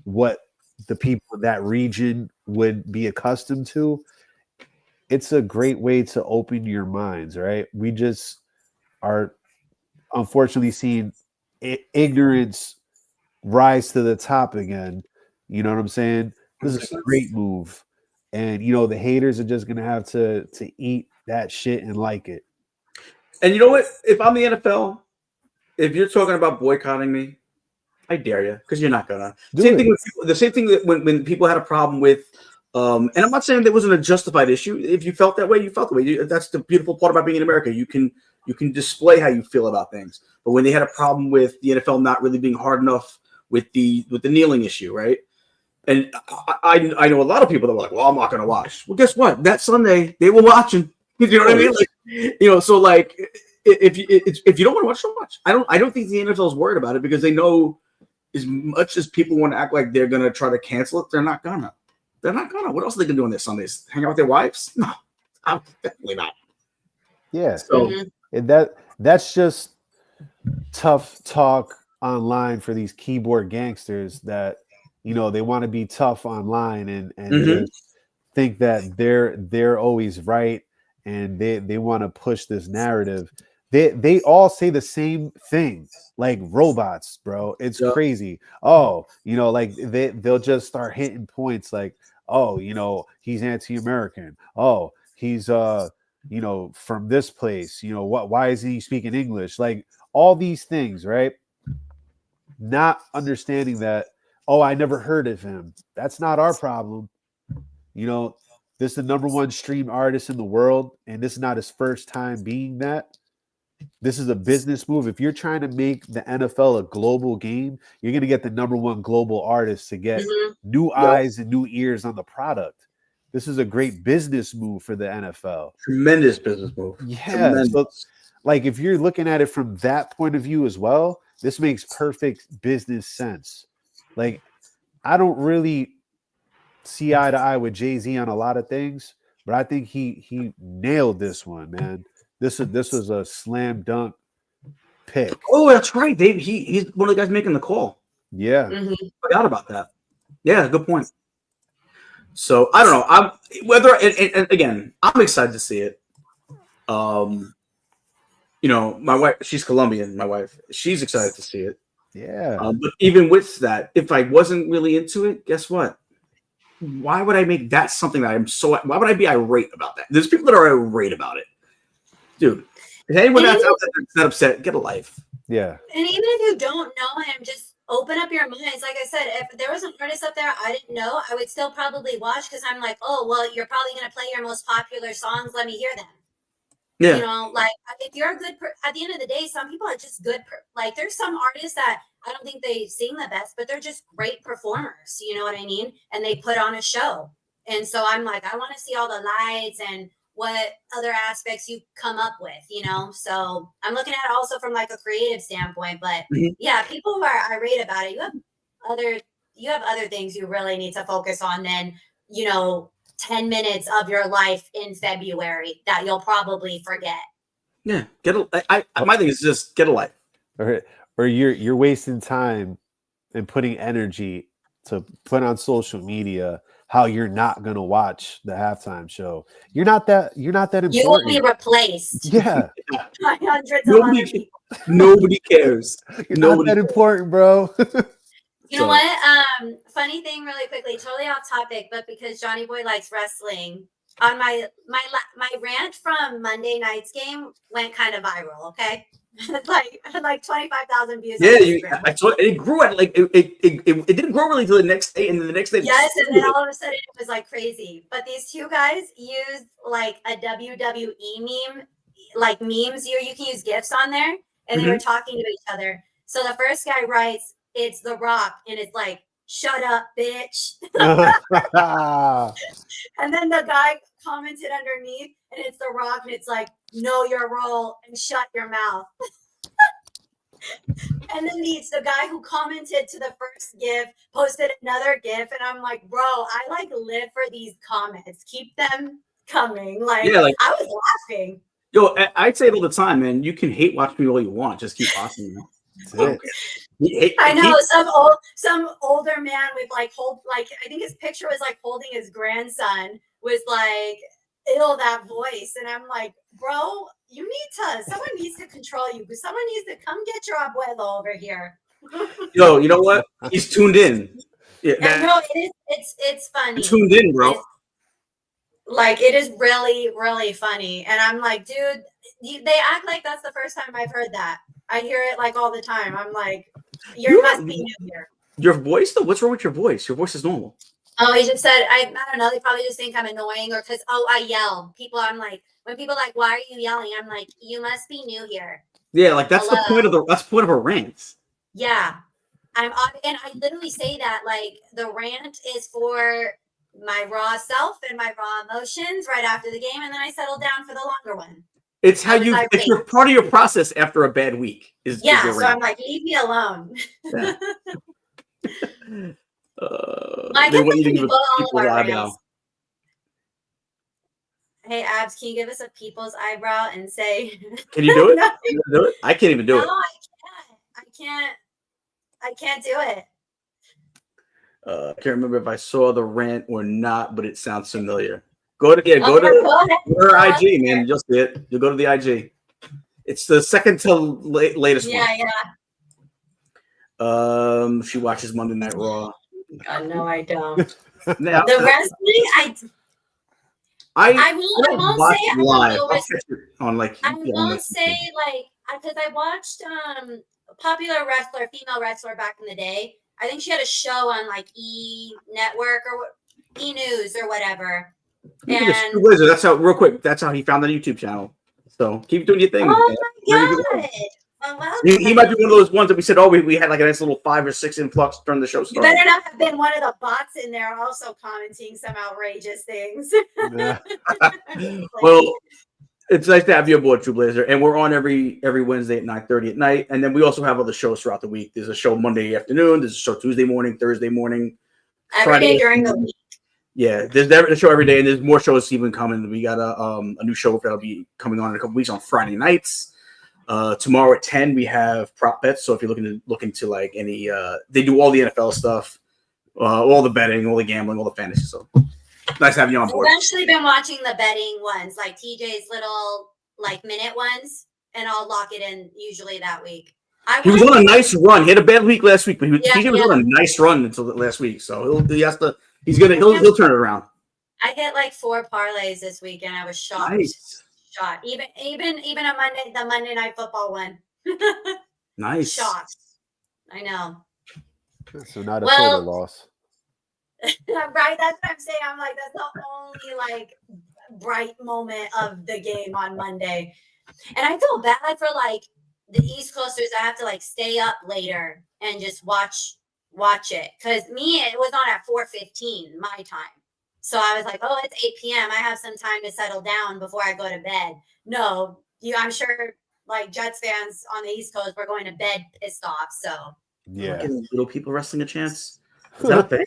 what the people in that region would be accustomed to. It's a great way to open your minds, right? We just are unfortunately seeing ignorance rise to the top again. You know what I'm saying? This is a 100%. great move. And the haters are just gonna have to eat that shit and like it. And you know what? If I'm the NFL, if you're talking about boycotting me, I dare you, because you're not gonna. Do Same it. thing with people, the same thing that when people had a problem with, and I'm not saying there wasn't a justified issue. If you felt that way, you felt the way. That's the beautiful part about being in America. You can display how you feel about things. But when they had a problem with the NFL not really being hard enough with the kneeling issue, right? And I know a lot of people that were like, "Well, I'm not gonna watch." Well, guess what? That Sunday they were watching. You know what I mean? Like, so like if you don't want to watch, don't watch. I don't think the NFL is worried about it because they know as much as people want to act like they're gonna try to cancel it, they're not gonna. They're not gonna. What else are they gonna do on their Sundays? Hang out with their wives? No, I'm definitely not. Yeah. So Mhm. And that's just tough talk online for these keyboard gangsters that they want to be tough online and mhm. just think that they're always right, and they want to push this narrative. They all say the same thing, like robots, bro. It's Yeah. crazy. Oh, like they'll just start hitting points like, oh, he's anti-American. Oh, he's from this place. Why is he speaking English? Like all these things, right? Not understanding that, oh, I never heard of him. That's not our problem. You know, this is the number one stream artist in the world, and this is not his first time being that. This is a business move. If you're trying to make the NFL a global game, you're going to get the number one global artist to get Mhm. new Yep. eyes and new ears on the product. This is a great business move for the NFL. Tremendous business move. Yeah. So, Tremendous. like, if you're looking at it from that point of view as well, this makes perfect business sense. Like, I don't really see eye to eye with Jay-Z on a lot of things, but I think he nailed this one, man. This was a slam dunk pick. Oh, that's right. He's one of the guys making the call. Yeah. Mhm. Forgot about that. Yeah, good point. So I don't know. I'm whether and again, I'm excited to see it. Um, my wife, she's Colombian. My wife, she's excited to see it. Yeah. But even with that, if I wasn't really into it, guess what? Why would I make that something that I'm so? Why would I be irate about that? There's people that are irate about it, dude. If anyone And that's even, out there that's not upset, get a life. Yeah. and even if you don't know him, just open up your minds. Like I said, if there was an artist up there I didn't know, I would still probably watch because I'm like, oh, well, you're probably going to play your most popular songs. Let me hear them. Yeah, Like if you're a at the end of the day, some people are just good. Like there's some artists that I don't think they sing the best, but they're just great performers. You know what I mean? And they put on a show. And so I'm like, I want to see all the lights and what other aspects you come up with. So I'm looking at it also from like a creative standpoint. But Mhm. yeah, people who are irate about it, other you have other things you really need to focus on than, you know, 10 minutes of your life in February that you'll probably forget. yeah. Get a. My thing is just get a life. Or or you're wasting time and putting energy to put on social media how you're not gonna watch the halftime show. You're not that important. You will be replaced Yeah. by hundreds of other people. Nobody cares. You're not that important, bro. You know what? Funny thing, really quickly, totally off topic, but because Johnny Boy likes wrestling, on my rant from Monday night's game went kind of viral. Okay, like 25,000 views. Yeah, I saw it. It grew at like it didn't grow really until the next day, and then the next day. Yes, and then all of a sudden it was like crazy. But these two guys used like a WWE meme, like memes. You can use GIFs on there, and they were talking to each other. So the first guy writes, "It's The Rock," and it's like, "Shut up, bitch." And then the guy commented underneath, and it's The Rock, and it's like, "Know your role and shut your mouth." And then the guy who commented to the first GIF posted another GIF, and I'm like, bro, I like live for these comments. Keep them coming. Like, Yeah, like I was laughing. Yo, I say it all the time, man. You can hate watch me all you want. Just keep watching me. I know some older man with like I think his picture was like holding his grandson was like, ew, that voice. And I'm like, bro, someone needs to control you. Someone needs to come get your abuelo over here. Yo, you know what? He's tuned in. Yeah, no, it's funny. Tuned in, bro. Like, it is really, really funny. And I'm like, dude, they act like that's the first time I've heard that. I hear it like all the time. I'm like, you must be new here. Your voice, though? What's wrong with your voice? Your voice is normal. Oh, he just said, I don't know. They probably just think I'm annoying or because, I yell. I'm like, when people are like, why are you yelling? I'm like, you must be new here. Yeah, like that's the point of a rant. Yeah. And I literally say that, like, the rant is for my raw self and my raw emotions right after the game, and then I settle down for the longer one. It's how it's your part of your process after a bad week. So I'm like, leave me alone. Yeah. I get the people all of our rants. Hey, Abs, can you give us a people's eyebrow and say? Can you do it? Can you do it? I can't even do it. No, I can't do it. I can't remember if I saw the rant or not, but it sounds familiar. Go to her IG, man. You'll see it. You'll go to the IG. It's the second to latest one. Yeah. She watches Monday Night Raw. God, no, I don't. Now, the wrestling, I won't say live. I won't say because I watched popular female wrestler back in the day. I think she had a show on like E Network or E News or whatever. And that's how, real quick, that's how he found the YouTube channel. So keep doing your thing. Oh my God. He might be one of those ones that we said, we had like a nice little 5 or 6 influx during the show started. You better not have been one of the bots in there also commenting some outrageous things. Yeah. Well, it's nice to have you aboard, True Blazer. And we're on every Wednesday at 9:30 at night. And then we also have other shows throughout the week. There's a show Monday afternoon. There's a show Tuesday morning, Thursday morning. Every day during the week. Yeah, there's a show every day, and there's more shows even coming. We got a new show that'll be coming on in a couple weeks on Friday nights. Tomorrow at 10 we have prop bets. So if you're looking to like any, they do all the NFL stuff, all the betting, all the gambling, all the fantasy. So nice having you on board. I've actually been watching the betting ones, like TJ's little like minute ones, and I'll lock it in usually that week. He was on a nice run. He had a bad week last week, but TJ was on a nice run until last week. So he'll turn it around. I hit like 4 parlays this week, and I was shocked. Nice. Even the Monday Night Football one. Nice. Shocked. I know. So not a total loss. Right, that's what I'm saying. I'm like, that's the only like bright moment of the game on Monday, and I feel bad for like the East Coasters. I have to like stay up later and just watch it because it was on at 4:15 my time. So I was like, it's 8 p.m. I have some time to settle down before I go to bed. No, I'm sure like Jets fans on the East Coast were going to bed pissed off. So yeah, giving little people wrestling a chance. Is that a thing?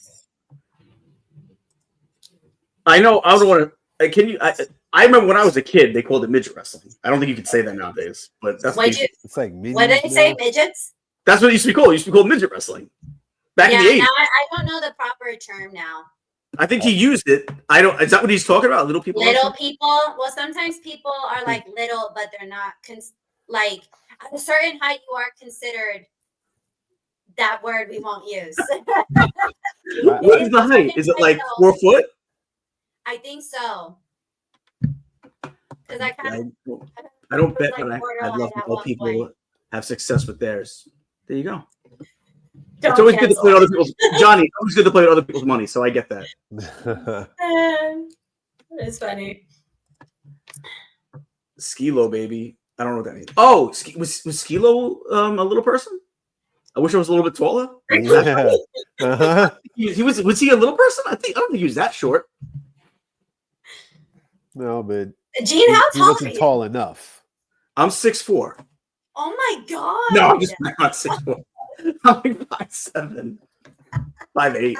I know. I don't want to. Can you? I remember when I was a kid, they called it midget wrestling. I don't think you can say that nowadays, but that's it's like what did they say? Midgets? That's what it used to be called. It used to be called midget wrestling back in the 80s. I don't know the proper term now. I think he used it. I don't. Is that what he's talking about? Little people. Little people. Well, sometimes people are like little, but they're not. Like at a certain height, you are considered. That word we won't use. What is the height? Is it like 4 foot? I think so. Because I don't bet, but I'd love to help people have success with theirs. There you go. It's always good to play with other people's Johnny. It's always good to play with other people's money, so I get that. It's funny. Skilo, baby. I don't know what that means. Oh, was Skilo a little person? I wish I was a little bit taller. Yeah. Uh-huh. He was he a little person? I don't think he was that short. No, but Gene, how he tall are wasn't you? tall enough. I'm 6'4". Oh my god! No, I'm just not 6'4". I'm like 5'7", 5'8".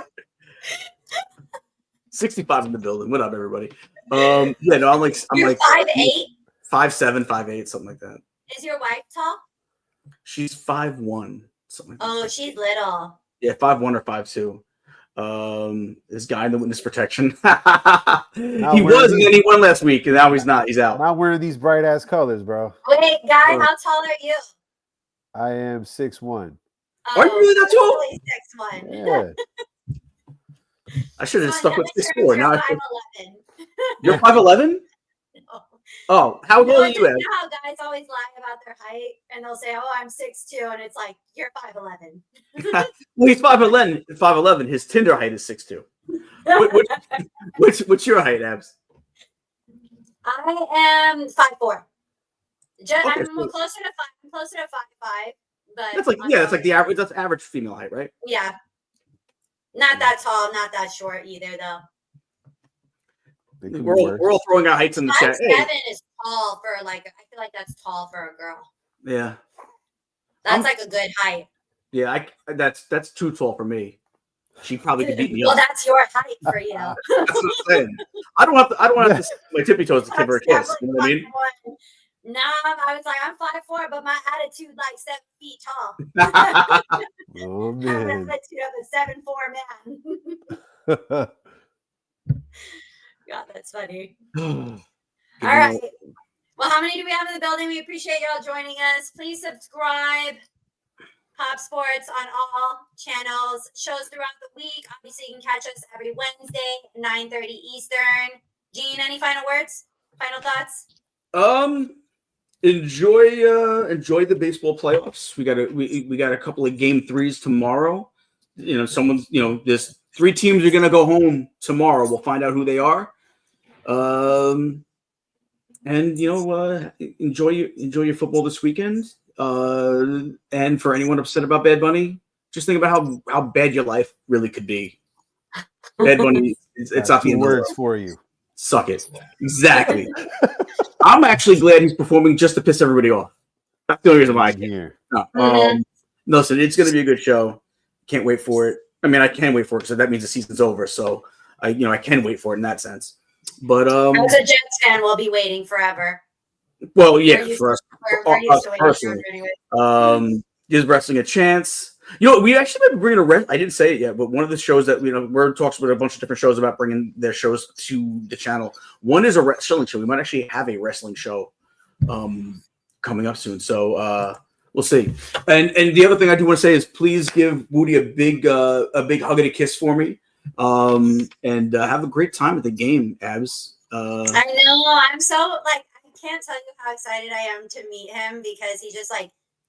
65 in the building. What up, everybody? Yeah, no, I'm like 5'8". 5'7", 5'8", something like that. Is your wife tall? She's 5'1", something like that. Oh, she's little. Yeah, 5'1" or 5'2". This guy in the witness protection. He was, and then he won last week, and now he's not. He's out. Not wearing these bright ass colors, bro. Wait, guy, how tall are you? I am 6'1". Are you really that tall? Really 6'1". Yeah. I should have stuck with 6'4". You're Now 5'11". You're 5'11". No. Oh, how No, old are you? you know how guys always lie about their height, and they'll say, "Oh, I'm 6'2", and it's like you're 5'11". Well, he's 5'11". 5'11". His Tinder height is 6'2". What's your height, Abs? I am 5'4". I'm closer to 5. I'm closer to 5'5". But That's like that's like the average. That's average female height, right? Yeah. Not that tall, not that short either, though. We're all throwing out heights in the chat. 5'7" is tall for I feel like that's tall for a girl. Yeah. That's like a good height. Yeah, that's too tall for me. She probably could beat me Well, up. that's your height for you. That's what I'm saying. I don't have to stick my tippy toes to give her a kiss. You know what I mean? No, I was like, I'm 5'4", but my attitude 7 feet tall. Oh I have an man. attitude of a 7'4" man. God, that's funny. All right. Well, how many do we have in the building? We appreciate y'all joining us. Please subscribe. Pop Sports on all channels. Shows throughout the week. Obviously, you can catch us every Wednesday, 9:30 Eastern. Gene, any final words? Final thoughts? Enjoy the baseball playoffs. We got a couple of game 3s tomorrow. There's 3 teams are gonna go home tomorrow. We'll find out who they are. Enjoy your football this weekend. And for anyone upset about Bad Bunny, just think about how bad your life really could be. Bad Bunny, it's not the words for you. Suck it. Exactly. I'm actually glad he's performing just to piss everybody off. That's the only reason why I can't. Here. Listen, it's going to be a good show. Can't wait for it. I mean, I can wait for it because that means the season's over. So, I can wait for it in that sense. But as a Jets fan, we'll be waiting forever. Well, yeah, for us personally. Gives wrestling a chance. We actually been bringing I didn't say it yet, but one of the shows that we're talks with a bunch of different shows about bringing their shows to the channel. One is a wrestling show. We might actually have a wrestling show coming up soon. So we'll see. And the other thing I do want to say is please give Woody a big hug and a kiss for me. And have a great time at the game, Abs. I know. I'm so I can't tell you how excited I am to meet him because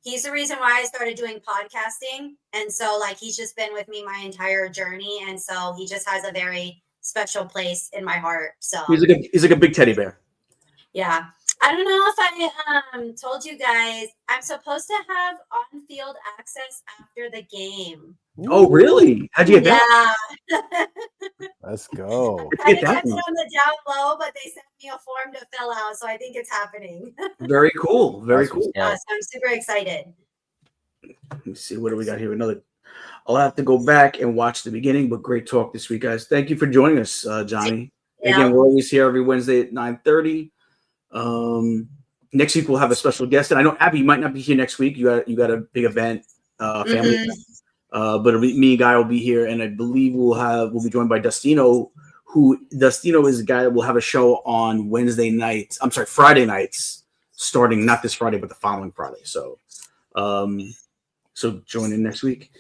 he's the reason why I started doing podcasting. And so he's just been with me my entire journey. And so he just has a very special place in my heart. So he's like a big teddy bear. Yeah. I don't know if I told you guys, I'm supposed to have on-field access after the game. Oh, really? How'd you get that? Yeah. Let's go. I kept it on the down low, but they sent me a form to fill out, so I think it's happening. Very cool. Very cool. Yeah, so I'm super excited. Let me see. What do we got here? I'll have to go back and watch the beginning, but great talk this week, guys. Thank you for joining us, Johnny. Yeah. Again, we're always here every Wednesday at 9:30. Next week we'll have a special guest, and I know Abby might not be here next week. You got a big event, family. But it'll be, me and Guy will be here, and I believe we'll be joined by Dustino, Dustino is a guy that will have a show on Friday nights, starting not this Friday, but the following Friday. So, so join in next week.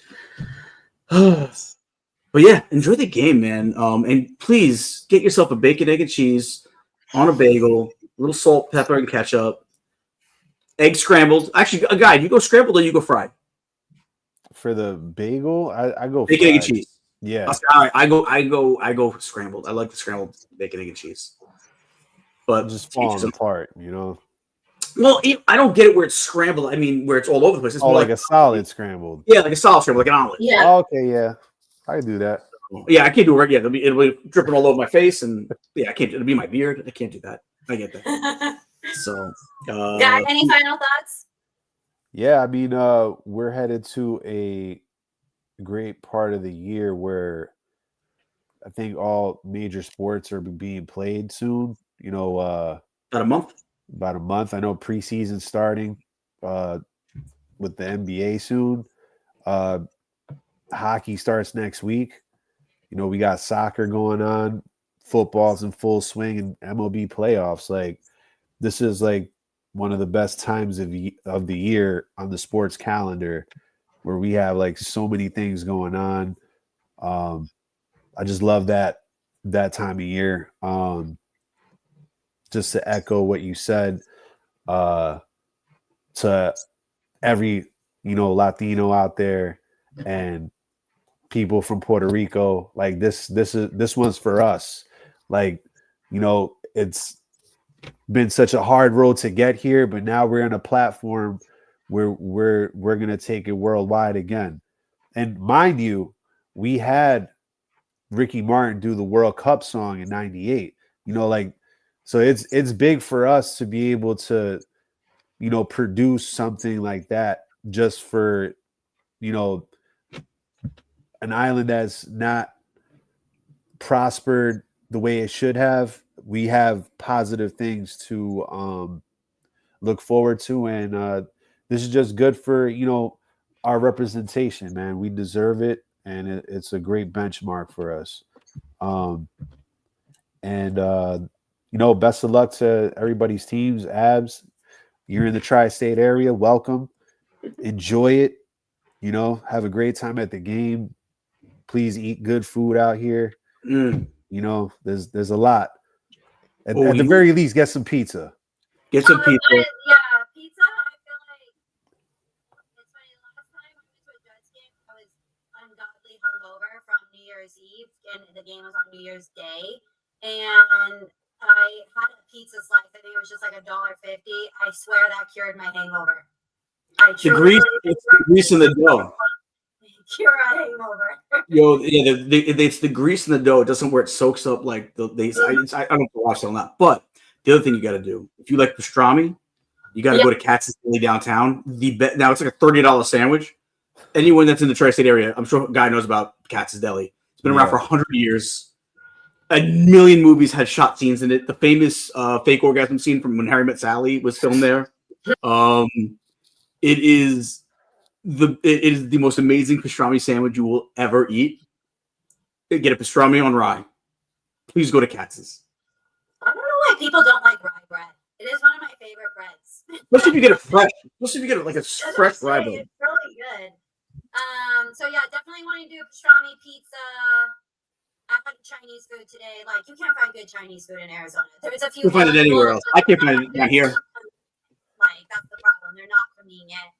But yeah, enjoy the game, man. And please get yourself a bacon, egg, and cheese on a bagel, a little salt, pepper, and ketchup. Egg scrambled. Actually, a guy, do you go scrambled or you go fried? For the bagel, I go Bacon, egg, and fried. cheese. Yeah. All right, I go scrambled. I like the scrambled bacon, egg, and cheese. But Just falling apart, Well, I don't get it where it's scrambled. I mean, where it's all over the place. It's more like a solid scrambled. Yeah, like a solid scrambled, like an omelet. Yeah. Oh, okay, yeah. I can do that. Yeah, I can't do it right yet. It'll be dripping all over my face, and yeah, I can't. It'll be my beard. I can't do that. I get that. So, Got any final thoughts? Yeah, I mean, we're headed to a great part of the year where I think all major sports are being played soon. about a month. About a month. I know preseason starting with the NBA soon. Hockey starts next week. We got soccer going on. Football's in full swing, and MLB playoffs. Like, this is like one of the best times of the year on the sports calendar, where we have like so many things going on. I just love that time of year. Just to echo what you said, to every Latino out there and people from Puerto Rico, like this one's for us. Like, it's been such a hard road to get here, but now we're in a platform where we're gonna take it worldwide again. And mind you, we had Ricky Martin do the World Cup song in '98. So it's big for us to be able to, produce something like that just for, an island that's not prospered the way it should have. We have positive things to look forward to, and this is just good for our representation, man. We deserve it, and it's a great benchmark for us. And best of luck to everybody's teams. Abs, you're in the tri-state area. Welcome, enjoy it. Have a great time at the game. Please eat good food out here. There's a lot. At the very least, get some pizza. Get some pizza. Yeah, pizza. I feel like it's funny. Last time I went to a Jets game, I was ungodly hungover from New Year's Eve, and the game was on New Year's Day. And I had a pizza slice. I think it was just like $1.50. I swear that cured my hangover. It's the grease in the dough. Cure a hangover. It's the grease in the dough. It doesn't where it soaks up like I don't know watch on that. But the other thing you got to do, if you like pastrami, you got to go to Katz's Deli downtown. Now it's like a $30 sandwich. Anyone that's in the tri-state area, I'm sure a guy knows about Katz's Deli. It's been around for 100 years. A million movies had shot scenes in it. The famous fake orgasm scene from When Harry Met Sally was filmed there. It is the most amazing pastrami sandwich you will ever eat. Get a pastrami on rye. Please go to Katz's. I don't know why people don't like rye bread. It is one of my favorite breads. Especially if you get it fresh. Especially if you get it like a fresh rye bread. It's really good. So yeah, definitely want to do pastrami pizza. I had Chinese food today. Like, you can't find good Chinese food in Arizona. There's a few. You can find it anywhere else. I can't find it down here. Like, that's the problem. They're not convenient,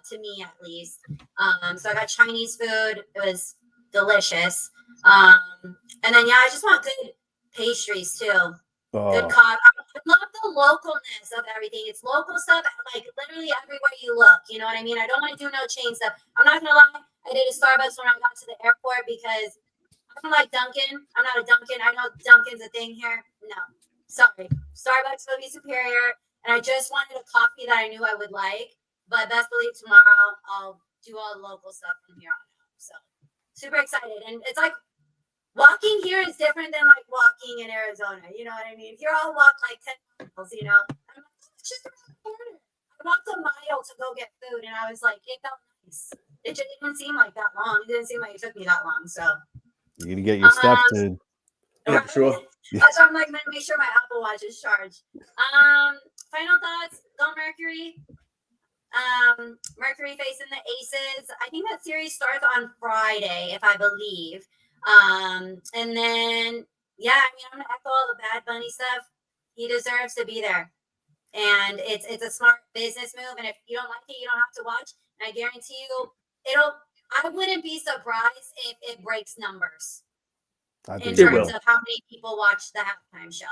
to me at least. So I got Chinese food. It was delicious. And then I just want good pastries too. Good coffee. I love the localness of everything. It's local stuff, like literally everywhere you look. You know what I mean? I don't want to do no chain stuff. I'm not gonna lie. I did a Starbucks when I got to the airport because I don't like Dunkin'. I'm not a Dunkin'. I know Dunkin's a thing here. No, sorry. Starbucks will be superior. And I just wanted a coffee that I knew I would like. But best believe tomorrow I'll do all the local stuff from here on out. So super excited. And it's like walking here is different than like walking in Arizona. You know what I mean? Here I'll walk like 10 miles, I'm like, it's just around the corner. I walked a mile to go get food and I was like, it felt nice. It just didn't seem like that long. It didn't seem like it took me that long. So You're gonna get your steps in. Yeah, sure. That's why I'm like gonna make sure my Apple Watch is charged. Final thoughts. Go Mercury. Mercury facing the Aces. I think that series starts on Friday, if I believe. And then yeah, I mean, I'm gonna echo all the Bad Bunny stuff. He deserves to be there, and it's a smart business move. And if you don't like it, you don't have to watch. And I guarantee you, I wouldn't be surprised if it breaks numbers in terms of how many people watch the halftime show.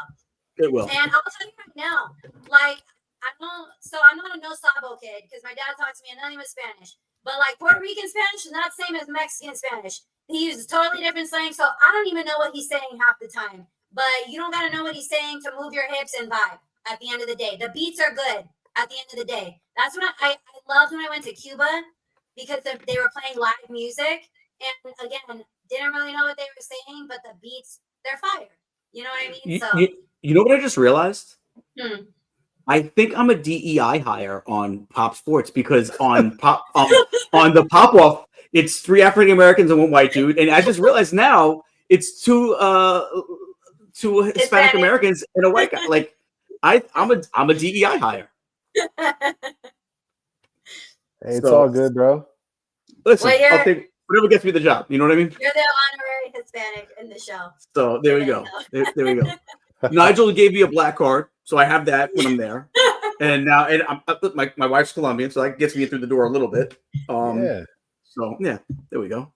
It will. And I'll tell you right now, like I'm not a no sabo kid because my dad talks to me and nothing but Spanish. But like Puerto Rican Spanish is not the same as Mexican Spanish. He uses totally different slang, so I don't even know what he's saying half the time. But you don't gotta know what he's saying to move your hips and vibe. At the end of the day, the beats are good. At the end of the day, that's when I loved when I went to Cuba because they were playing live music, and again, didn't really know what they were saying, but the beats, they're fire. You know what I mean? You know what I just realized? Hmm. I think I'm a DEI hire on Pop Sports because on Pop on the Pop Off, it's 3 African Americans and 1 white dude, and I just realized now it's two Hispanic Americans and a white guy. Like I'm a DEI hire. Hey, it's all good, bro. Listen, I'll take whatever gets me the job. You know what I mean? You're the honorary Hispanic in the show. So there we go. There we go. Nigel gave me a black card, so I have that when I'm there. And now, my wife's Colombian, so that gets me through the door a little bit. Yeah. So yeah, there we go.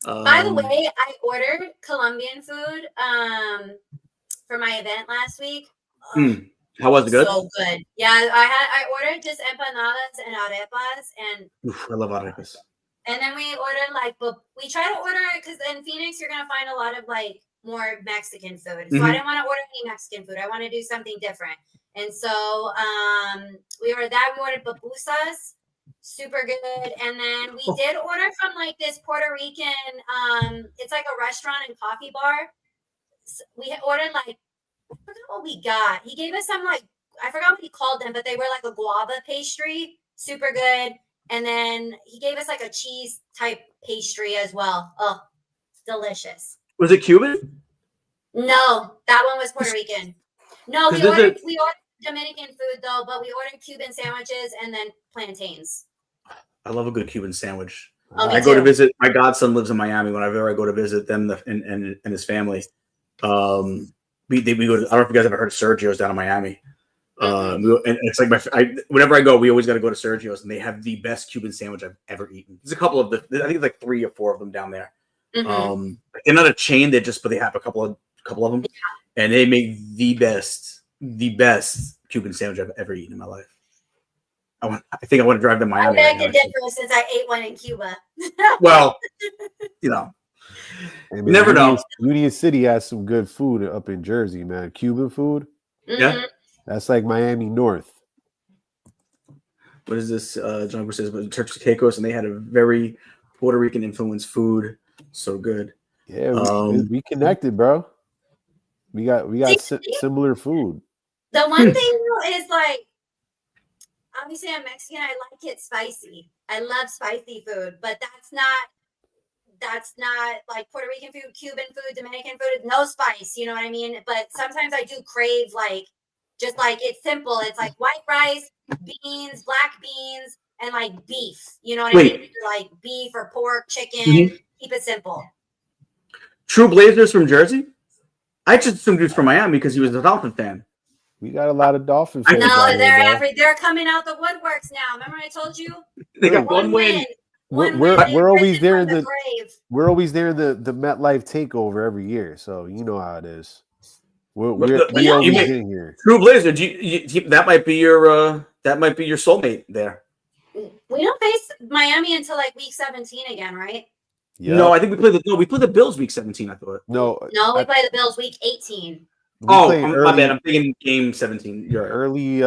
By the way, I ordered Colombian food for my event last week. How was it? Good? So good. Yeah, I ordered just empanadas and arepas, and I love arepas. And then we ordered we try to order it because in Phoenix you're gonna find a lot of like more Mexican food. So I didn't want to order any Mexican food. I want to do something different. And so we ordered that. We ordered pupusas, super good. And then we did order from like this Puerto Rican. It's like a restaurant and coffee bar. So we ordered like, I forgot what we got. He gave us some like, I forgot what he called them, but they were like a guava pastry, super good. And then he gave us like a cheese type pastry as well. Oh, delicious. Was it Cuban? No, that one was Puerto Rican. No, we ordered Dominican food though, but we ordered Cuban sandwiches and then plantains. I love a good Cuban sandwich. Oh, I go to visit. My godson lives in Miami. Whenever I go to visit them and his family, we go to. I don't know if you guys ever heard of Sergio's down in Miami. And it's like whenever I go, we always got to go to Sergio's, and they have the best Cuban sandwich I've ever eaten. There's a couple of I think it's like 3 or 4 of them down there. They're not a chain. But they have a couple of them, and they make the best Cuban sandwich I've ever eaten in my life. I think I want to drive to Miami. I beg to differ since I ate one in Cuba. Well, you know, hey, man, never know. Union City has some good food up in Jersey, man. Cuban food. Yeah. That's like Miami North. What is this? John says, but Turks and Caicos, and they had a very Puerto Rican influenced food. So good. Yeah, we connected, bro. We got similar food. The one thing is like, obviously I'm Mexican. I like it spicy. I love spicy food, but that's not like Puerto Rican food, Cuban food, Dominican food. No spice. You know what I mean? But sometimes I do crave like. Just like it's simple. It's like white rice, beans, black beans, and like beef. You know what I mean? Like beef or pork, chicken. Keep it simple. True Blazers from Jersey? I just assumed he was from Miami because he was a Dolphin fan. We got a lot of Dolphin fans. No, they're coming out the woodworks now. Remember I told you? They got one win. We're always there in the MetLife takeover every year, so you know how it is. We always in here. True Blazer, that might be your soulmate there. We don't face Miami until like week 17 again, right? Yeah. No, I think we play the Bills week 17. I thought. No, we play the Bills week 18. My bad. I'm thinking game 17. You're right. Early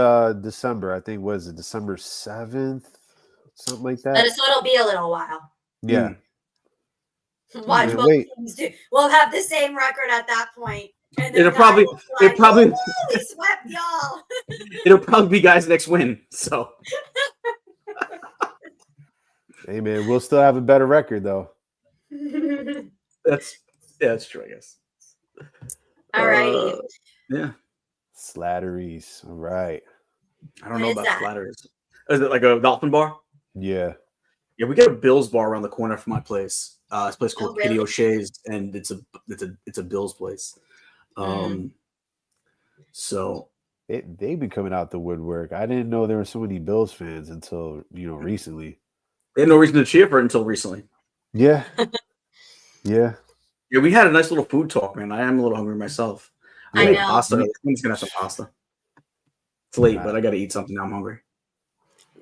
December, I think. Was it December 7th? Something like that. So it'll be a little while. Yeah. Watch both teams do. We'll have the same record at that point. It'll probably we swept y'all. It'll probably be guys' next win. So Hey man, we'll still have a better record though. That's true, I guess. Alrighty. Yeah. Slatteries. All right. I don't What know is about that? Flatters. Is it like a dolphin bar? Yeah. Yeah, we got a Bills bar around the corner from my place. It's a place called Kitty really? O'Shea's, and it's a Bills place. So They be coming out the woodwork. I didn't know there were so many Bills fans until recently. they had no reason to cheer for it until recently. Yeah. Yeah. Yeah, we had a nice little food talk, man. I am a little hungry myself. I made know. pasta. I'm just gonna have some pasta. It's late, but I gotta eat something now. I'm hungry.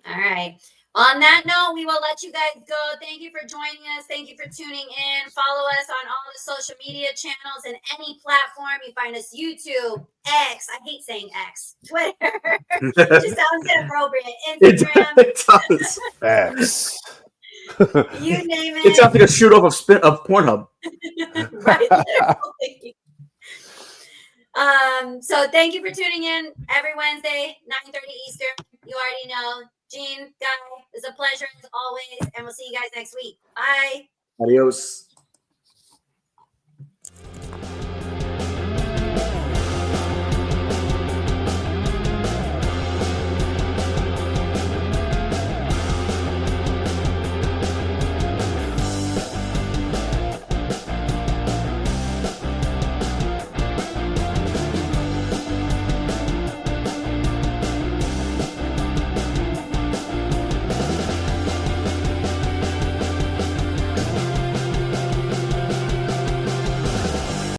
All right. On that note, we will let you guys go. Thank you for joining us. Thank you for tuning in. Follow us on all the social media channels and any platform. You find us YouTube, X. I hate saying X. Twitter. Just sounds inappropriate. Instagram. It does. X. You name It it. sounds like a shoot off of Pornhub. Right. Literally. So thank you for tuning in every Wednesday, 9:30 Eastern. You already know. Gene, Guy, it's a pleasure as always, and we'll see you guys next week. Bye. Adios.